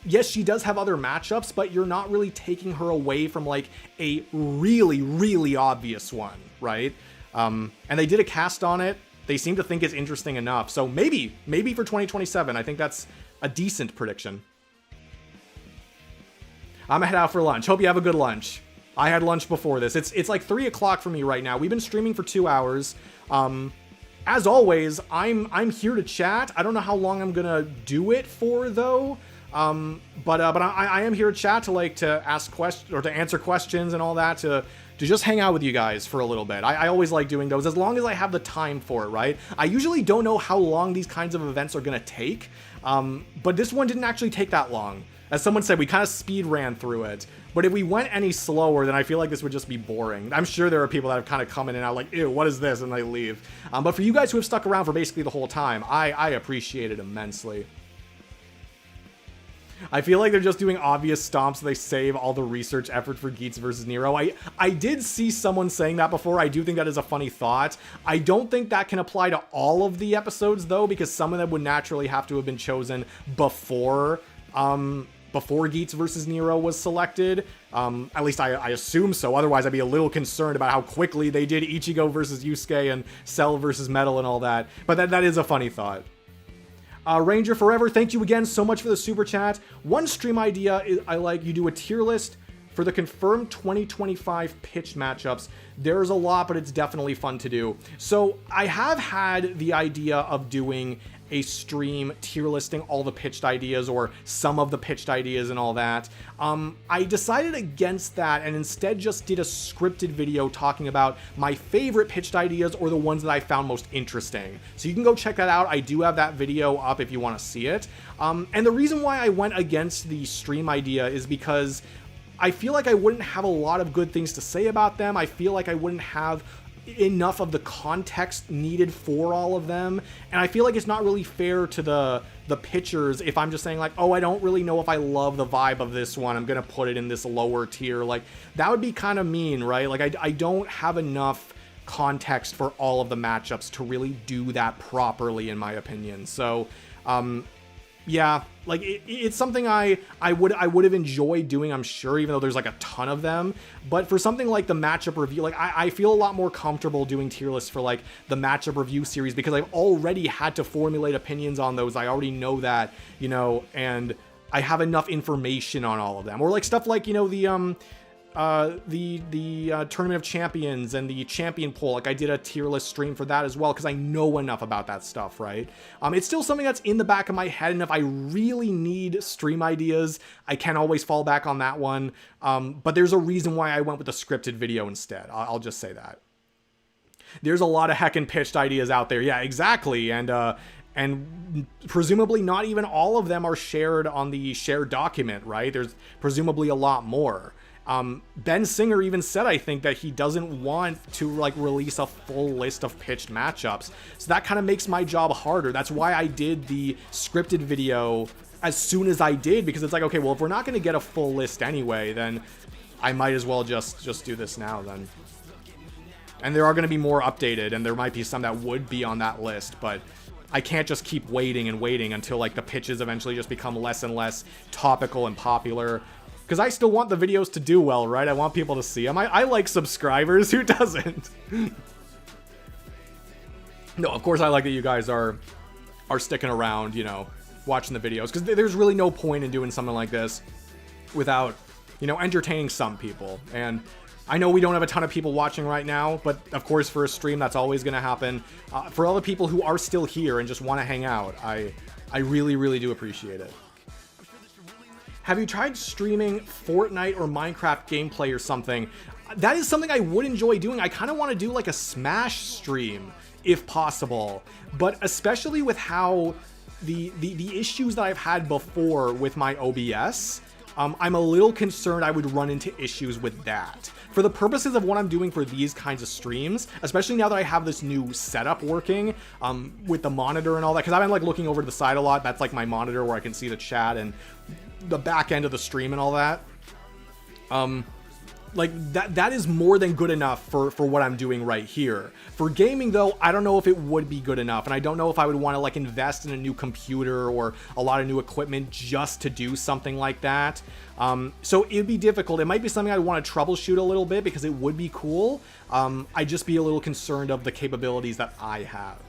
yes, she does have other matchups, but you're not really taking her away from like a really, really obvious one, right? And they did a cast on it. They seem to think it's interesting enough. So maybe for 2027, I think that's a decent prediction. I'm gonna head out for lunch. Hope you have a good lunch. I had lunch before this. It's like 3 o'clock for me right now. We've been streaming for 2 hours. As always, I'm here to chat. I don't know how long I'm gonna do it for though. But I am here to chat to ask questions or to answer questions and all that, to just hang out with you guys for a little bit. I always like doing those as long as I have the time for it, right? I usually don't know how long these kinds of events are gonna take. But this one didn't actually take that long. As someone said, we kind of speed ran through it. But if we went any slower, then I feel like this would just be boring. I'm sure there are people that have kind of come in and out like, ew, what is this? And they leave. But for you guys who have stuck around for basically the whole time, I appreciate it immensely. I feel like they're just doing obvious stomps so they save all the research effort for Geats versus Nero. I did see someone saying that before. I do think that is a funny thought. I don't think that can apply to all of the episodes, though, because some of them would naturally have to have been chosen before Geats versus Nero was selected. At least I assume so. Otherwise, I'd be a little concerned about how quickly they did Ichigo versus Yusuke and Cell versus Metal and all that. But that is a funny thought. Ranger Forever, thank you again so much for the super chat. One stream idea is I like you do a tier list for the confirmed 2025 pitched matchups. There's a lot, but it's definitely fun to do. So I have had the idea of doing a stream tier listing all the pitched ideas or some of the pitched ideas and all that. I decided against that and instead just did a scripted video talking about my favorite pitched ideas or the ones that I found most interesting. So you can go check that out. I do have that video up if you want to see it. And the reason why I went against the stream idea is because I feel like I wouldn't have a lot of good things to say about them. I feel like I wouldn't have enough of the context needed for all of them, and I feel like it's not really fair to the pitchers if I'm just saying like, oh, I don't really know if I love the vibe of this one, I'm gonna put it in this lower tier. Like, that would be kind of mean, right? Like, I don't have enough context for all of the matchups to really do that properly, in my opinion. So Yeah, like it's something I would have enjoyed doing, I'm sure, even though there's like a ton of them. But for something like the matchup review, like I feel a lot more comfortable doing tier lists for like the matchup review series because I've already had to formulate opinions on those. I already know that, you know, and I have enough information on all of them. Or like stuff like, you know, the Tournament of Champions and the Champion Poll. Like I did a tier list stream for that as well because I know enough about that stuff, right? It's still something that's in the back of my head, and if I really need stream ideas, I can always fall back on that one. But there's a reason why I went with the scripted video instead. I'll just say that. There's a lot of heckin' pitched ideas out there. Yeah, exactly. And presumably not even all of them are shared on the shared document, right? There's presumably a lot more. Ben Singer even said, I think, that he doesn't want to like release a full list of pitched matchups. So that kind of makes my job harder. That's why I did the scripted video as soon as I did, because it's like, okay, well, if we're not going to get a full list anyway, then I might as well just do this now then. And there are going to be more updated, and there might be some that would be on that list, but I can't just keep waiting and waiting until like the pitches eventually just become less and less topical and popular. Because I still want the videos to do well, right? I want people to see them. I like subscribers. Who doesn't? No, of course I like that you guys are sticking around, you know, watching the videos. Because there's really no point in doing something like this without, you know, entertaining some people. And I know we don't have a ton of people watching right now, but of course for a stream that's always going to happen. For all the people who are still here and just want to hang out, I really, really do appreciate it. Have you tried streaming Fortnite or Minecraft gameplay or something? That is something I would enjoy doing. I kind of want to do like a Smash stream if possible, but especially with how the issues that I've had before with my OBS, I'm a little concerned I would run into issues with that. For the purposes of what I'm doing for these kinds of streams, especially now that I have this new setup working with the monitor and all that, because I've been like looking over to the side a lot. That's like my monitor where I can see the chat and the back end of the stream and all that. Like that is more than good enough for what I'm doing right here. For gaming though, I don't know if it would be good enough, and I don't know if I would want to like invest in a new computer or a lot of new equipment just to do something like that. So it'd be difficult. It might be something I want to troubleshoot a little bit because it would be cool. I'd just be a little concerned of the capabilities that I have.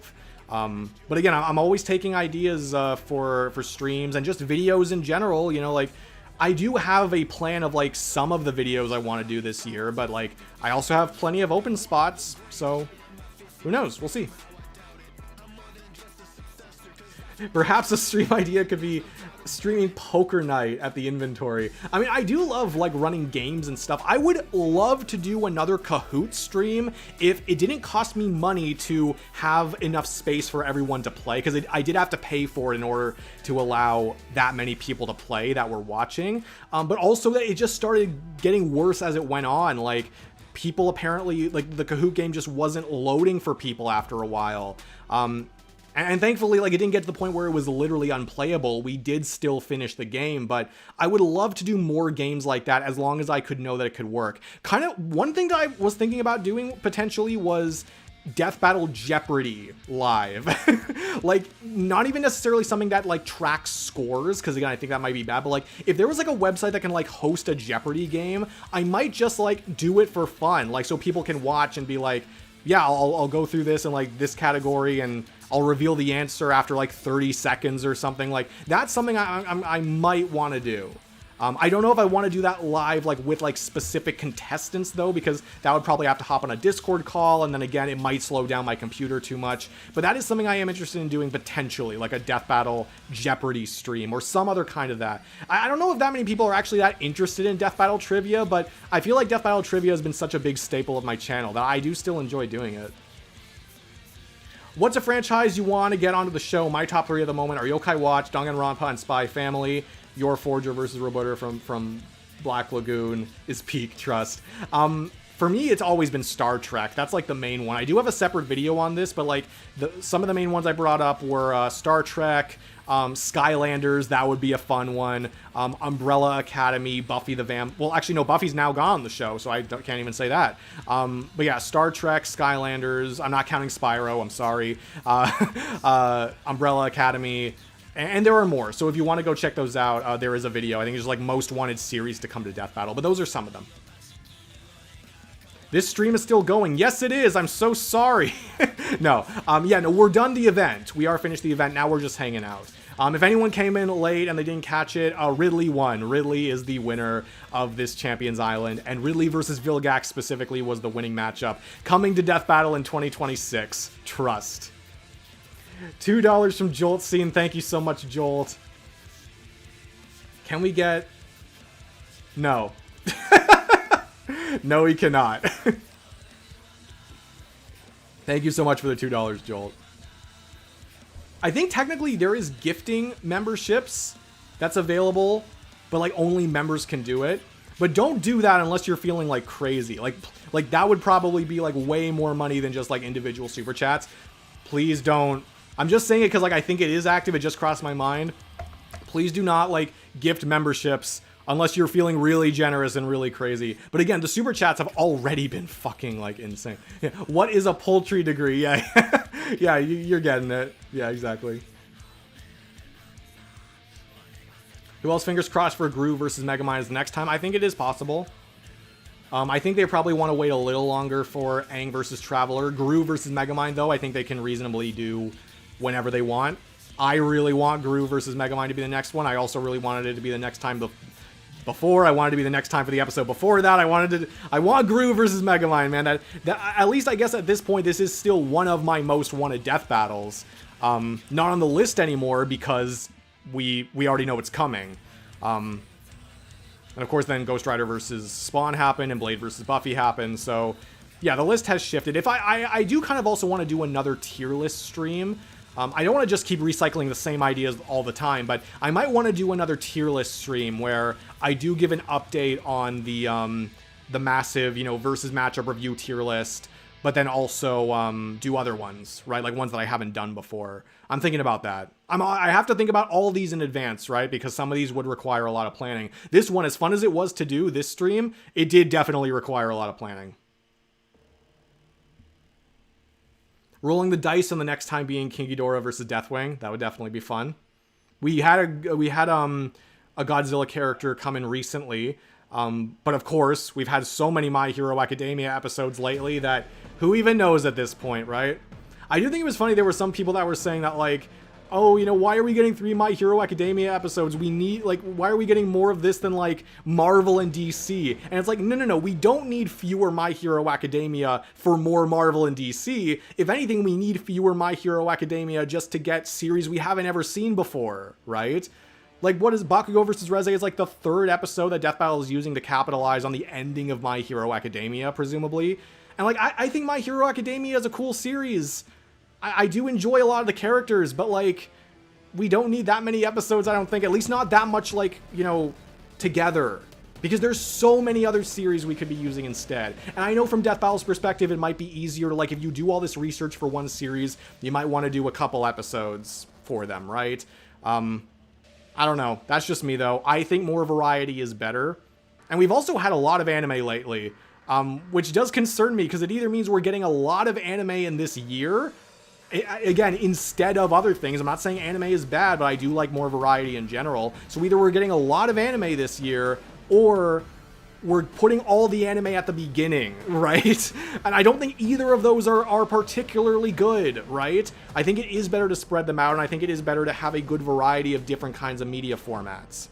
But again, I'm always taking ideas for streams and just videos in general. You know, like I do have a plan of like some of the videos I want to do this year, but like I also have plenty of open spots, so who knows? We'll see. Perhaps a stream idea could be streaming poker night at the inventory. I mean, I do love like running games and stuff. I would love to do another Kahoot stream if it didn't cost me money to have enough space for everyone to play, because I did have to pay for it in order to allow that many people to play that were watching. But also that it just started getting worse as it went on. Like people apparently, like the Kahoot game just wasn't loading for people after a while. And thankfully, like, it didn't get to the point where it was literally unplayable. We did still finish the game, but I would love to do more games like that as long as I could know that it could work. Kind of, one thing that I was thinking about doing potentially was Death Battle Jeopardy live. Like, not even necessarily something that, like, tracks scores, because, again, I think that might be bad, but, like, if there was, like, a website that can, like, host a Jeopardy game, I might just, like, do it for fun, like, so people can watch and be like, yeah, I'll go through this in, like, this category, and I'll reveal the answer after like 30 seconds or something. Like that's something I might want to do. I don't know if I want to do that live, like with like specific contestants though, because that would probably have to hop on a Discord call, and then again, it might slow down my computer too much. But that is something I am interested in doing potentially, like a Death Battle Jeopardy stream or some other kind of that. I don't know if that many people are actually that interested in Death Battle trivia, but I feel like Death Battle trivia has been such a big staple of my channel that I do still enjoy doing it. What's a franchise you want to get onto the show? My top 3 at the moment are Yokai Watch, Danganronpa, and Spy Family. Your Forger versus Roboter from Black Lagoon is peak, trust. For me, it's always been Star Trek. That's like the main one. I do have a separate video on this, but like some of the main ones I brought up were Star Trek, Skylanders, that would be a fun one, Umbrella Academy, Buffy the well, actually, no, Buffy's now gone on the show, so I can't even say that. But yeah, Star Trek, Skylanders, I'm not counting Spyro, I'm sorry, Umbrella Academy, And there are more, so if you want to go check those out, there is a video. I think there's like most wanted series to come to Death Battle, but those are some of them. This stream is still going. Yes, it is. I'm so sorry. No, yeah, no, we're done the event. We are finished the event. Now we're just hanging out. If anyone came in late and they didn't catch it, Ridley won. Ridley is the winner of this Champions Island, and Ridley versus Vilgax specifically was the winning matchup. Coming to Death Battle in 2026. Trust. $2 from Joltscene. Thank you so much, Jolt. Can we get... No. No, we cannot. Thank you so much for the $2, Jolt. I think technically there is gifting memberships that's available, but like only members can do it. But don't do that unless you're feeling like crazy. Like that would probably be like way more money than just like individual super chats. Please don't. I'm just saying it because like I think it is active. It just crossed my mind. Please do not like gift memberships unless you're feeling really generous and really crazy. But again, the super chats have already been fucking like insane. Yeah. What is a poultry degree? Yeah, yeah, you're getting it. Yeah, exactly. Who else fingers crossed for Gru versus Megamind the next time? I think it is possible. I think they probably want to wait a little longer for Aang versus Traveler. Gru versus Megamind, though, I think they can reasonably do whenever they want. I really want Gru versus Megamind to be the next one. I also really wanted it to be the next time before. I wanted to be the next time for the episode before that. I want Gru versus Megamind, man. That at least I guess at this point, this is still one of my most wanted death battles. Not on the list anymore because we already know it's coming. And of course, then Ghost Rider versus Spawn happened, and Blade versus Buffy happened. So, yeah, the list has shifted. If I do kind of also want to do another tier list stream. I don't want to just keep recycling the same ideas all the time, but I might want to do another tier list stream where I do give an update on the massive, you know, versus matchup review tier list, but then also do other ones, right? Like ones that I haven't done before. I'm thinking about that. I have to think about all these in advance, right? Because some of these would require a lot of planning. This one, as fun as it was to do, this stream, it did definitely require a lot of planning. Rolling the dice on the next time being King Ghidorah versus Deathwing. That would definitely be fun. We had a Godzilla character come in recently. But of course, we've had so many My Hero Academia episodes lately that who even knows at this point, right? I do think it was funny there were some people that were saying that like, oh, you know, why are we getting 3 My Hero Academia episodes? We need, like, why are we getting more of this than, like, Marvel and DC? And it's like, no, we don't need fewer My Hero Academia for more Marvel and DC. If anything, we need fewer My Hero Academia just to get series we haven't ever seen before, right? Like, what is Bakugo versus Reze is, like, the 3rd episode that Death Battle is using to capitalize on the ending of My Hero Academia, presumably. And, like, I think My Hero Academia is a cool series. I do enjoy a lot of the characters, but, like, we don't need that many episodes, I don't think. At least not that much, like, you know, together. Because there's so many other series we could be using instead. And I know from Death Battle's perspective, it might be easier to, like, if you do all this research for one series, you might want to do a couple episodes for them, right? I don't know. That's just me, though. I think more variety is better. And we've also had a lot of anime lately, which does concern me, because it either means we're getting a lot of anime in this year, again, instead of other things. I'm not saying anime is bad, but I do like more variety in general. So either we're getting a lot of anime this year, or we're putting all the anime at the beginning, right? And I don't think either of those are particularly good, right? I think it is better to spread them out, and I think it is better to have a good variety of different kinds of media formats.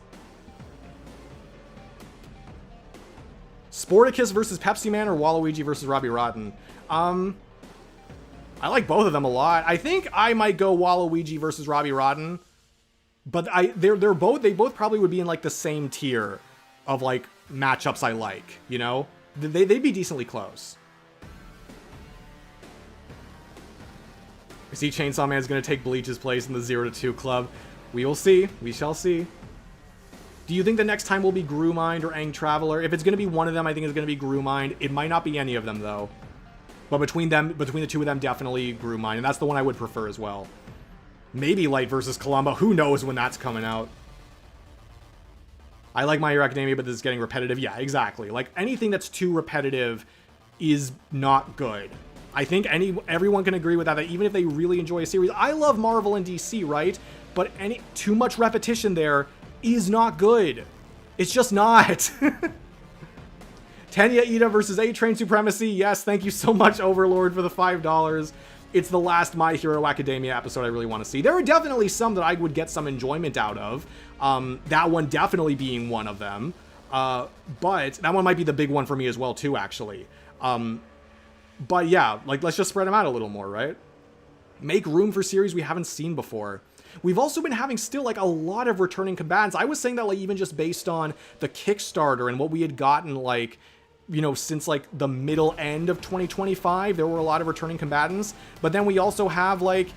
Sporticus versus Pepsi Man or Waluigi versus Robbie Rotten? I like both of them a lot. I think I might go Waluigi versus Robbie Rotten, but they both probably would be in like the same tier of like matchups I like, you know? They'd be decently close. I see Chainsaw Man's gonna take Bleach's place in the 0-2 club. We will see. We shall see. Do you think the next time will be Grumind or Aang Traveler? If it's gonna be one of them, I think it's gonna be Grumind. It might not be any of them though. But between the two of them, definitely Grumind, and that's the one I would prefer as well. Maybe Light versus Columba. Who knows when that's coming out? I like My Hero Academia, but this is getting repetitive. Yeah, exactly. Like, anything that's too repetitive is not good. I think everyone can agree with that even if they really enjoy a series. I love Marvel and DC, right? but too much repetition there is not good. It's just not. Tenya Ida versus A-Train Supremacy. Yes, thank you so much, Overlord, for the $5. It's the last My Hero Academia episode I really want to see. There are definitely some that I would get some enjoyment out of. That one definitely being one of them. But that one might be the big one for me as well, too, actually. But yeah, like, let's just spread them out a little more, right? Make room for series we haven't seen before. We've also been having still, like, a lot of returning combatants. I was saying that, like, even just based on the Kickstarter and what we had gotten, like, you know, since, like, the middle end of 2025, there were a lot of returning combatants. But then we also have, like,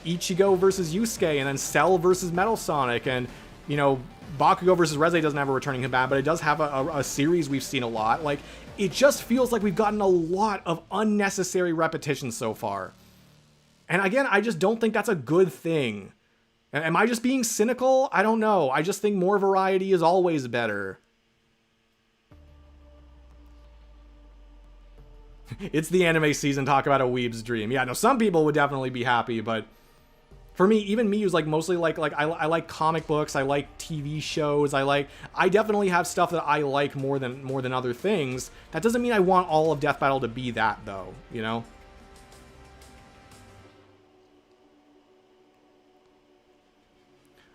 Ichigo versus Yusuke, and then Cell versus Metal Sonic, and, you know, Bakugo versus Reze doesn't have a returning combatant, but it does have a series we've seen a lot. Like, it just feels like we've gotten a lot of unnecessary repetition so far. And again, I just don't think that's a good thing. Am I just being cynical? I don't know. I just think more variety is always better. It's the anime season, talk about a weeb's dream. Yeah, no, some people would definitely be happy, but for me, even me who's like mostly like I like comic books, I like TV shows, I definitely have stuff that I like more than other things. That doesn't mean I want all of Death Battle to be that though, you know?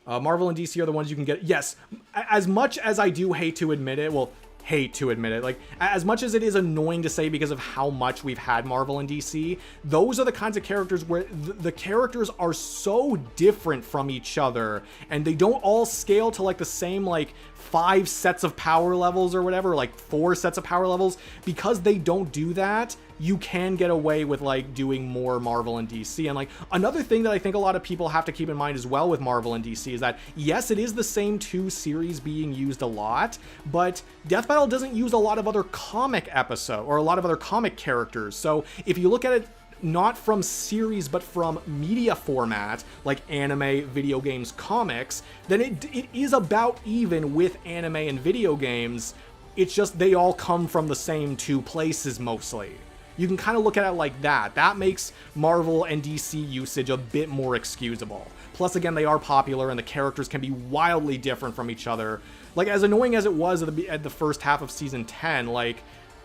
Marvel and DC are the ones you can get. Yes, as much as I do hate to admit it, like, as much as it is annoying to say because of how much we've had Marvel and DC, those are the kinds of characters where the characters are so different from each other, and they don't all scale to, like, the same, like, 5 sets of power levels or whatever, like 4 sets of power levels. Because they don't do that, you can get away with, like, doing more Marvel and DC. And, like, another thing that I think a lot of people have to keep in mind as well with Marvel and DC is that, yes, it is the same 2 series being used a lot, but Death Battle doesn't use a lot of other comic episode or a lot of other comic characters. So if you look at it not from series but from media format, like anime, video games, comics, then it is about even with anime and video games. It's just they all come from the same 2 places mostly. You can kind of look at it like that. That makes Marvel and DC usage a bit more excusable. Plus, again, they are popular and the characters can be wildly different from each other. Like, as annoying as it was at the first half of Season 10, like,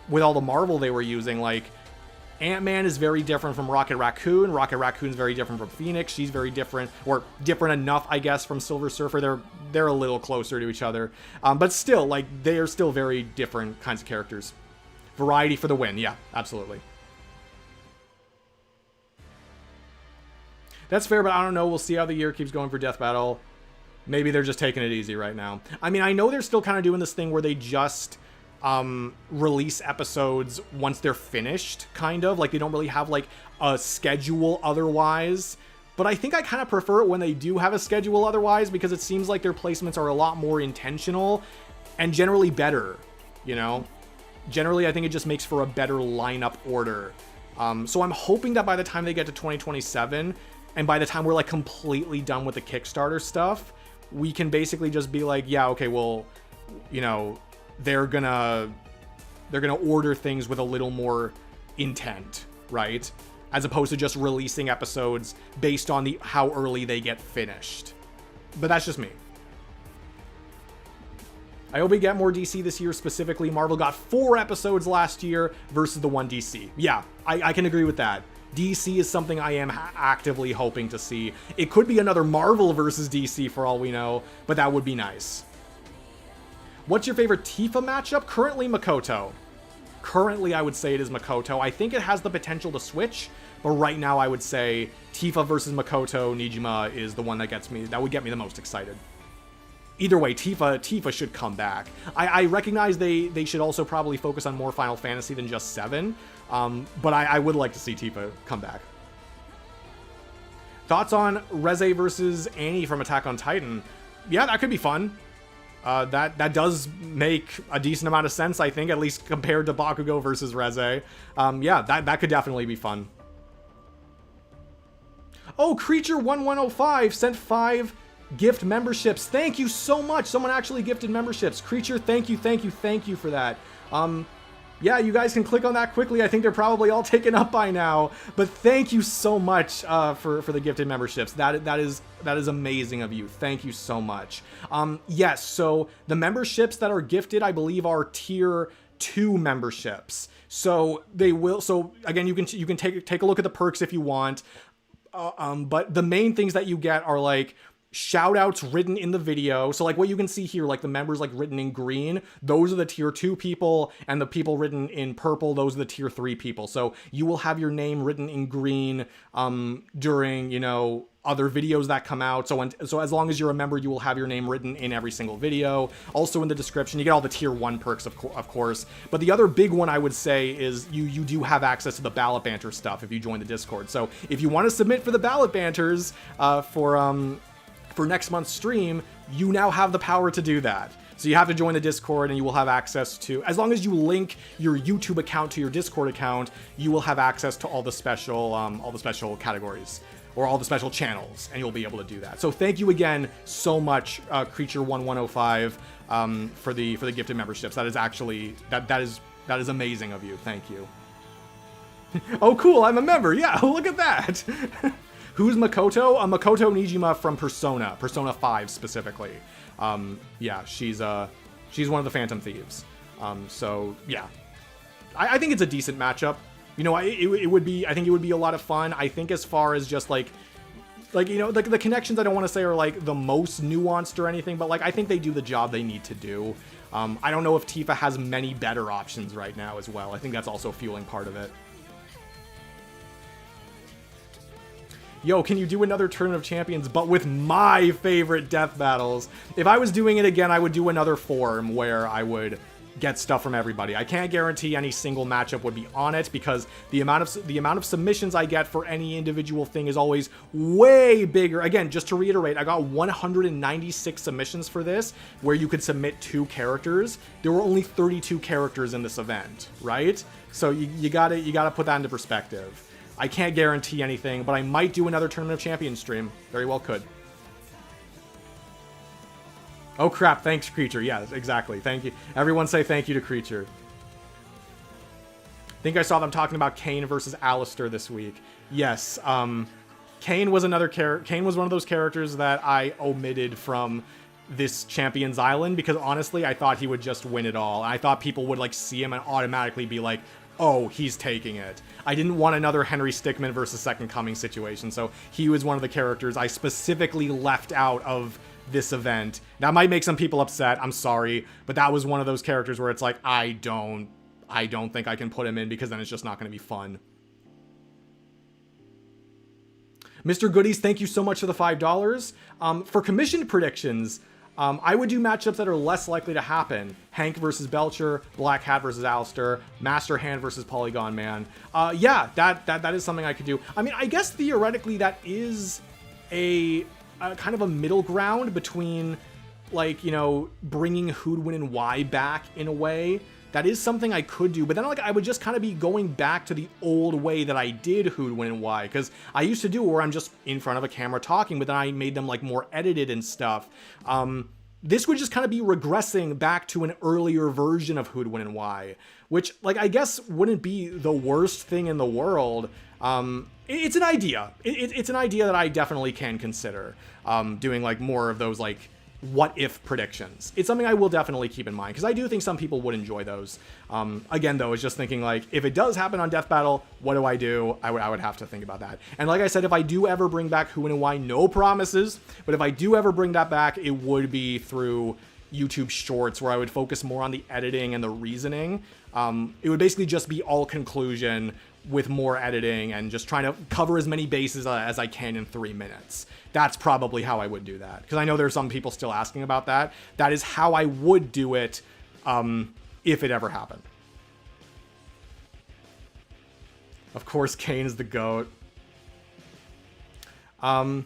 with all the Marvel they were using, like, Ant-Man is very different from Rocket Raccoon. Rocket Raccoon's very different from Phoenix. She's very different, or different enough, I guess, from Silver Surfer. They're a little closer to each other. But still, like, they are still very different kinds of characters. Variety for the win. Yeah, absolutely. That's fair, but I don't know. We'll see how the year keeps going for Death Battle. Maybe they're just taking it easy right now. I mean, I know they're still kind of doing this thing where they just release episodes once they're finished, kind of. Like, they don't really have, like, a schedule otherwise. But I think I kind of prefer it when they do have a schedule otherwise, because it seems like their placements are a lot more intentional and generally better, you know? Generally, I think it just makes for a better lineup order. So I'm hoping that by the time they get to 2027, and by the time we're, like, completely done with the Kickstarter stuff, we can basically just be like, yeah, okay, well, you know, they're gonna order things with a little more intent, right? As opposed to just releasing episodes based on how early they get finished. But that's just me. I hope we get more DC this year. Specifically, Marvel got 4 episodes last year versus the 1 DC. Yeah, I can agree with that. DC is something I am actively hoping to see. It could be another Marvel versus DC for all we know, but that would be nice. What's your favorite Tifa matchup? Currently, Makoto. Currently, I would say it is Makoto. I think it has the potential to switch, but right now I would say Tifa versus Makoto Nijima is the one that would get me the most excited. Either way, Tifa should come back. I recognize they should also probably focus on more Final Fantasy than just 7, but I would like to see Tifa come back. Thoughts on Reze versus Annie from Attack on Titan? Yeah, that could be fun. That does make a decent amount of sense, I think, at least compared to Bakugo versus Reze. Yeah, that could definitely be fun. Oh, Creature1105 sent 5 gift memberships. Thank you so much. Someone actually gifted memberships. Creature, thank you for that. Yeah, you guys can click on that quickly. I think they're probably all taken up by now. But thank you so much for the gifted memberships. That is amazing of you. Thank you so much. Yes, so the memberships that are gifted, I believe, are tier 2 memberships. So they will. So again, you can take a look at the perks if you want. But the main things that you get are like shout outs written in the video. So like what you can see here, like the members like written in green, those are the tier 2 people, and the people written in purple, those are the tier 3 people. So you will have your name written in green during, you know, other videos that come out. So as long as you're a member, you will have your name written in every single video. Also in the description, you get all the tier 1 perks, of course. But the other big one I would say is you do have access to the ballot banter stuff if you join the Discord. So if you want to submit for the ballot banters for next month's stream, you now have the power to do that. So you have to join the Discord, and you will have access to, as long as you link your YouTube account to your Discord account, you will have access to all the special categories or all the special channels, and you'll be able to do that. So thank you again so much, Creature1105, for the gifted memberships. That is actually that is amazing of you. Thank you. Oh, cool! I'm a member. Yeah, look at that. Who's Makoto? Makoto Nijima from Persona 5 specifically. Yeah, she's one of the Phantom Thieves. So yeah, I think it's a decent matchup. You know, it would be. I think it would be a lot of fun. I think as far as just like you know, the connections, I don't want to say are like the most nuanced or anything, but like I think they do the job they need to do. I don't know if Tifa has many better options right now as well. I think that's also fueling part of it. Yo, can you do another Tournament of Champions, but with my favorite death battles? If I was doing it again, I would do another form where I would get stuff from everybody. I can't guarantee any single matchup would be on it because the amount of submissions I get for any individual thing is always way bigger. Again, just to reiterate, I got 196 submissions for this, where you could submit 2 characters. There were only 32 characters in this event, right? So you gotta put that into perspective. I can't guarantee anything, but I might do another Tournament of Champions stream. Very well could. Oh crap, thanks Creature. Yeah, exactly. Thank you. Everyone say thank you to Creature. I think I saw them talking about Kain versus Alistair this week. Yes, Kain was Kain was one of those characters that I omitted from this Champions Island because honestly, I thought he would just win it all. I thought people would like see him and automatically be like, oh, he's taking it. I didn't want another Henry Stickmin versus Second Coming situation, so he was one of the characters I specifically left out of this event. That might make some people upset, I'm sorry, but that was one of those characters where it's like, I don't think I can put him in because then it's just not going to be fun. Mr. Goodies, thank you so much for the $5. For commissioned predictions, I would do matchups that are less likely to happen. Hank versus Belcher, Black Hat versus Alistair, Master Hand versus Polygon Man. Yeah, that is something I could do. I mean, I guess theoretically that is a kind of a middle ground between, like, you know, bringing Who'd Win and Why back in a way. That is something I could do, but then like I would just kind of be going back to the old way that I did Who'd Win and Why, because I used to do where I'm just in front of a camera talking, but then I made them like more edited and stuff. This would just kind of be regressing back to an earlier version of Who'd Win and Why, which like I guess wouldn't be the worst thing in the world. It's an idea. It's an idea that I definitely can consider doing like more of those like what if predictions. It's something I will definitely keep in mind because I do think some people would enjoy those. Again though, it's just thinking like if it does happen on Death Battle, what do? I would have to think about that. And like I said, if I do ever bring back Who and Why, no promises, but if I do ever bring that back, it would be through YouTube Shorts where I would focus more on the editing and the reasoning. It would basically just be all conclusion with more editing and just trying to cover as many bases as I can in 3 minutes. That's probably how I would do that. Because I know there's some people still asking about that. That is how I would do it if it ever happened. Of course, Kane is the GOAT. Yeah,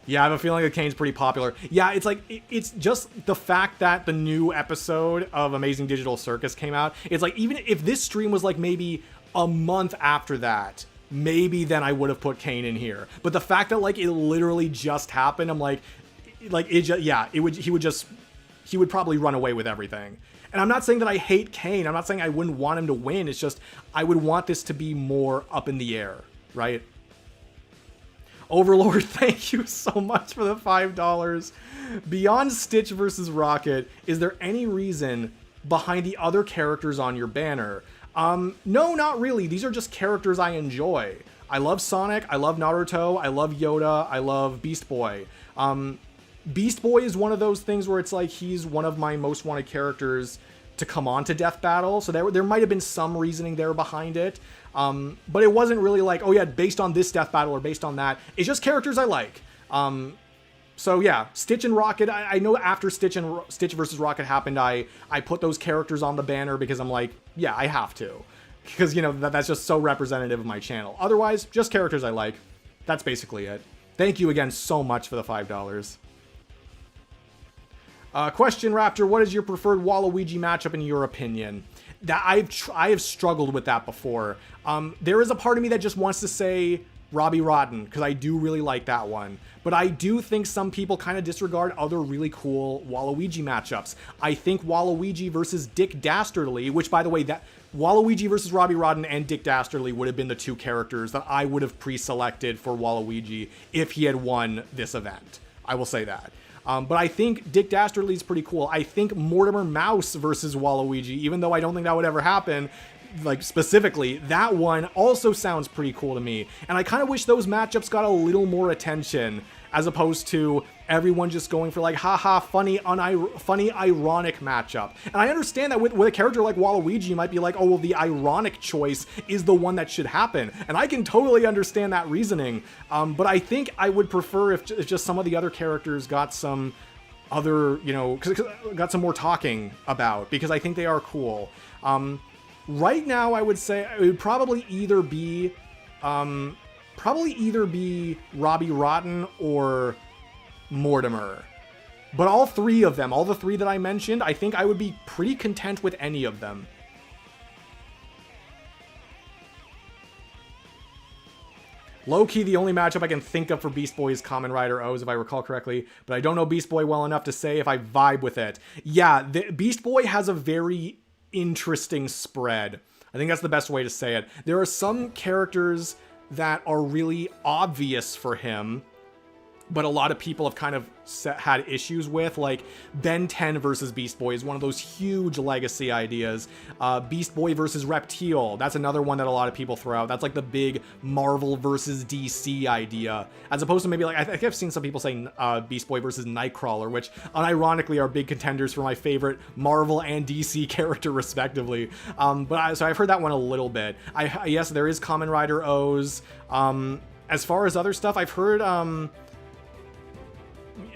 I have a feeling that Kane's pretty popular. Yeah, it's like, it's just the fact that the new episode of Amazing Digital Circus came out. It's like, even if this stream was like maybe a month after that, maybe then I would have put Kane in here. But the fact that like it literally just happened, I'm like it just, yeah, he would probably run away with everything. And I'm not saying that I hate Kane. I'm not saying I wouldn't want him to win. It's just I would want this to be more up in the air, right? Overlord, thank you so much for the $5. Beyond Stitch versus Rocket, is there any reason behind the other characters on your banner? No, not really. These are just characters I enjoy. I love Sonic, I love Naruto, I love Yoda, I love Beast Boy. Beast Boy is one of those things where it's like he's one of my most wanted characters to come on to Death Battle, so there might have been some reasoning there behind it. But it wasn't really like, oh yeah, based on this Death Battle or based on that. It's just characters I like. So yeah, Stitch and Rocket, I know after Stitch versus Rocket happened, I put those characters on the banner because I'm like, yeah, I have to. Because, you know, that's just so representative of my channel. Otherwise, just characters I like. That's basically it. Thank you again so much for the $5. Question, Raptor, what is your preferred Waluigi matchup in your opinion? That I have struggled with that before. There is a part of me that just wants to say Robbie Rotten, because I do really like that one. But I do think some people kind of disregard other really cool Waluigi matchups. I think Waluigi versus Dick Dastardly, which, by the way, that Waluigi versus Robbie Rotten and Dick Dastardly would have been the two characters that I would have pre-selected for Waluigi if he had won this event. I will say that. But I think Dick Dastardly is pretty cool. I think Mortimer Mouse versus Waluigi, even though I don't think that would ever happen, like specifically, that one also sounds pretty cool to me. And I kind of wish those matchups got a little more attention, as opposed to everyone just going for like, haha, funny, ironic matchup. And I understand that with a character like Waluigi, you might be like, oh, well, the ironic choice is the one that should happen. And I can totally understand that reasoning. But I think I would prefer if just some of the other characters got some other, you know, got some more talking about, because I think they are cool. Right now, I would say it would probably either be Robbie Rotten or Mortimer. But all three of them, all the three that I mentioned, I think I would be pretty content with any of them. Low-key, the only matchup I can think of for Beast Boy is Kamen Rider O's, if I recall correctly, but I don't know Beast Boy well enough to say if I vibe with it. Yeah, Beast Boy has a very interesting spread. I think that's the best way to say it. There are some characters that are really obvious for him, but a lot of people have kind of had issues with, like Ben 10 versus Beast Boy is one of those huge legacy ideas. Beast Boy versus Reptile, that's another one that a lot of people throw out. That's like the big Marvel versus DC idea, as opposed to maybe like, I think I've seen some people say Beast Boy versus Nightcrawler, which unironically are big contenders for my favorite Marvel and DC character respectively. So I've heard that one a little bit. Yes, there is Kamen Rider O's. As far as other stuff, I've heard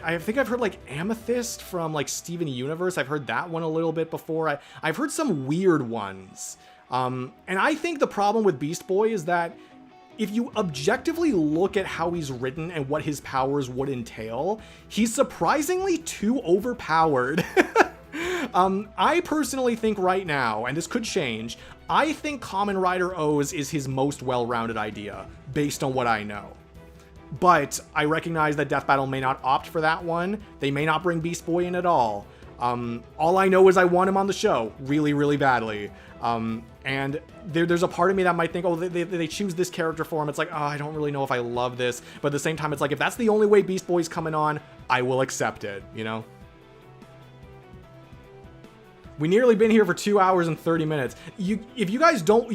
I think I've heard like Amethyst from like Steven Universe. I've heard that one a little bit before. I've heard some weird ones. And I think the problem with Beast Boy is that if you objectively look at how he's written and what his powers would entail, he's surprisingly too overpowered. I personally think right now, and this could change, I think Kamen Rider O's is his most well-rounded idea, based on what I know. But I recognize that Death Battle may not opt for that one. They may not bring Beast Boy in at all. All I know is I want him on the show really, really badly. And there's a part of me that might think, oh, they choose this character for him. It's like, oh, I don't really know if I love this. But at the same time, it's like, if that's the only way Beast Boy's coming on, I will accept it, you know? We nearly been here for 2 hours and 30 minutes. If you guys want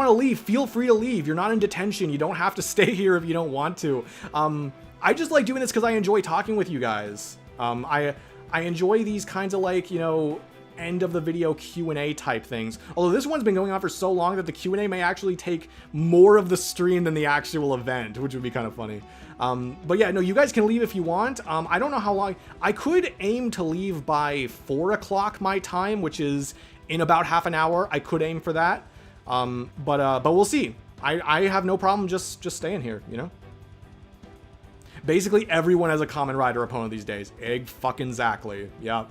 to leave, feel free to leave. You're not in detention. You don't have to stay here if you don't want to. I just like doing this because I enjoy talking with you guys. I enjoy these kinds of, like, you know, end of the video Q&A type things. Although this one's been going on for so long that the Q&A may actually take more of the stream than the actual event, which would be kind of funny. But yeah, no, you guys can leave if you want. I don't know how long. I could aim to leave by 4 o'clock my time, which is in about half an hour. I could aim for that. But we'll see. I have no problem just staying here, you know? Basically, everyone has a Kamen Rider opponent these days. Fucking-zactly. Yeah.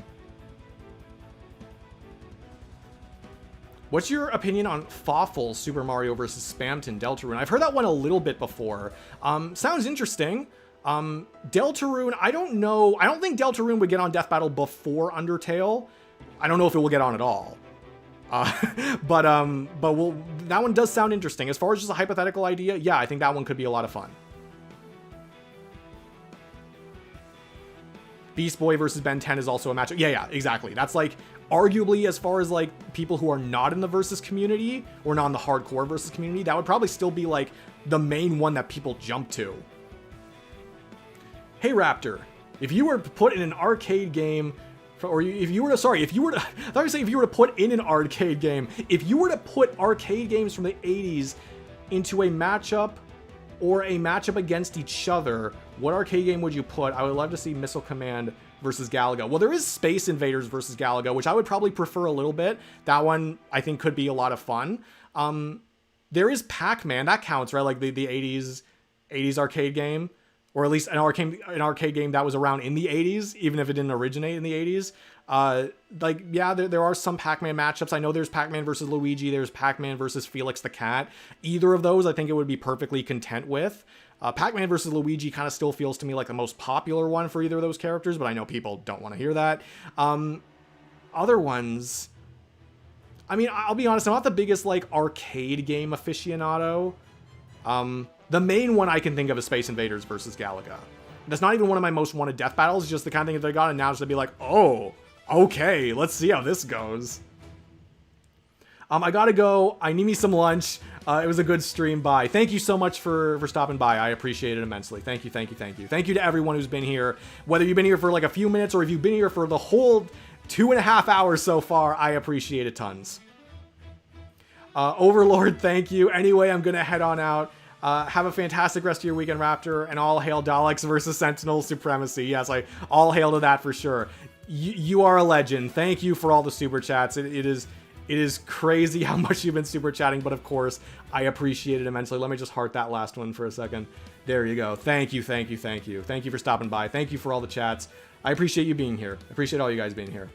What's your opinion on Fawful Super Mario vs. Spamton Deltarune? I've heard that one a little bit before. Sounds interesting. Deltarune, I don't know. I don't think Deltarune would get on Death Battle before Undertale. I don't know if it will get on at all. But that one does sound interesting. As far as just a hypothetical idea, yeah, I think that one could be a lot of fun. Beast Boy versus Ben 10 is also a matchup. Yeah, exactly. That's like arguably, as far as like people who are not in the versus community or not in the hardcore versus community, that would probably still be like the main one that people jump to. Hey Raptor, if you were put in an arcade game, if you were to put in an arcade game, if you were to put arcade games from the 80s into a matchup or a matchup against each other, what arcade game would you put? I would love to see Missile Command versus Galaga. Well, there is Space Invaders versus Galaga, which I would probably prefer a little bit. That one I think could be a lot of fun. There is Pac-Man, that counts, right? Like the 80s arcade game, or at least an arcade game that was around in the 80s, even if it didn't originate in the 80s. There are some Pac-Man matchups. I know there's Pac-Man versus Luigi, there's Pac-Man versus Felix the Cat. Either of those I think it would be perfectly content with. Pac-Man versus Luigi kind of still feels to me like the most popular one for either of those characters, but I know people don't want to hear that. Other ones, I mean, I'll be honest, I'm not the biggest like arcade game aficionado. The main one I can think of is Space Invaders versus Galaga. That's not even one of my most wanted death battles, it's just the kind of thing that they got announced to be like, oh, okay, let's see how this goes. I gotta go. I need me some lunch. It was a good stream. Bye. Thank you so much for stopping by. I appreciate it immensely. Thank you. Thank you to everyone who's been here. Whether you've been here for like a few minutes or if you've been here for the whole 2.5 hours so far, I appreciate it tons. Overlord, thank you. Anyway, I'm gonna head on out. Have a fantastic rest of your weekend, Raptor, and all hail Daleks versus Sentinel supremacy. Yes, all hail to that for sure. You are a legend. Thank you for all the super chats. It is crazy how much you've been super chatting, but of course, I appreciate it immensely. Let me just heart that last one for a second. There you go. Thank you. Thank you for stopping by. Thank you for all the chats. I appreciate you being here. I appreciate all you guys being here.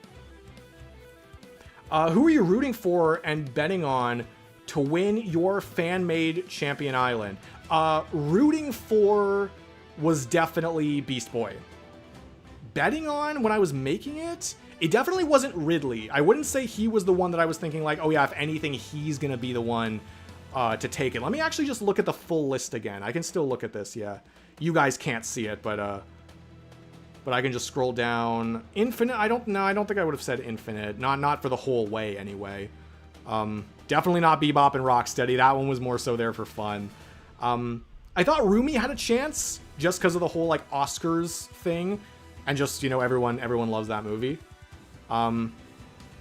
Who are you rooting for and betting on to win your fan-made Champion Island? Rooting for was definitely Beast Boy. Betting on when I was making it, it definitely wasn't Ridley. I wouldn't say he was the one that I was thinking like, oh yeah, if anything, he's gonna be the one to take it. Let me actually just look at the full list again. I can still look at this, yeah. You guys can't see it, but I can just scroll down. Infinite, I don't think I would have said Infinite. Not for the whole way, anyway. Definitely not Bebop and Rocksteady. That one was more so there for fun. I thought Rumi had a chance, just because of the whole, like, Oscars thing. And just, you know, everyone loves that movie. And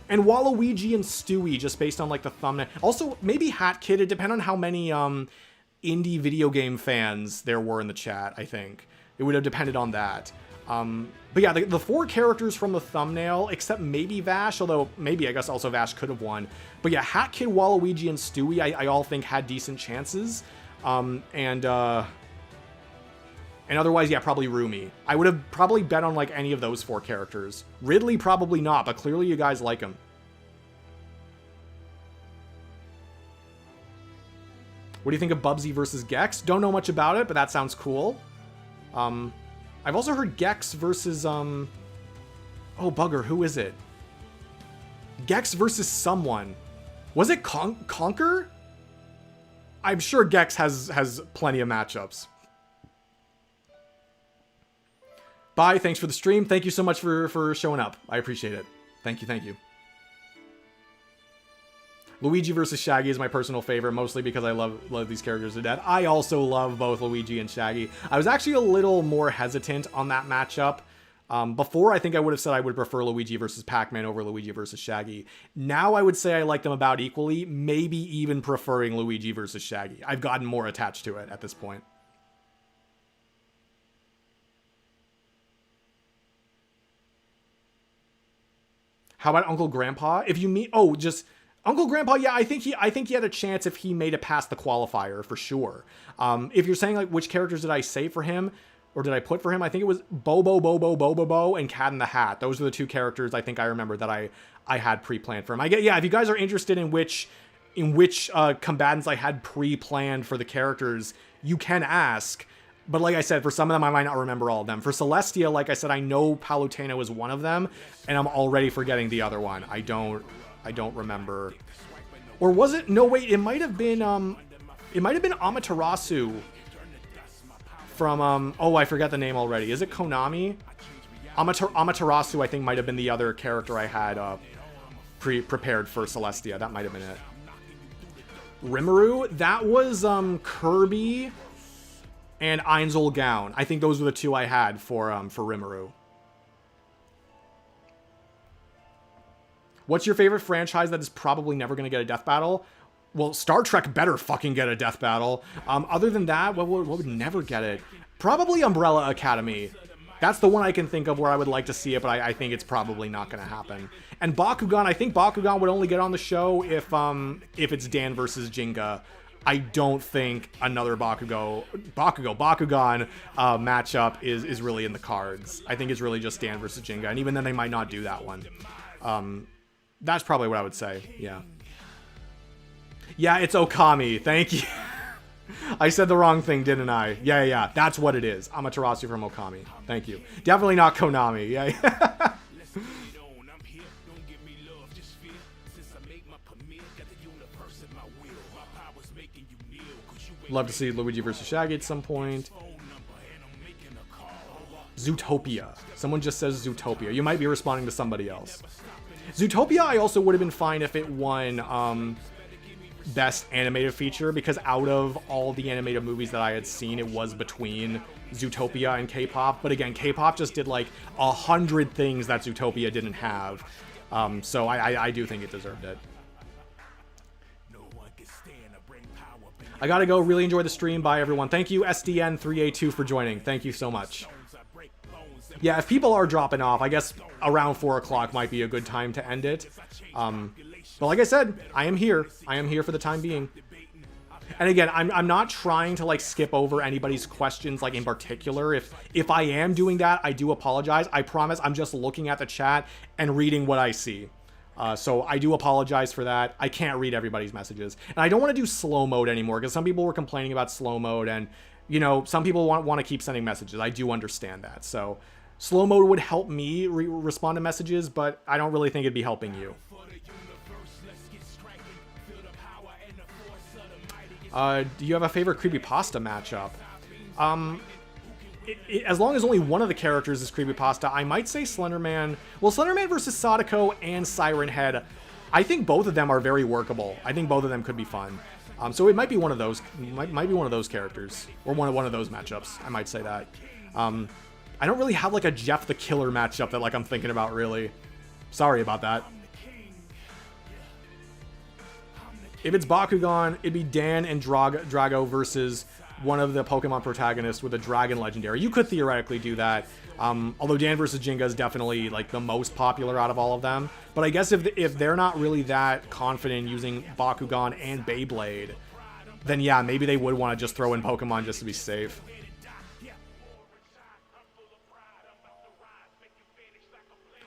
Waluigi and Stewie, just based on like the thumbnail. Also, maybe Hat Kid. It depends on how many indie video game fans there were in the chat, I think. It would have depended on that. But yeah, the 4 characters from the thumbnail, except maybe Vash, although maybe I guess also Vash could have won. But yeah, Hat Kid, Waluigi, and Stewie, I all think had decent chances. And otherwise, yeah, probably Rumi. I would have probably bet on, like, any of those 4 characters. Ridley, probably not, but clearly you guys like him. What do you think of Bubsy versus Gex? Don't know much about it, but that sounds cool. I've also heard Gex versus, oh, bugger, who is it? Gex versus someone. Was it Conquer? I'm sure Gex has plenty of matchups. Bye, thanks for the stream. Thank you so much for showing up. I appreciate it. Thank you. Luigi versus Shaggy is my personal favorite, mostly because I love these characters to death. I also love both Luigi and Shaggy. I was actually a little more hesitant on that matchup. Before, I think I would have said I would prefer Luigi versus Pac-Man over Luigi versus Shaggy. Now I would say I like them about equally, maybe even preferring Luigi versus Shaggy. I've gotten more attached to it at this point. How about Uncle Grandpa? If you meet, just Uncle Grandpa, yeah, I think he had a chance if he made it past the qualifier for sure. If you're saying like which characters did I say for him or did I put for him, I think it was Bobo, and Cat in the Hat. Those are the 2 characters I think I remember that I had pre-planned for him. If you guys are interested in which combatants I had pre-planned for the characters, you can ask. But like I said, for some of them, I might not remember all of them. For Celestia, like I said, I know Palutena was one of them, and I'm already forgetting the other one. I don't remember. Or was it? No, wait, it might have been Amaterasu from, oh, I forgot the name already. Is it Konami? Amaterasu, I think, might have been the other character I had prepared for Celestia. That might have been it. Rimuru, that was Kirby and Ainzel Gown. I think those were the two I had for Rimuru. What's your favorite franchise that is probably never going to get a death battle? Well, Star Trek better fucking get a death battle. Other than that, what would never get it? Probably Umbrella Academy. That's the one I can think of where I would like to see it, but I think it's probably not going to happen. And Bakugan, I think Bakugan would only get on the show if it's Dan versus Jinga. I don't think another Bakugan matchup is really in the cards. I think it's really just Dan versus Jinga, and even then they might not do that one. That's probably what I would say. Yeah. Yeah, it's Okami. Thank you. I said the wrong thing, didn't I? Yeah. That's what it is. Amaterasu from Okami. Thank you. Definitely not Konami. Yeah. Love to see Luigi versus Shaggy at some point. Zootopia. Someone just says Zootopia. You might be responding to somebody else. Zootopia, I also would have been fine if it won Best Animated Feature, because out of all the animated movies that I had seen, it was between Zootopia and K-pop. But again, K-pop just did like 100 things that Zootopia didn't have. So I do think it deserved it. I gotta go. Really enjoy the stream. Bye, everyone. Thank you, SDN3A2, for joining. Thank you so much. Yeah, if people are dropping off, I guess around 4 o'clock might be a good time to end it. But like I said, I am here. I am here for the time being. And again, I'm not trying to like skip over anybody's questions like in particular. If I am doing that, I do apologize. I promise I'm just looking at the chat and reading what I see. So I do apologize for that. I can't read everybody's messages. And I don't want to do slow mode anymore because some people were complaining about slow mode, and you know, some people want to keep sending messages. I do understand that. So slow mode would help me respond to messages, but I don't really think it'd be helping you. Do you have a favorite creepypasta matchup? As long as only one of the characters is creepypasta, I might say Slenderman. Well, Slenderman versus Sadako and Siren Head, I think both of them are very workable. I think both of them could be fun. So it might be one of those. Might be one of those characters, or one of those matchups. I might say that. I don't really have like a Jeff the Killer matchup that like I'm thinking about really. Sorry about that. If it's Bakugan, it'd be Dan and Drago versus one of the Pokemon protagonists with a Dragon Legendary. You could theoretically do that. Although Dan versus Jinga is definitely like the most popular out of all of them. But I guess if they're not really that confident in using Bakugan and Beyblade, then yeah, maybe they would want to just throw in Pokemon just to be safe.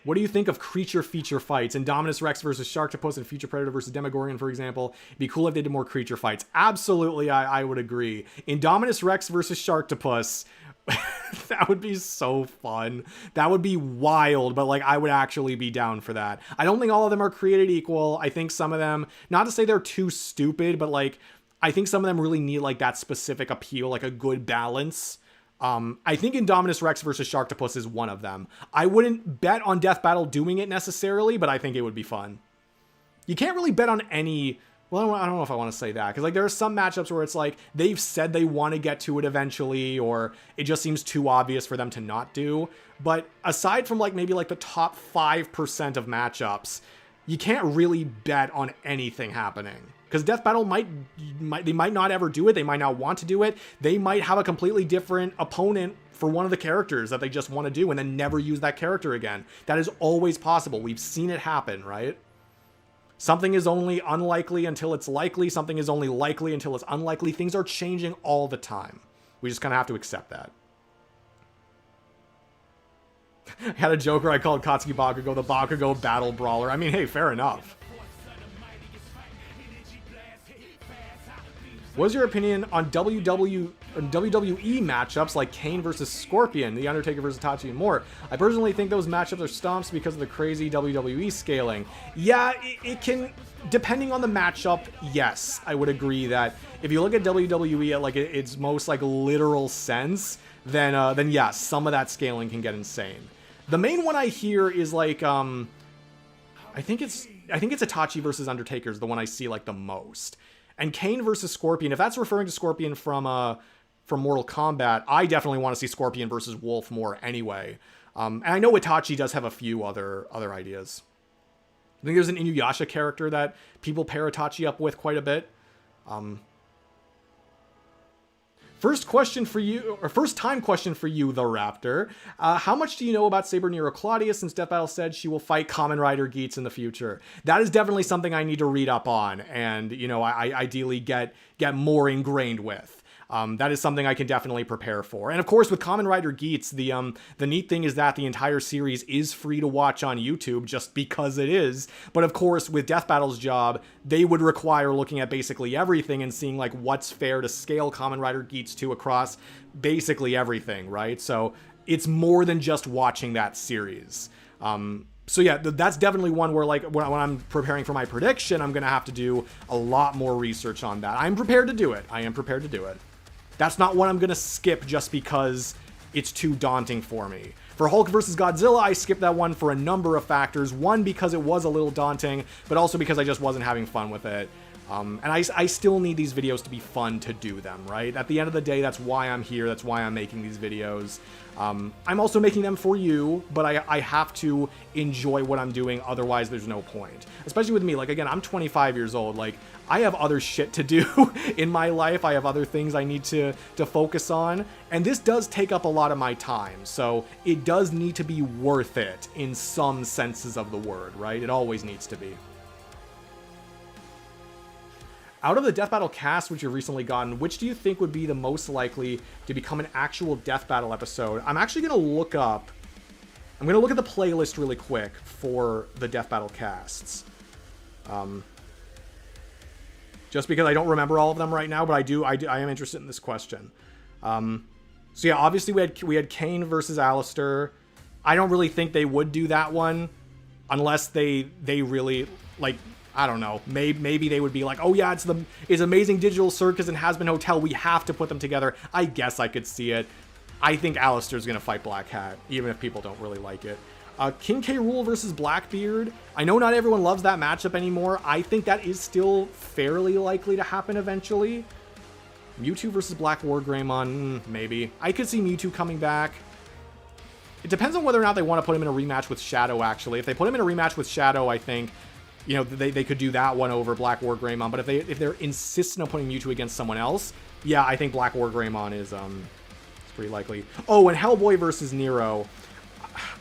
What do you think of creature feature fights? Indominus Rex versus Sharktopus and Future Predator versus Demogorgon, for example. It'd be cool if they did more creature fights. Absolutely, I would agree. Indominus Rex versus Sharktopus. That would be so fun. That would be wild, but like I would actually be down for that. I don't think all of them are created equal. I think some of them, not to say they're too stupid, but like I think some of them really need like that specific appeal, like a good balance. I think Indominus Rex versus Sharktopus is one of them. I wouldn't bet on Death Battle doing it necessarily, but I think it would be fun. You can't really bet on any... Well, I don't know if I want to say that, because like there are some matchups where it's like they've said they want to get to it eventually, or it just seems too obvious for them to not do. But aside from like maybe like the top 5% of matchups, you can't really bet on anything happening. Because Death Battle they might not ever do it. They might not want to do it. They might have a completely different opponent for one of the characters that they just want to do and then never use that character again. That is always possible. We've seen it happen, right? Something is only unlikely until it's likely. Something is only likely until it's unlikely. Things are changing all the time. We just kind of have to accept that. I had a joker I called Katsuki Bakugo the Bakugo Battle Brawler. I mean, hey, fair enough. What's your opinion on WWE matchups like Kane versus Scorpion, The Undertaker versus Itachi, and more? I personally think those matchups are stomps because of the crazy WWE scaling. Yeah, it can, depending on the matchup, yes, I would agree that if you look at WWE at like its most like literal sense, then yeah, some of that scaling can get insane. The main one I hear is like, I think it's Itachi versus Undertaker is the one I see like the most. And Kane versus Scorpion, if that's referring to Scorpion from Mortal Kombat, I definitely want to see Scorpion versus Wolf more anyway. And I know Itachi does have a few other ideas. I think there's an Inuyasha character that people pair Itachi up with quite a bit. First time question for you, the Raptor. How much do you know about Saber Nero Claudius since Death Battle said she will fight Kamen Rider Geats in the future? That is definitely something I need to read up on and, you know, I ideally get more ingrained with. That is something I can definitely prepare for. And of course, with Kamen Rider Geats, the neat thing is that the entire series is free to watch on YouTube just because it is. But of course, with Death Battle's job, they would require looking at basically everything and seeing like what's fair to scale Kamen Rider Geats to across basically everything, right? So it's more than just watching that series. So yeah, that's definitely one where like when I'm preparing for my prediction, I'm going to have to do a lot more research on that. I'm prepared to do it. I am prepared to do it. That's not one I'm going to skip just because it's too daunting for me. For Hulk vs. Godzilla, I skipped that one for a number of factors. One, because it was a little daunting, but also because I just wasn't having fun with it. And I still need these videos to be fun to do them, right? At the end of the day, that's why I'm here. That's why I'm making these videos. I'm also making them for you, but I have to enjoy what I'm doing. Otherwise, there's no point. Especially with me. Like, again, I'm 25 years old. Like, I have other shit to do in my life. I have other things I need to focus on. And this does take up a lot of my time. So it does need to be worth it in some senses of the word, right? It always needs to be. Out of the Death Battle cast which you've recently gotten, which do you think would be the most likely to become an actual Death Battle episode? I'm actually going to look at the playlist really quick for the Death Battle casts. Just because I don't remember all of them right now, but I am interested in this question. So yeah, obviously we had Kane versus Alistair. I don't really think they would do that one unless they really like, I don't know. Maybe they would be like, oh yeah, it's Amazing Digital Circus and Has Been Hotel. We have to put them together. I guess I could see it. I think Alistair's gonna fight Black Hat, even if people don't really like it. King K. Rool versus Blackbeard. I know not everyone loves that matchup anymore. I think that is still fairly likely to happen eventually. Mewtwo versus Black War Greymon, maybe. I could see Mewtwo coming back. It depends on whether or not they want to put him in a rematch with Shadow, actually. If they put him in a rematch with Shadow, I think, you know, they could do that one over Black War Greymon. But if they're insistent on putting Mewtwo against someone else, yeah, I think Black War Greymon is pretty likely. Oh, and Hellboy versus Nero.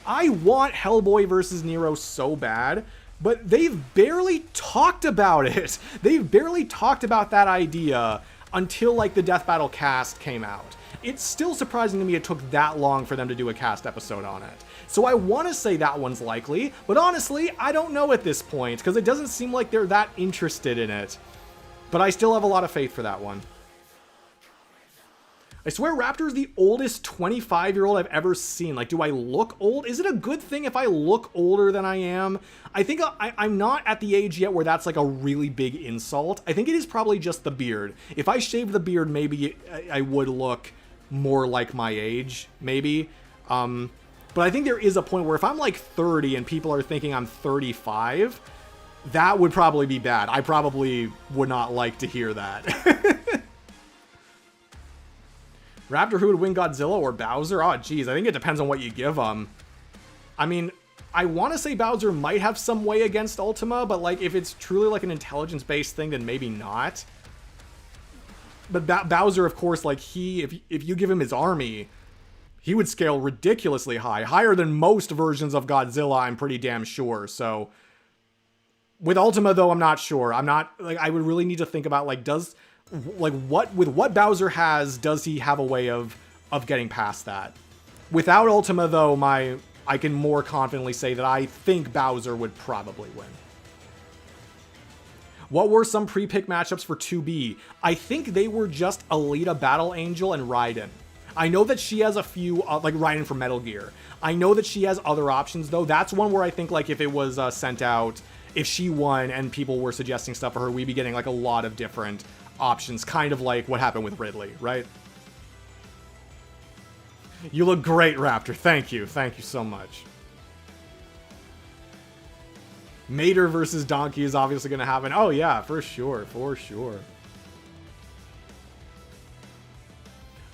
I want Hellboy versus Nero so bad, but they've barely talked about it. They've barely talked about that idea until like the Death Battle cast came out. It's still surprising to me it took that long for them to do a cast episode on it. So I want to say that one's likely, but honestly, I don't know at this point because it doesn't seem like they're that interested in it. But I still have a lot of faith for that one. I swear Raptor is the oldest 25-year-old I've ever seen. Like, do I look old? Is it a good thing if I look older than I am? I think I'm not at the age yet where that's like a really big insult. I think it is probably just the beard. If I shave the beard, maybe I would look more like my age, maybe. But I think there is a point where if I'm like 30 and people are thinking I'm 35, that would probably be bad. I probably would not like to hear that. Raptor, who would win, Godzilla or Bowser? Oh, geez, I think it depends on what you give them. I mean, I want to say Bowser might have some way against Ultima, but like if it's truly like an intelligence-based thing, then maybe not. But Bowser, of course, like if you give him his army, he would scale ridiculously high, higher than most versions of Godzilla, I'm pretty damn sure. So with Ultima, though, I'm not sure. I'm not like I would really need to think about like what Bowser has, does he have a way of getting past that? Without Ultima, though, I can more confidently say that I think Bowser would probably win. What were some pre-pick matchups for 2B? I think they were just Alita, Battle Angel, and Raiden. I know that she has a few, like Raiden from Metal Gear. I know that she has other options, though. That's one where I think, like, if it was sent out, if she won and people were suggesting stuff for her, we'd be getting, like, a lot of different options, kind of like what happened with Ridley, right? You look great, Raptor. Thank you. Thank you so much. Mater versus Donkey is obviously going to happen. Oh, yeah, for sure. For sure.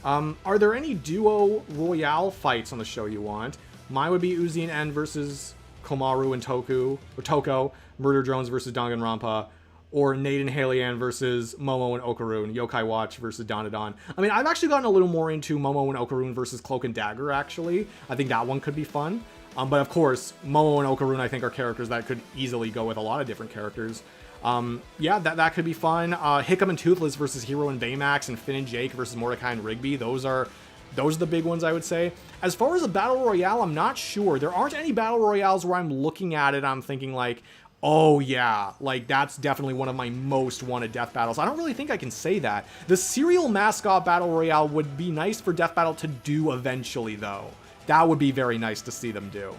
Are there any duo royale fights on the show you want? Mine would be Uzi and N versus Komaru and Toko. Murder Drones versus Danganronpa. Or Nate and Haley-Ann versus Momo and Okaroon. Yokai Watch versus Danadon. I mean, I've actually gotten a little more into Momo and Okaroon versus Cloak and Dagger, actually. I think that one could be fun. But of course, Momo and Okaroon, I think, are characters that could easily go with a lot of different characters. Yeah, that could be fun. Hickam and Toothless versus Hero and Baymax, and Finn and Jake versus Mordecai and Rigby. Those are the big ones, I would say. As far as a Battle Royale, I'm not sure. There aren't any Battle Royales where I'm looking at it, I'm thinking like, oh yeah, like that's definitely one of my most wanted death battles. I don't really think I can say that. The Serial Mascot Battle Royale would be nice for Death Battle to do eventually, though. That would be very nice to see them do.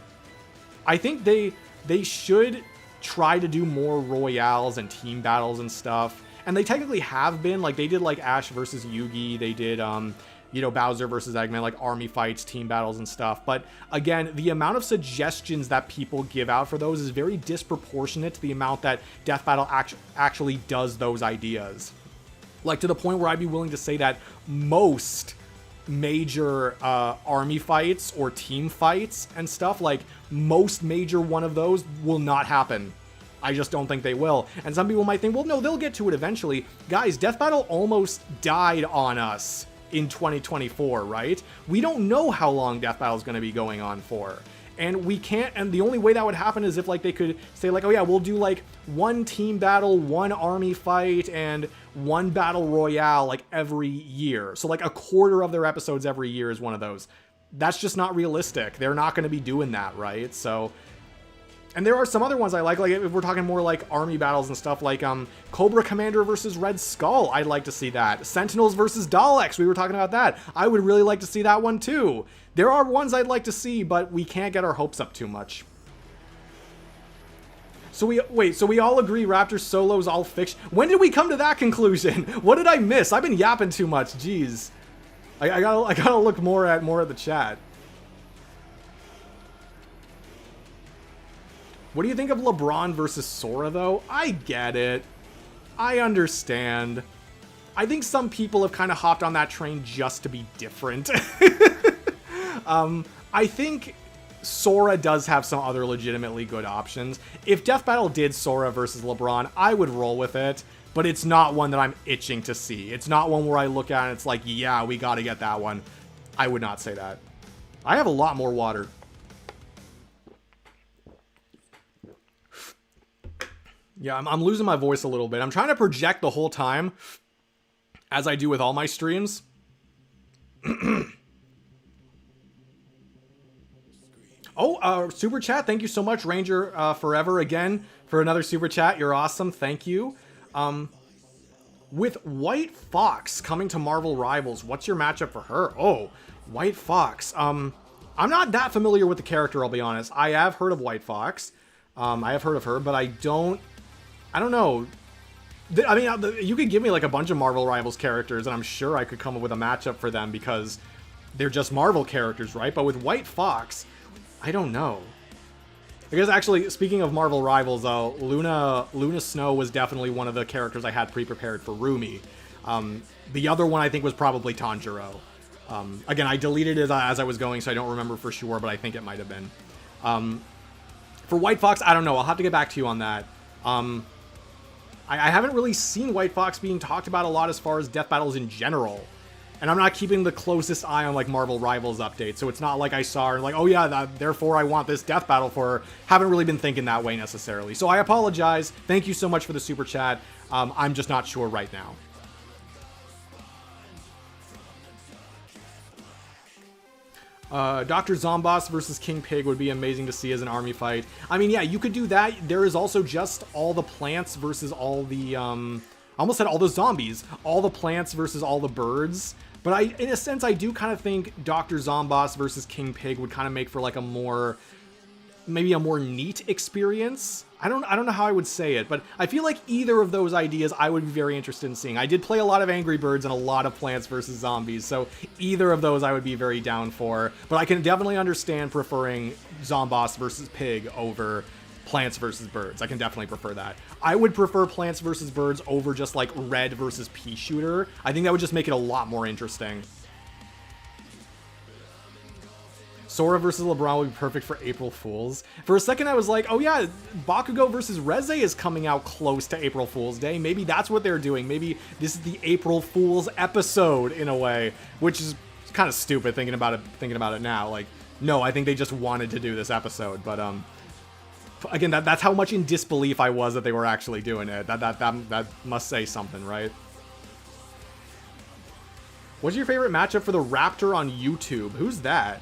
I think they should try to do more royales and team battles and stuff. And they technically have been. Like, they did, like, Ash versus Yugi. They did, you know, Bowser versus Eggman, like, army fights, team battles, and stuff. But, again, the amount of suggestions that people give out for those is very disproportionate to the amount that Death Battle actually does those ideas. Like, to the point where I'd be willing to say that most major army fights or team fights and stuff, like most major one of those will not happen. I just don't think they will. And some people might think, well, no, they'll get to it eventually. Guys, Death Battle almost died on us in 2024, right? We don't know how long Death Battle is going to be going on for. And we can't, and the only way that would happen is if, like, they could say, like, oh yeah, we'll do, like, one team battle, one army fight, and one battle royale, like, every year. So, like, a quarter of their episodes every year is one of those. That's just not realistic. They're not going to be doing that, right? So, and there are some other ones I like if we're talking more, like, army battles and stuff, like, Cobra Commander versus Red Skull, I'd like to see that. Sentinels versus Daleks, we were talking about that. I would really like to see that one, too. There are ones I'd like to see, but we can't get our hopes up too much. So we all agree Raptor Solo's all fiction. When did we come to that conclusion? What did I miss? I've been yapping too much. Jeez. I gotta look more at the chat. What do you think of LeBron versus Sora, though? I get it. I understand. I think some people have kind of hopped on that train just to be different. I think Sora does have some other legitimately good options. If Death Battle did Sora versus LeBron, I would roll with it, but it's not one that I'm itching to see. It's not one where I look at it and it's like, yeah, we gotta get that one. I would not say that. I have a lot more water. Yeah, I'm losing my voice a little bit. I'm trying to project the whole time, as I do with all my streams. Oh, super chat. Thank you so much, Ranger Forever, again, for another super chat. You're awesome. Thank you. With White Fox coming to Marvel Rivals, what's your matchup for her? Oh, White Fox. I'm not that familiar with the character, I'll be honest. I have heard of White Fox. I have heard of her, but I don't know. I mean, you could give me like a bunch of Marvel Rivals characters, and I'm sure I could come up with a matchup for them because they're just Marvel characters, right? But with White Fox, I don't know. I guess actually, speaking of Marvel Rivals, though, Luna Snow was definitely one of the characters I had pre-prepared for Rumi. The other one I think was probably Tanjiro. Again, I deleted it as I was going, so I don't remember for sure, but I think it might have been. For White Fox, I don't know. I'll have to get back to you on that. I haven't really seen White Fox being talked about a lot as far as death battles in general. And I'm not keeping the closest eye on, like, Marvel Rivals updates, so it's not like I saw her, like, oh yeah, therefore I want this death battle for her. Haven't really been thinking that way necessarily. So I apologize. Thank you so much for the super chat. I'm just not sure right now. Dr. Zomboss versus King Pig would be amazing to see as an army fight. I mean, yeah, you could do that. There is also just all the plants versus all the, I almost said all the zombies. All the plants versus all the birds. But in a sense, I do kind of think Dr. Zomboss versus King Pig would kind of make for like a more, maybe a more neat experience. I don't know how I would say it, but I feel like either of those ideas I would be very interested in seeing. I did play a lot of Angry Birds and a lot of Plants vs. Zombies, so either of those I would be very down for. But I can definitely understand preferring Zomboss versus Pig over Plants vs. Birds. I can definitely prefer that. I would prefer Plants vs. Birds over just like Red versus Pea Shooter. I think that would just make it a lot more interesting. Sora versus LeBron would be perfect for April Fools. For a second, I was like, oh yeah, Bakugo versus Reze is coming out close to April Fool's Day. Maybe that's what they're doing. Maybe this is the April Fool's episode in a way, which is kind of stupid thinking about it now. Like, no, I think they just wanted to do this episode. But again, that's how much in disbelief I was that they were actually doing it. That must say something, right? What's your favorite matchup for the Raptor on YouTube? Who's that?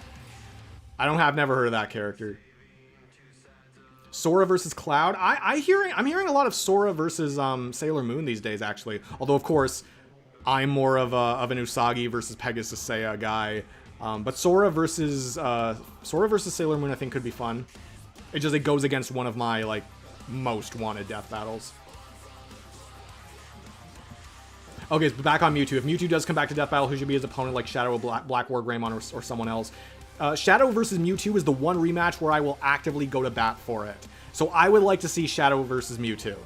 I've never heard of that character. Sora versus Cloud. I'm hearing a lot of Sora versus Sailor Moon these days, actually. Although, of course, I'm more of an Usagi versus Pegasus Seiya guy. But Sora versus Sailor Moon, I think, could be fun. It goes against one of my like most wanted death battles. Okay, so back on Mewtwo. If Mewtwo does come back to death battle, who should be his opponent, like Shadow, Black War Greymon, or someone else? Shadow versus Mewtwo is the one rematch where I will actively go to bat for it. So I would like to see Shadow versus Mewtwo.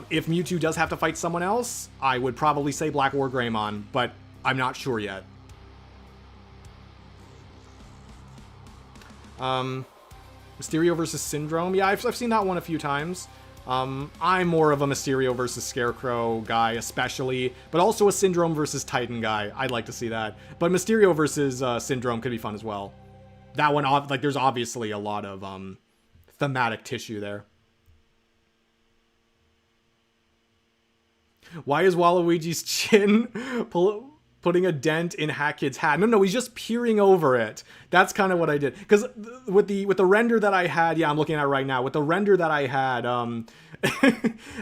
If Mewtwo does have to fight someone else, I would probably say Black War Greymon, but I'm not sure yet. Mysterio versus Syndrome. Yeah, I've seen that one a few times. I'm more of a Mysterio versus Scarecrow guy, especially, but also a Syndrome versus Titan guy. I'd like to see that. But Mysterio versus Syndrome could be fun as well. That one, like, there's obviously a lot of thematic tissue there. Why is Waluigi's chin putting a dent in Hat Kid's hat? No, he's just peering over it. That's kind of what I did. Because with the render that I had, yeah, I'm looking at it right now. With the render that I had,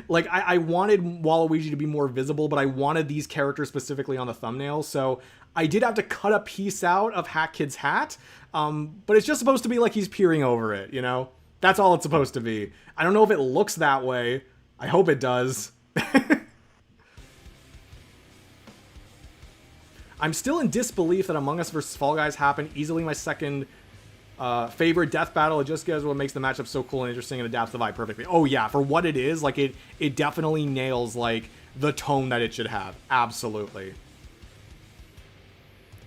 like, I wanted Waluigi to be more visible, but I wanted these characters specifically on the thumbnail. So I did have to cut a piece out of Hat Kid's hat. But it's just supposed to be like he's peering over it, you know? That's all it's supposed to be. I don't know if it looks that way. I hope it does. I'm still in disbelief that Among Us vs. Fall Guys happened. Easily my second favorite death battle. It just gives what makes the matchup so cool and interesting and adapts the vibe perfectly. Oh yeah, for what it is, like it definitely nails like the tone that it should have. Absolutely.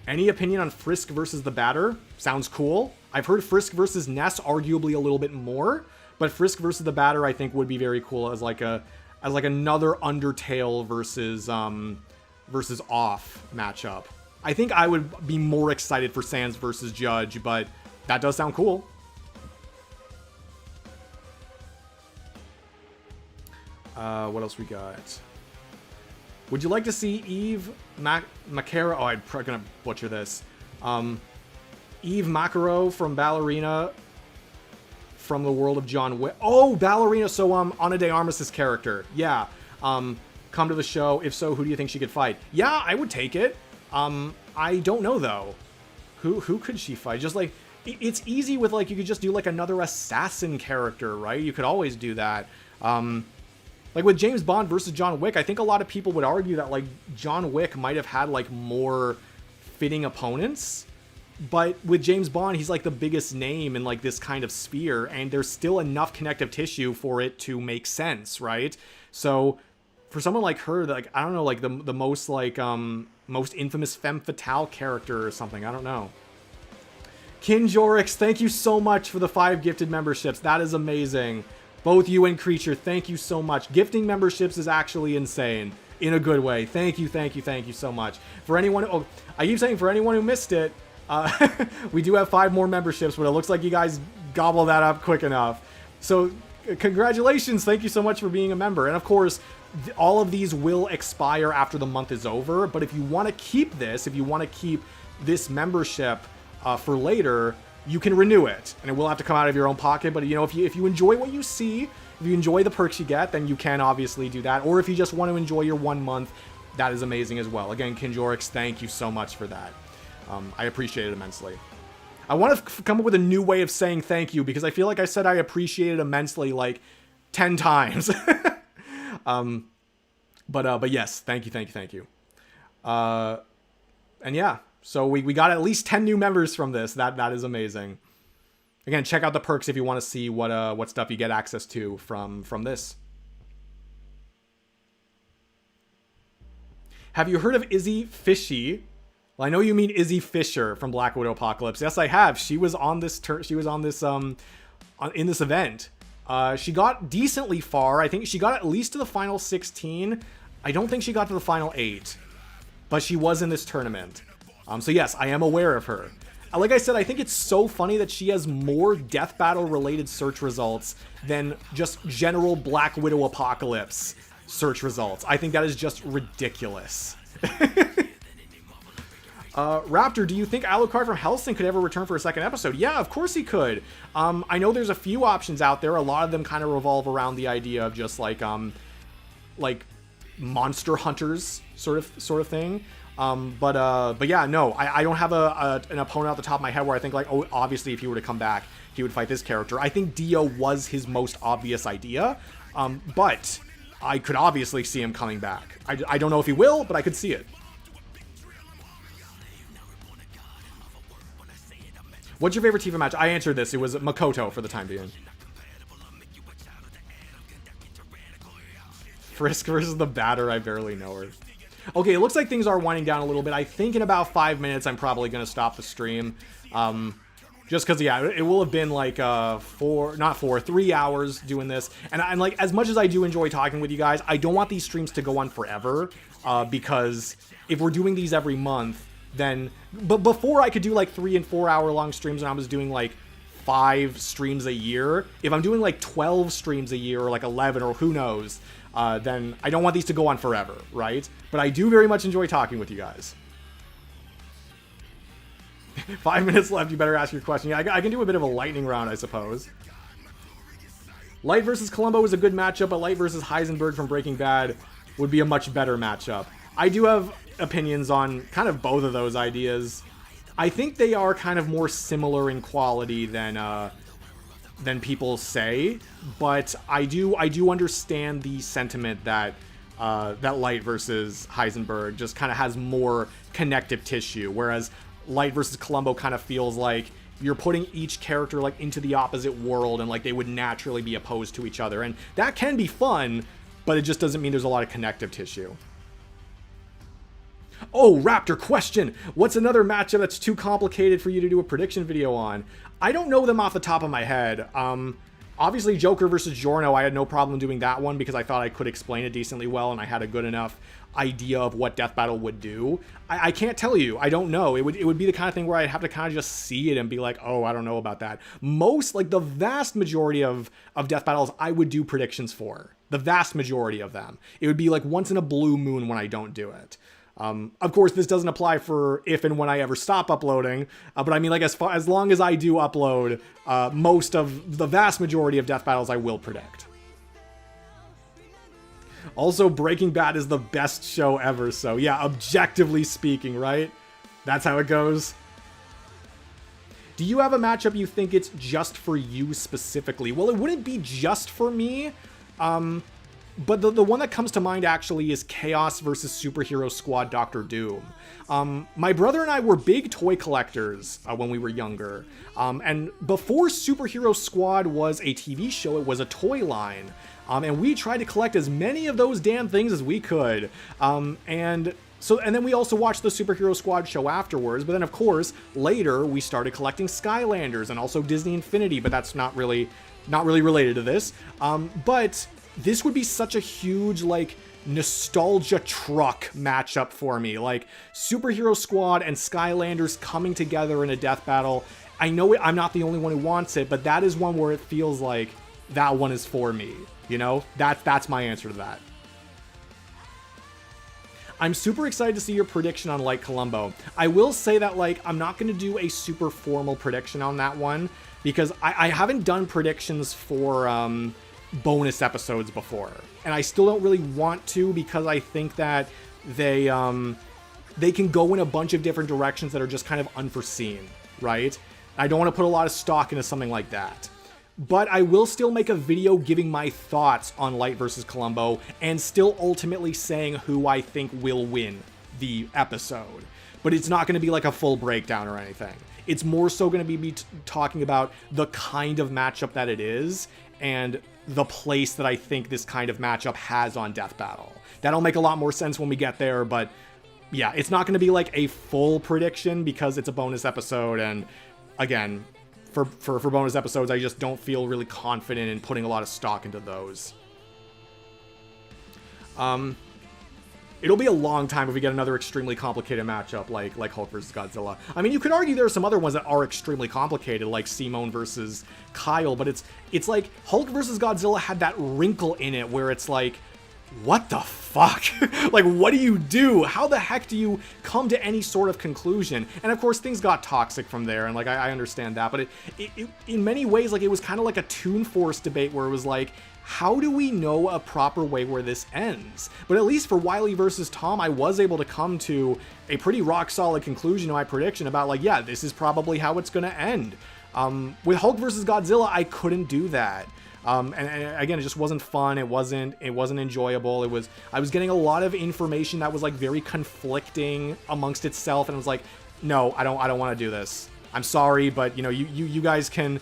Any opinion on Frisk versus the Batter? Sounds cool. I've heard Frisk versus Ness arguably a little bit more, but Frisk versus the Batter I think would be very cool as like another Undertale versus Off matchup. I think I would be more excited for Sans versus Judge, but that does sound cool. What else we got? Would you like to see Eve Makaro? Oh, I'm probably gonna butcher this. Eve Makaro from Ballerina from the world of John Wick. Oh, Ballerina. So Ana de Armas' character. Yeah. Come to the show. If so, who do you think she could fight? Yeah, I would take it. I don't know though. Who could she fight? Just like it's easy with like you could just do like another assassin character, right? You could always do that. Like with James Bond versus John Wick, I think a lot of people would argue that like John Wick might have had like more fitting opponents. But with James Bond, he's like the biggest name in like this kind of sphere, and there's still enough connective tissue for it to make sense, right? So for someone like her, like I don't know, like the most like most infamous femme fatale character or something, I don't know. Kinjorix, thank you so much for the 5 gifted memberships. That is amazing. Both you and Creature, thank you so much. Gifting memberships is actually insane in a good way. Thank you so much. For anyone, I keep saying for anyone who missed it, we do have 5 more memberships, but it looks like you guys gobbled that up quick enough. So congratulations. Thank you so much for being a member. And of course, all of these will expire after the month is over. But if you want to keep this, if you want to keep this membership, for later, you can renew it, and it will have to come out of your own pocket. But, you know, if you enjoy what you see, if you enjoy the perks you get, then you can obviously do that. Or if you just want to enjoy your 1 month, that is amazing as well. Again, Kinjorix, thank you so much for that. I appreciate it immensely. I want to come up with a new way of saying thank you, because I feel like I said I appreciate it immensely like 10 times. But yes, thank you. And yeah, so we got at least 10 new members from this. That is amazing. Again, check out the perks if you want to see what stuff you get access to from this. Have you heard of Izzy Fishy? Well, I know you mean Izzy Fisher from Black Widow Apocalypse. Yes, I have. She was on this in this event. She got decently far. I think she got at least to the final 16. I don't think she got to the final 8, but she was in this tournament. So yes, I am aware of her. Like I said, I think it's so funny that she has more Death Battle related search results than just general Black Widow Apocalypse search results. I think that is just ridiculous. Raptor, do you think Alucard from Hellsing could ever return for a second episode? Yeah, of course he could. I know there's a few options out there. A lot of them kind of revolve around the idea of just like monster hunters sort of thing. But yeah, no, I don't have an opponent off the top of my head where I think like, oh, obviously if he were to come back, he would fight this character. I think Dio was his most obvious idea, but I could obviously see him coming back. I don't know if he will, but I could see it. What's your favorite Tifa match? I answered this. It was Makoto for the time being. Frisk versus the Batter. I barely know her. Okay, it looks like things are winding down a little bit. I think in about 5 minutes, I'm probably going to stop the stream. Just because, yeah, it will have been like 3 hours doing this. And I'm like, as much as I do enjoy talking with you guys, I don't want these streams to go on forever. Because if we're doing these every month, then... But before I could do like 3 and 4 hour long streams when I was doing like 5 streams a year. If I'm doing like 12 streams a year or like 11 or who knows, then I don't want these to go on forever, right? But I do very much enjoy talking with you guys. 5 minutes left, you better ask your question. Yeah, I can do a bit of a lightning round, I suppose. Light versus Columbo is a good matchup, but Light versus Heisenberg from Breaking Bad would be a much better matchup. I do have opinions on kind of both of those ideas. I think they are kind of more similar in quality than people say, but I do understand the sentiment that that Light versus Heisenberg just kind of has more connective tissue, whereas Light versus Columbo kind of feels like you're putting each character like into the opposite world and like they would naturally be opposed to each other, and that can be fun, but it just doesn't mean there's a lot of connective tissue. Oh, Raptor question. What's another matchup that's too complicated for you to do a prediction video on? I don't know them off the top of my head. Obviously, Joker versus Giorno, I had no problem doing that one because I thought I could explain it decently well and I had a good enough idea of what Death Battle would do. I can't tell you. I don't know. It would be the kind of thing where I'd have to kind of just see it and be like, oh, I don't know about that. Most, like the vast majority of Death Battles, I would do predictions for. The vast majority of them. It would be like once in a blue moon when I don't do it. Of course, this doesn't apply for if and when I ever stop uploading, but I mean, like, as long as I do upload, most of the vast majority of Death Battles I will predict. Also, Breaking Bad is the best show ever, so yeah, objectively speaking, right? That's how it goes. Do you have a matchup you think it's just for you specifically? Well, it wouldn't be just for me, but the one that comes to mind actually is Chaos versus Superhero Squad Dr. Doom. My brother and I were big toy collectors when we were younger. And before Superhero Squad was a TV show, it was a toy line. And we tried to collect as many of those damn things as we could. And then we also watched the Superhero Squad show afterwards. But then, of course, later we started collecting Skylanders and also Disney Infinity. But that's not really related to this. But this would be such a huge, like, nostalgia truck matchup for me. Like, Superhero Squad and Skylanders coming together in a death battle. I know I'm not the only one who wants it, but that is one where it feels like that one is for me. You know? That's my answer to that. I'm super excited to see your prediction on Light Columbo. I will say that, like, I'm not going to do a super formal prediction on that one because I haven't done predictions for bonus episodes before. And I still don't really want to because I think that they can go in a bunch of different directions that are just kind of unforeseen, right? I don't want to put a lot of stock into something like that. But I will still make a video giving my thoughts on Light versus Columbo and still ultimately saying who I think will win the episode. But it's not going to be like a full breakdown or anything. It's more so going to be me talking about the kind of matchup that it is and the place that I think this kind of matchup has on Death Battle. That'll make a lot more sense when we get there, but yeah, it's not going to be like a full prediction because it's a bonus episode, and again, for bonus episodes, I just don't feel really confident in putting a lot of stock into those. It'll be a long time if we get another extremely complicated matchup like Hulk versus Godzilla. I mean, you could argue there are some other ones that are extremely complicated, like Simone versus Kyle, but it's like Hulk versus Godzilla had that wrinkle in it where it's like, what the fuck? Like, what do you do? How the heck do you come to any sort of conclusion? And of course, things got toxic from there, and like, I understand that, but it in many ways, like, it was kind of like a Toon Force debate where it was like, how do we know a proper way where this ends? But at least for Wily versus Tom, I was able to come to a pretty rock solid conclusion to my prediction about, like, yeah, this is probably how it's gonna end. With Hulk versus Godzilla, I couldn't do that. And again, it just wasn't fun. It wasn't enjoyable. I was getting a lot of information that was like very conflicting amongst itself, and I was like, no, I don't want to do this. I'm sorry, but you know, you guys can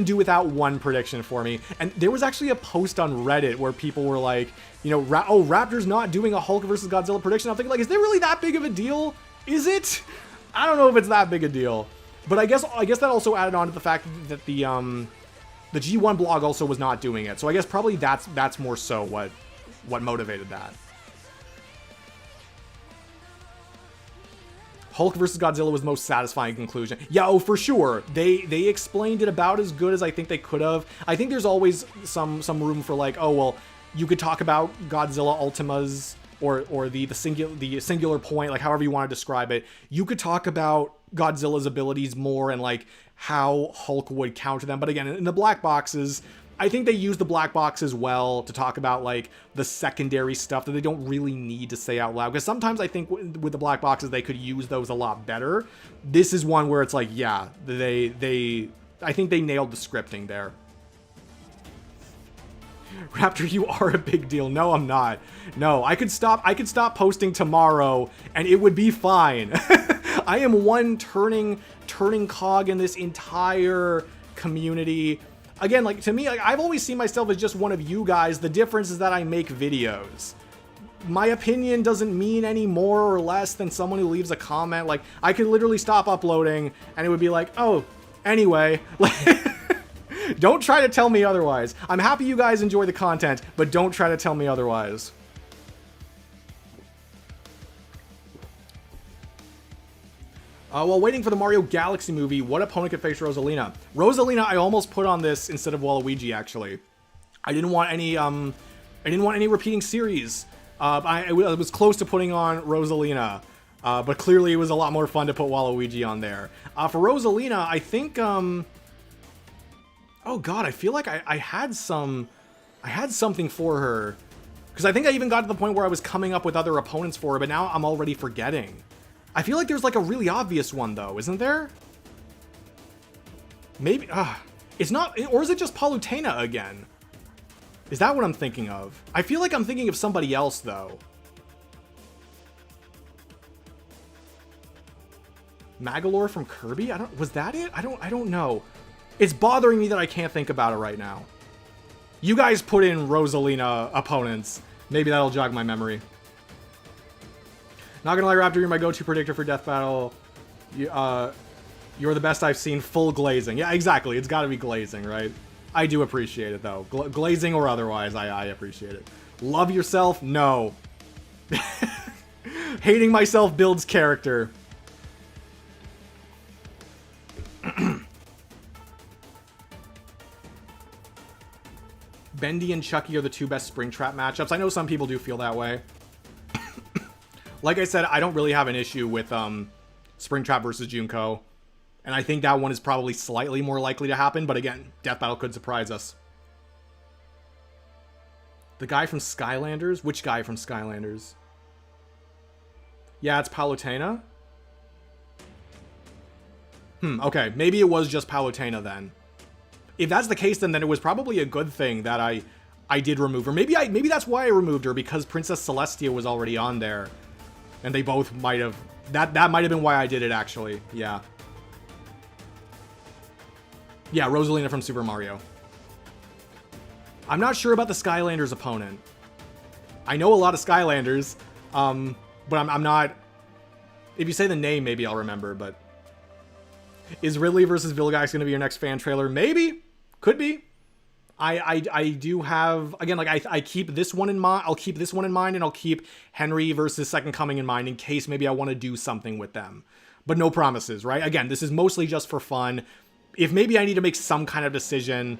do without one prediction for me. And there was actually a post on Reddit where people were like, you know, Raptor's not doing a Hulk versus Godzilla prediction. I'm thinking, like, is there really that big of a deal? Is it? I don't know if it's that big a deal. But I guess that also added on to the fact that the G1 blog also was not doing it. So I guess probably that's more so what motivated that. Hulk versus Godzilla was the most satisfying conclusion. Yeah, oh, for sure. They explained it about as good as I think they could have. I think there's always some room for, like, oh, well, you could talk about Godzilla Ultimas or the singular point, like however you want to describe it. You could talk about Godzilla's abilities more and like how Hulk would counter them. But again, in the black boxes, I think they use the black boxes well to talk about like the secondary stuff that they don't really need to say out loud. Because sometimes I think with the black boxes, they could use those a lot better. This is one where it's like, yeah, I think they nailed the scripting there. Raptor, you are a big deal. No, I'm not. No, I could stop posting tomorrow and it would be fine. I am one turning cog in this entire community. Again, like, to me, like, I've always seen myself as just one of you guys. The difference is that I make videos. My opinion doesn't mean any more or less than someone who leaves a comment. Like, I could literally stop uploading and it would be like, oh, anyway. Don't try to tell me otherwise. I'm happy you guys enjoy the content, but don't try to tell me otherwise. While waiting for the Mario Galaxy movie, what opponent could face Rosalina? Rosalina, I almost put on this instead of Waluigi, actually. I didn't want any repeating series. I was close to putting on Rosalina, but clearly it was a lot more fun to put Waluigi on there. For Rosalina, I think, oh god, I feel like I had something for her. Because I think I even got to the point where I was coming up with other opponents for her, but now I'm already forgetting. I feel like there's like a really obvious one though, isn't there? Maybe, it's not, or is it just Palutena again? Is that what I'm thinking of? I feel like I'm thinking of somebody else though. Magolor from Kirby? Was that it? I don't know. It's bothering me that I can't think about it right now. You guys put in Rosalina opponents. Maybe that'll jog my memory. Not gonna lie, Raptor, you're my go-to predictor for Death Battle. You're the best I've seen. Full glazing. Yeah, exactly. It's gotta be glazing, right? I do appreciate it, though. Glazing or otherwise, I appreciate it. Love yourself? No. Hating myself builds character. Bendy and Chucky are the two best Springtrap matchups. I know some people do feel that way. Like I said, I don't really have an issue with Springtrap versus Junko. And I think that one is probably slightly more likely to happen. But again, Death Battle could surprise us. The guy from Skylanders? Which guy from Skylanders? Yeah, it's Palutena. Okay. Maybe it was just Palutena then. If that's the case, then it was probably a good thing that I did remove her. Maybe that's why I removed her, because Princess Celestia was already on there. And they both might have... That might have been why I did it, actually. Yeah. Yeah, Rosalina from Super Mario. I'm not sure about the Skylanders opponent. I know a lot of Skylanders, but I'm not... If you say the name, maybe I'll remember, but... Is Ridley versus Vilgax going to be your next fan trailer? Maybe. Could be. I do have... Again, like, I keep this one in mind. I'll keep this one in mind, and I'll keep Henry versus Second Coming in mind in case maybe I want to do something with them. But no promises, right? Again, this is mostly just for fun. If maybe I need to make some kind of decision...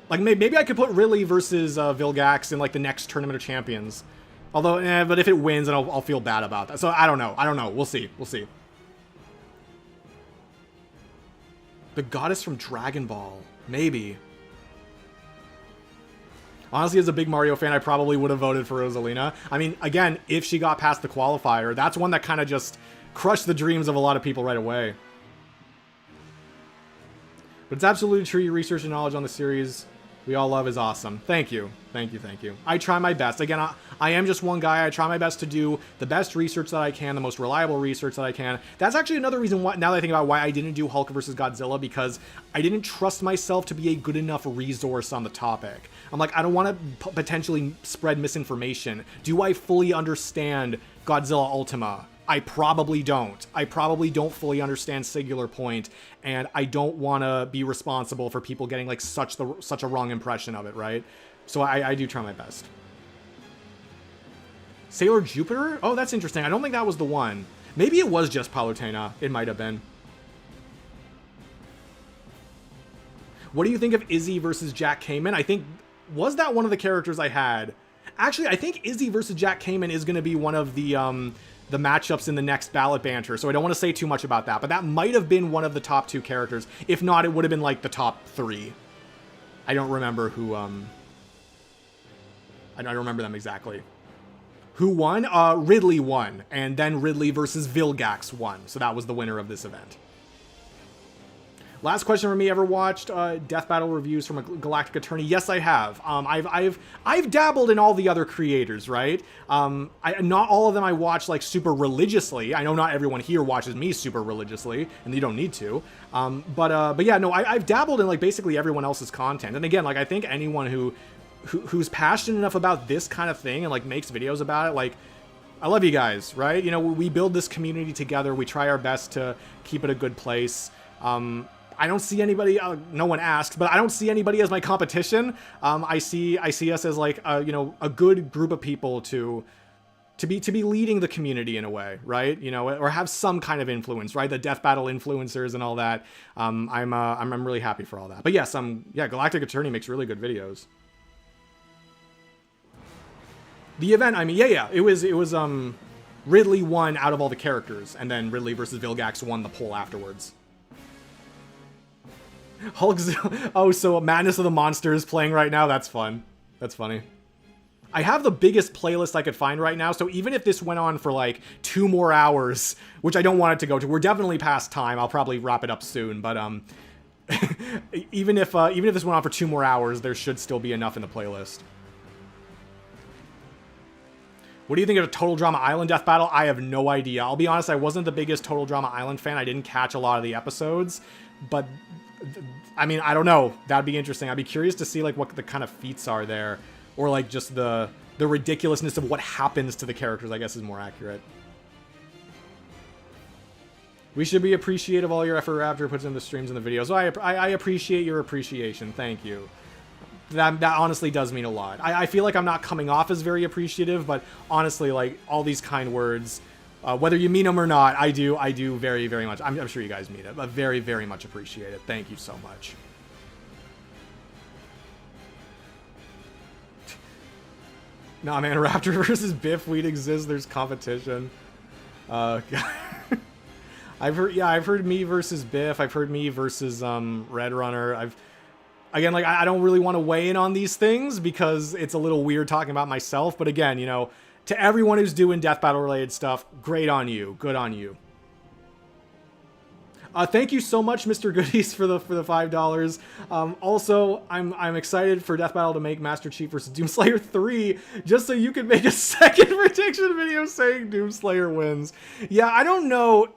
Like, maybe I could put Ridley versus Vilgax in, like, the next Tournament of Champions. Although, but if it wins, then I'll feel bad about that. So, I don't know. We'll see. We'll see. The goddess from Dragon Ball. Maybe. Honestly, as a big Mario fan, I probably would have voted for Rosalina. I mean, again, if she got past the qualifier, that's one that kind of just crushed the dreams of a lot of people right away. But it's absolutely true. Your research and knowledge on the series we all love is awesome. Thank you. Thank you, thank you. I try my best. Again, I am just one guy. I try my best to do the best research that I can, the most reliable research that I can. That's actually another reason why, now that I think about why I didn't do Hulk versus Godzilla, because I didn't trust myself to be a good enough resource on the topic. I'm like, I don't want to potentially spread misinformation. Do I fully understand Godzilla Ultima? I probably don't. I probably don't fully understand Singular Point, and I don't want to be responsible for people getting like such a wrong impression of it, right? So I do try my best. Sailor Jupiter? Oh, that's interesting. I don't think that was the one. Maybe it was just Palutena. It might have been. What do you think of Izzy versus Jack Kamen? I think, was that one of the characters I had? Actually, I think Izzy versus Jack Kamen is going to be one of the matchups in the next ballot banter, so I don't want to say too much about that, but that might have been one of the top 2 characters. If not, it would have been like the top 3. I don't remember who, I don't remember them exactly. Who won? Ridley won, and then Ridley versus Vilgax won, so that was the winner of this event. Last question for me, ever watched Death Battle reviews from a Galactic Attorney? Yes, I have. I've dabbled in all the other creators, right? Not all of them I watch like super religiously. I know not everyone here watches me super religiously, and you don't need to. But yeah, no, I've dabbled in like basically everyone else's content. And again, like I think anyone who's passionate enough about this kind of thing and like makes videos about it, like, I love you guys, right? You know, we build this community together. We try our best to keep it a good place. I don't see anybody, no one asked, but I don't see anybody as my competition. I see us as like, you know, a good group of people to be leading the community in a way, right? You know, or have some kind of influence, right? The Death Battle influencers and all that. I'm really happy for all that. But yes, yeah, Galactic Attorney makes really good videos. The event, I mean, yeah, it was Ridley won out of all the characters, and then Ridley versus Vilgax won the poll afterwards. Hulk's... Oh, so Madness of the Monsters playing right now? That's fun. That's funny. I have the biggest playlist I could find right now, so even if this went on for like 2 more hours, which I don't want it to go to, we're definitely past time. I'll probably wrap it up soon, but even if this went on for 2 more hours, there should still be enough in the playlist. What do you think of Total Drama Island Death Battle? I have no idea. I'll be honest, I wasn't the biggest Total Drama Island fan. I didn't catch a lot of the episodes, but I mean, I don't know. That'd be interesting. I'd be curious to see like what the kind of feats are there, or like just the ridiculousness of what happens to the characters, I guess is more accurate. We should be appreciative of all your effort Raptor puts in the streams and the videos. So I appreciate your appreciation. Thank you. That honestly does mean a lot. I feel like I'm not coming off as very appreciative, but honestly, like, all these kind words, whether you mean them or not, I do very, very much. I'm sure you guys mean it, but very, very much appreciate it. Thank you so much. Nah, man, Raptor versus Biff Weed exists. There's competition. I've heard me versus Biff. I've heard me versus Red Runner. Again, like, I don't really want to weigh in on these things because it's a little weird talking about myself. But again, you know, to everyone who's doing death battle related stuff, great on you. Good on you. Thank you so much, Mr. Goodies, for the $5. Also, I'm excited for Death Battle to make Master Chief versus Doomslayer 3, just so you can make a second prediction video saying Doomslayer wins. Yeah, I don't know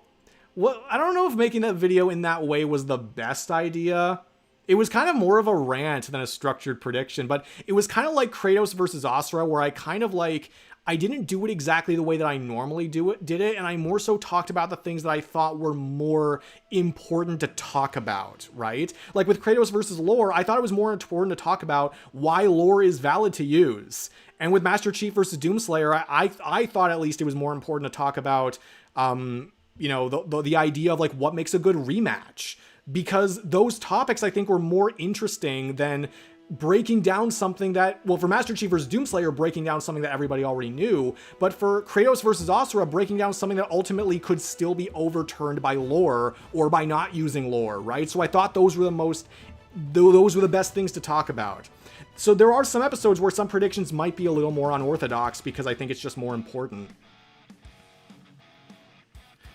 if making that video in that way was the best idea. It was kind of more of a rant than a structured prediction, but it was kind of like Kratos versus Asura, where I kind of like, I didn't do it exactly the way that I normally did it, and I more so talked about the things that I thought were more important to talk about, right? Like with Kratos versus Lore, I thought it was more important to talk about why Lore is valid to use. And with Master Chief versus Doomslayer, I thought at least it was more important to talk about, you know, the idea of like what makes a good rematch. Because those topics I think were more interesting than breaking down something that, well, for Master Chief versus Doomslayer, breaking down something that everybody already knew, but for Kratos versus Asura, breaking down something that ultimately could still be overturned by lore or by not using lore, right? So I thought those were the best things to talk about. So there are some episodes where some predictions might be a little more unorthodox because I think it's just more important.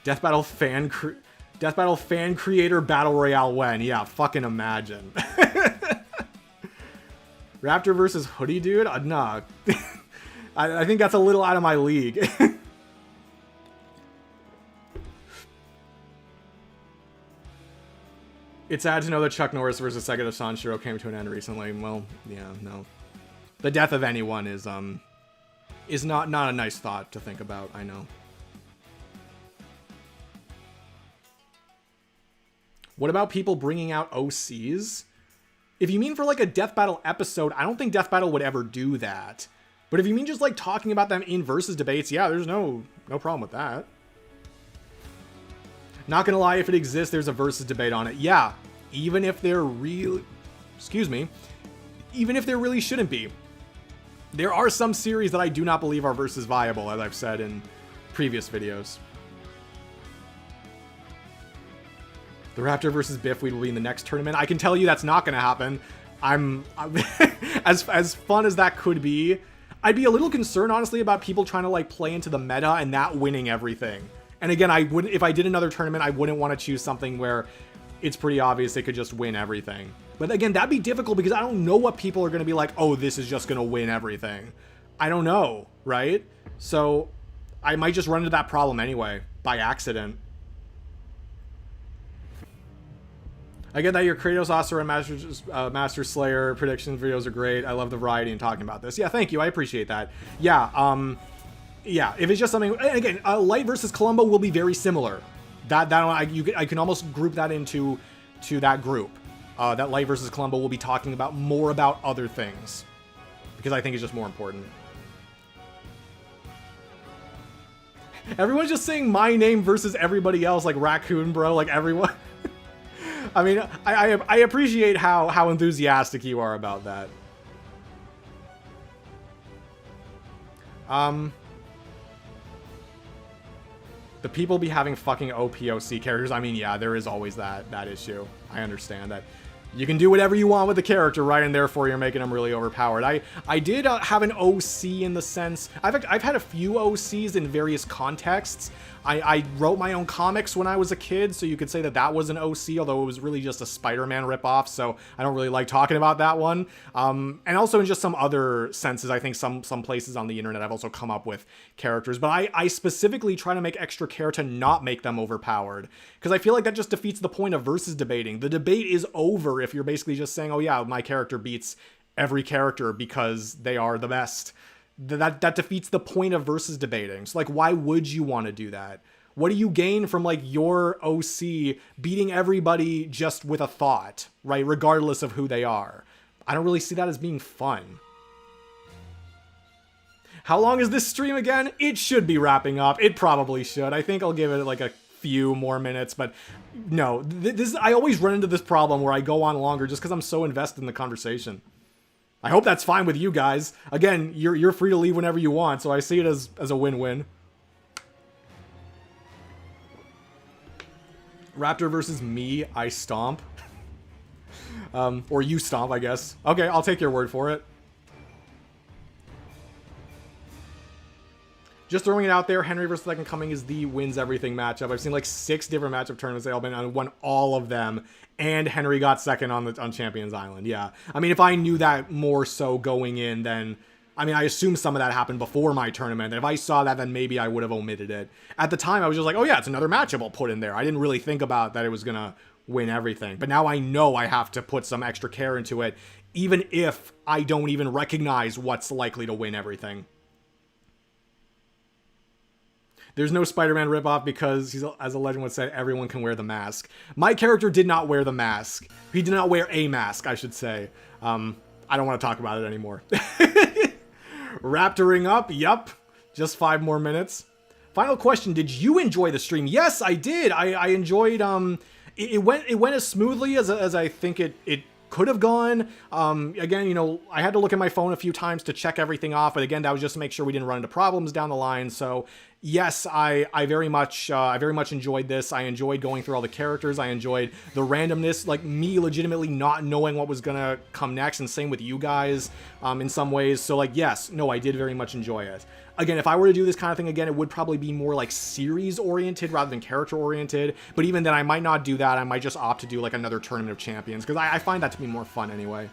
Death Battle fan creator battle royale when? Yeah, fucking imagine. Raptor versus Hoodie Dude? Nah. I think that's a little out of my league. It's sad to know that Chuck Norris versus Sega Sanshiro came to an end recently. Well, yeah, no. The death of anyone is not a nice thought to think about, I know. What about people bringing out OCs? If you mean for like a Death Battle episode, I don't think Death Battle would ever do that. But if you mean just like talking about them in versus debates, yeah, there's no problem with that. Not gonna lie, if it exists, there's a versus debate on it. Yeah, even if there really, even if there really shouldn't be. There are some series that I do not believe are versus viable, as I've said in previous videos. The Raptor versus Biffweed will be in the next tournament. I can tell you that's not going to happen. I'm as fun as that could be. I'd be a little concerned, honestly, about people trying to like play into the meta and that winning everything. And again, if I did another tournament, I wouldn't want to choose something where it's pretty obvious they could just win everything. But again, that'd be difficult because I don't know what people are going to be like, oh, this is just going to win everything. I don't know, right? So I might just run into that problem anyway, by accident. I get that your Kratos, Asura, and Master Slayer predictions videos are great. I love the variety in talking about this. Yeah, thank you. I appreciate that. Yeah, yeah. If it's just something, and again, Light versus Columbo will be very similar. I can almost group that into that group. That Light versus Columbo will be talking about more about other things because I think it's just more important. Everyone's just saying my name versus everybody else, like Raccoon, bro. Like everyone. I mean, I appreciate how enthusiastic you are about that. The people be having fucking OPOC characters. I mean, yeah, there is always that issue. I understand that. You can do whatever you want with the character, right? And therefore you're making them really overpowered. I did have an OC in the sense... I've had a few OCs in various contexts. I wrote my own comics when I was a kid, so you could say that was an OC, although it was really just a Spider-Man ripoff, so I don't really like talking about that one. And also in just some other senses, I think some places on the internet I've also come up with characters, but I specifically try to make extra care to not make them overpowered, because I feel like that just defeats the point of versus debating. The debate is over if you're basically just saying, oh yeah, my character beats every character because they are the best. That defeats the point of versus debating. So like, why would you want to do that? What do you gain from like your OC beating everybody just with a thought, right? Regardless of who they are. I don't really see that as being fun. How long is this stream again? It should be wrapping up. It probably should. I think I'll give it like a few more minutes, but no, I always run into this problem where I go on longer just because I'm so invested in the conversation. I hope that's fine with you guys. Again, you're free to leave whenever you want, so I see it as a win-win. Raptor versus me, I stomp. Or you stomp, I guess. Okay, I'll take your word for it. Just throwing it out there, Henry versus Second Coming is the wins everything matchup. I've seen like 6 different matchup tournaments. They've all been, I won all of them, and Henry got second on Champions Island. Yeah, I mean, if I knew that more so going in, then I mean, I assume some of that happened before my tournament. And if I saw that, then maybe I would have omitted it. At the time, I was just like, oh yeah, it's another matchup I'll put in there. I didn't really think about that it was gonna win everything. But now I know I have to put some extra care into it, even if I don't even recognize what's likely to win everything. There's no Spider-Man ripoff because, he's, as a legend would say, everyone can wear the mask. My character did not wear the mask. He did not wear a mask, I should say. I don't want to talk about it anymore. Raptoring up, yup. Just 5 more minutes. Final question, did you enjoy the stream? Yes, I did. I enjoyed, it went as smoothly as I think it could have gone. Again, you know, I had to look at my phone a few times to check everything off, but again, that was just to make sure we didn't run into problems down the line. So yes, I very much enjoyed this. I enjoyed going through all the characters. I enjoyed the randomness, like me legitimately not knowing what was gonna come next, and same with you guys in some ways. So like, yes, no, I did very much enjoy it. Again, if I were to do this kind of thing again, it would probably be more like series-oriented rather than character-oriented. But even then, I might not do that. I might just opt to do like another Tournament of Champions, because I find that to be more fun anyway.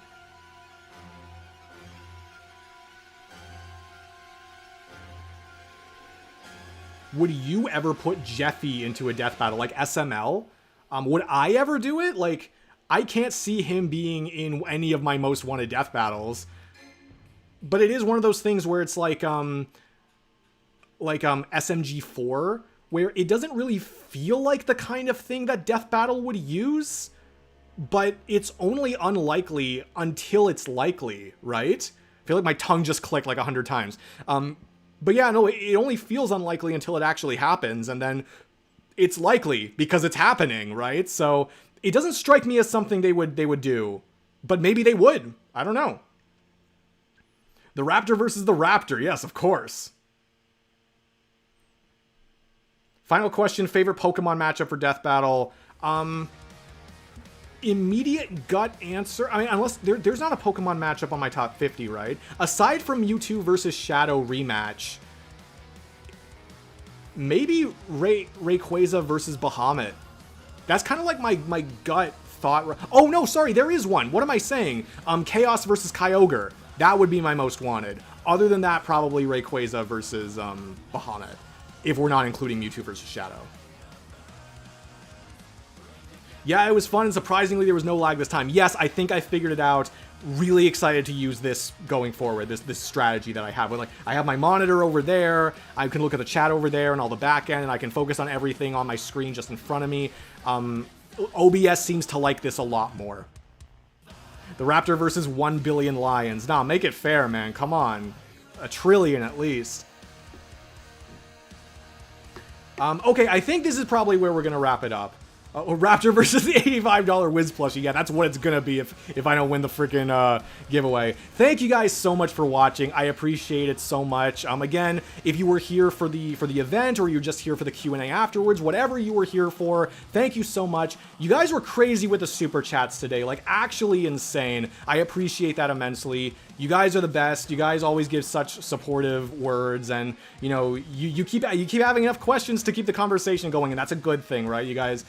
Would you ever put Jeffy into a death battle, like SML? Would I ever do it? Like, I can't see him being in any of my most wanted death battles. But it is one of those things where it's like SMG4, where it doesn't really feel like the kind of thing that Death Battle would use, but it's only unlikely until it's likely, right? I feel like my tongue just clicked like 100 times. But yeah, no, it only feels unlikely until it actually happens, and then it's likely because it's happening, right? So it doesn't strike me as something they would do, but maybe they would. I don't know. The Raptor versus the Raptor, yes, of course. Final question, favorite Pokemon matchup for Death Battle? Immediate gut answer, I mean, unless there's not a Pokemon matchup on my top 50, right? Aside from Mewtwo versus Shadow rematch, maybe Rayquaza versus Bahamut. That's kind of like my gut thought. Oh no, sorry, there is one. What am I saying? Chaos versus Kyogre. That would be my most wanted. Other than that, probably Rayquaza versus Bahamut, if we're not including Mewtwo versus Shadow. Yeah, it was fun, and surprisingly, there was no lag this time. Yes, I think I figured it out. Really excited to use this going forward, this strategy that I have. Like, I have my monitor over there, I can look at the chat over there and all the back end, and I can focus on everything on my screen just in front of me. OBS seems to like this a lot more. The Raptor versus 1 billion lions. Nah, make it fair, man. Come on. 1 trillion at least. Okay, I think this is probably where we're going to wrap it up. Raptor versus the $85 Wiz plushie. Yeah, that's what it's gonna be if I don't win the freaking giveaway. Thank you guys so much for watching. I appreciate it so much. Again, if you were here for the event, or you're just here for the Q&A afterwards, whatever you were here for, thank you so much. You guys were crazy with the super chats today, like actually insane. I appreciate that immensely. You guys are the best. You guys always give such supportive words, and you know, you keep having enough questions to keep the conversation going, and that's a good thing, right? You guys,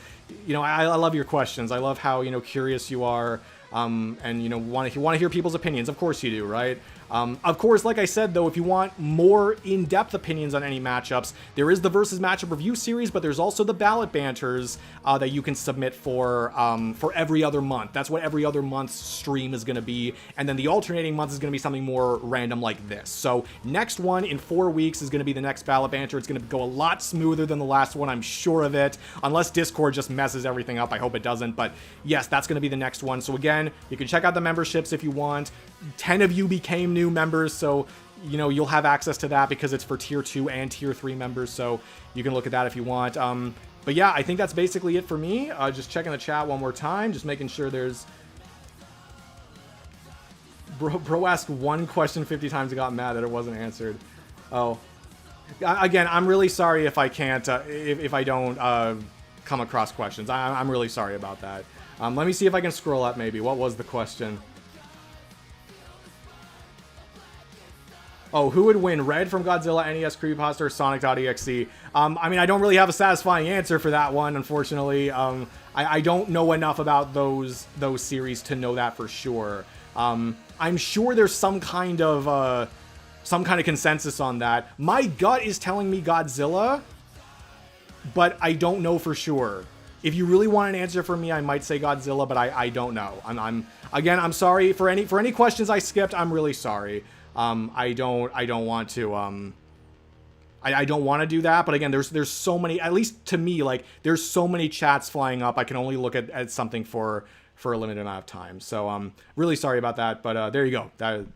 you know, I love your questions. I love how, you know, curious you are, and you know, want to hear people's opinions. Of course you do, right? Of course, like I said, though, if you want more in-depth opinions on any matchups, there is the Versus Matchup Review series, but there's also the ballot banters that you can submit for every other month. That's what every other month's stream is going to be, and then the alternating month is going to be something more random like this. So next one in 4 weeks is going to be the next ballot banter. It's going to go a lot smoother than the last one, I'm sure of it, unless Discord just messes everything up. I hope it doesn't, but yes, that's going to be the next one. So again, you can check out the memberships if you want. 10 of you became new members, so you know, you'll have access to that because it's for tier 2 and tier 3 members, so you can look at that if you want. But yeah, I think that's basically it for me. Just checking the chat one more time, just making sure there's Bro asked one question 50 times and got mad that it wasn't answered. Oh. Again, I'm really sorry if I can't, if I don't come across questions. I'm really sorry about that. Let me see if I can scroll up maybe. What was the question? Oh, who would win, Red from Godzilla, NES Creepypasta, or Sonic.exe? I mean, I don't really have a satisfying answer for that one, unfortunately. I don't know enough about those series to know that for sure. I'm sure there's some kind of consensus on that. My gut is telling me Godzilla, but I don't know for sure. If you really want an answer from me, I might say Godzilla, but I don't know. I'm sorry for any questions I skipped. I'm really sorry. I don't want to do that, but again, there's so many, at least to me, like there's so many chats flying up. I can only look at something for a limited amount of time. So really sorry about that, but there you go.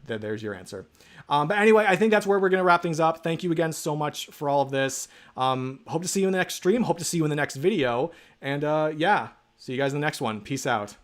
There's your answer. But anyway, I think that's where we're going to wrap things up. Thank you again so much for all of this. Hope to see you in the next stream. Hope to see you in the next video. And yeah, see you guys in the next one. Peace out.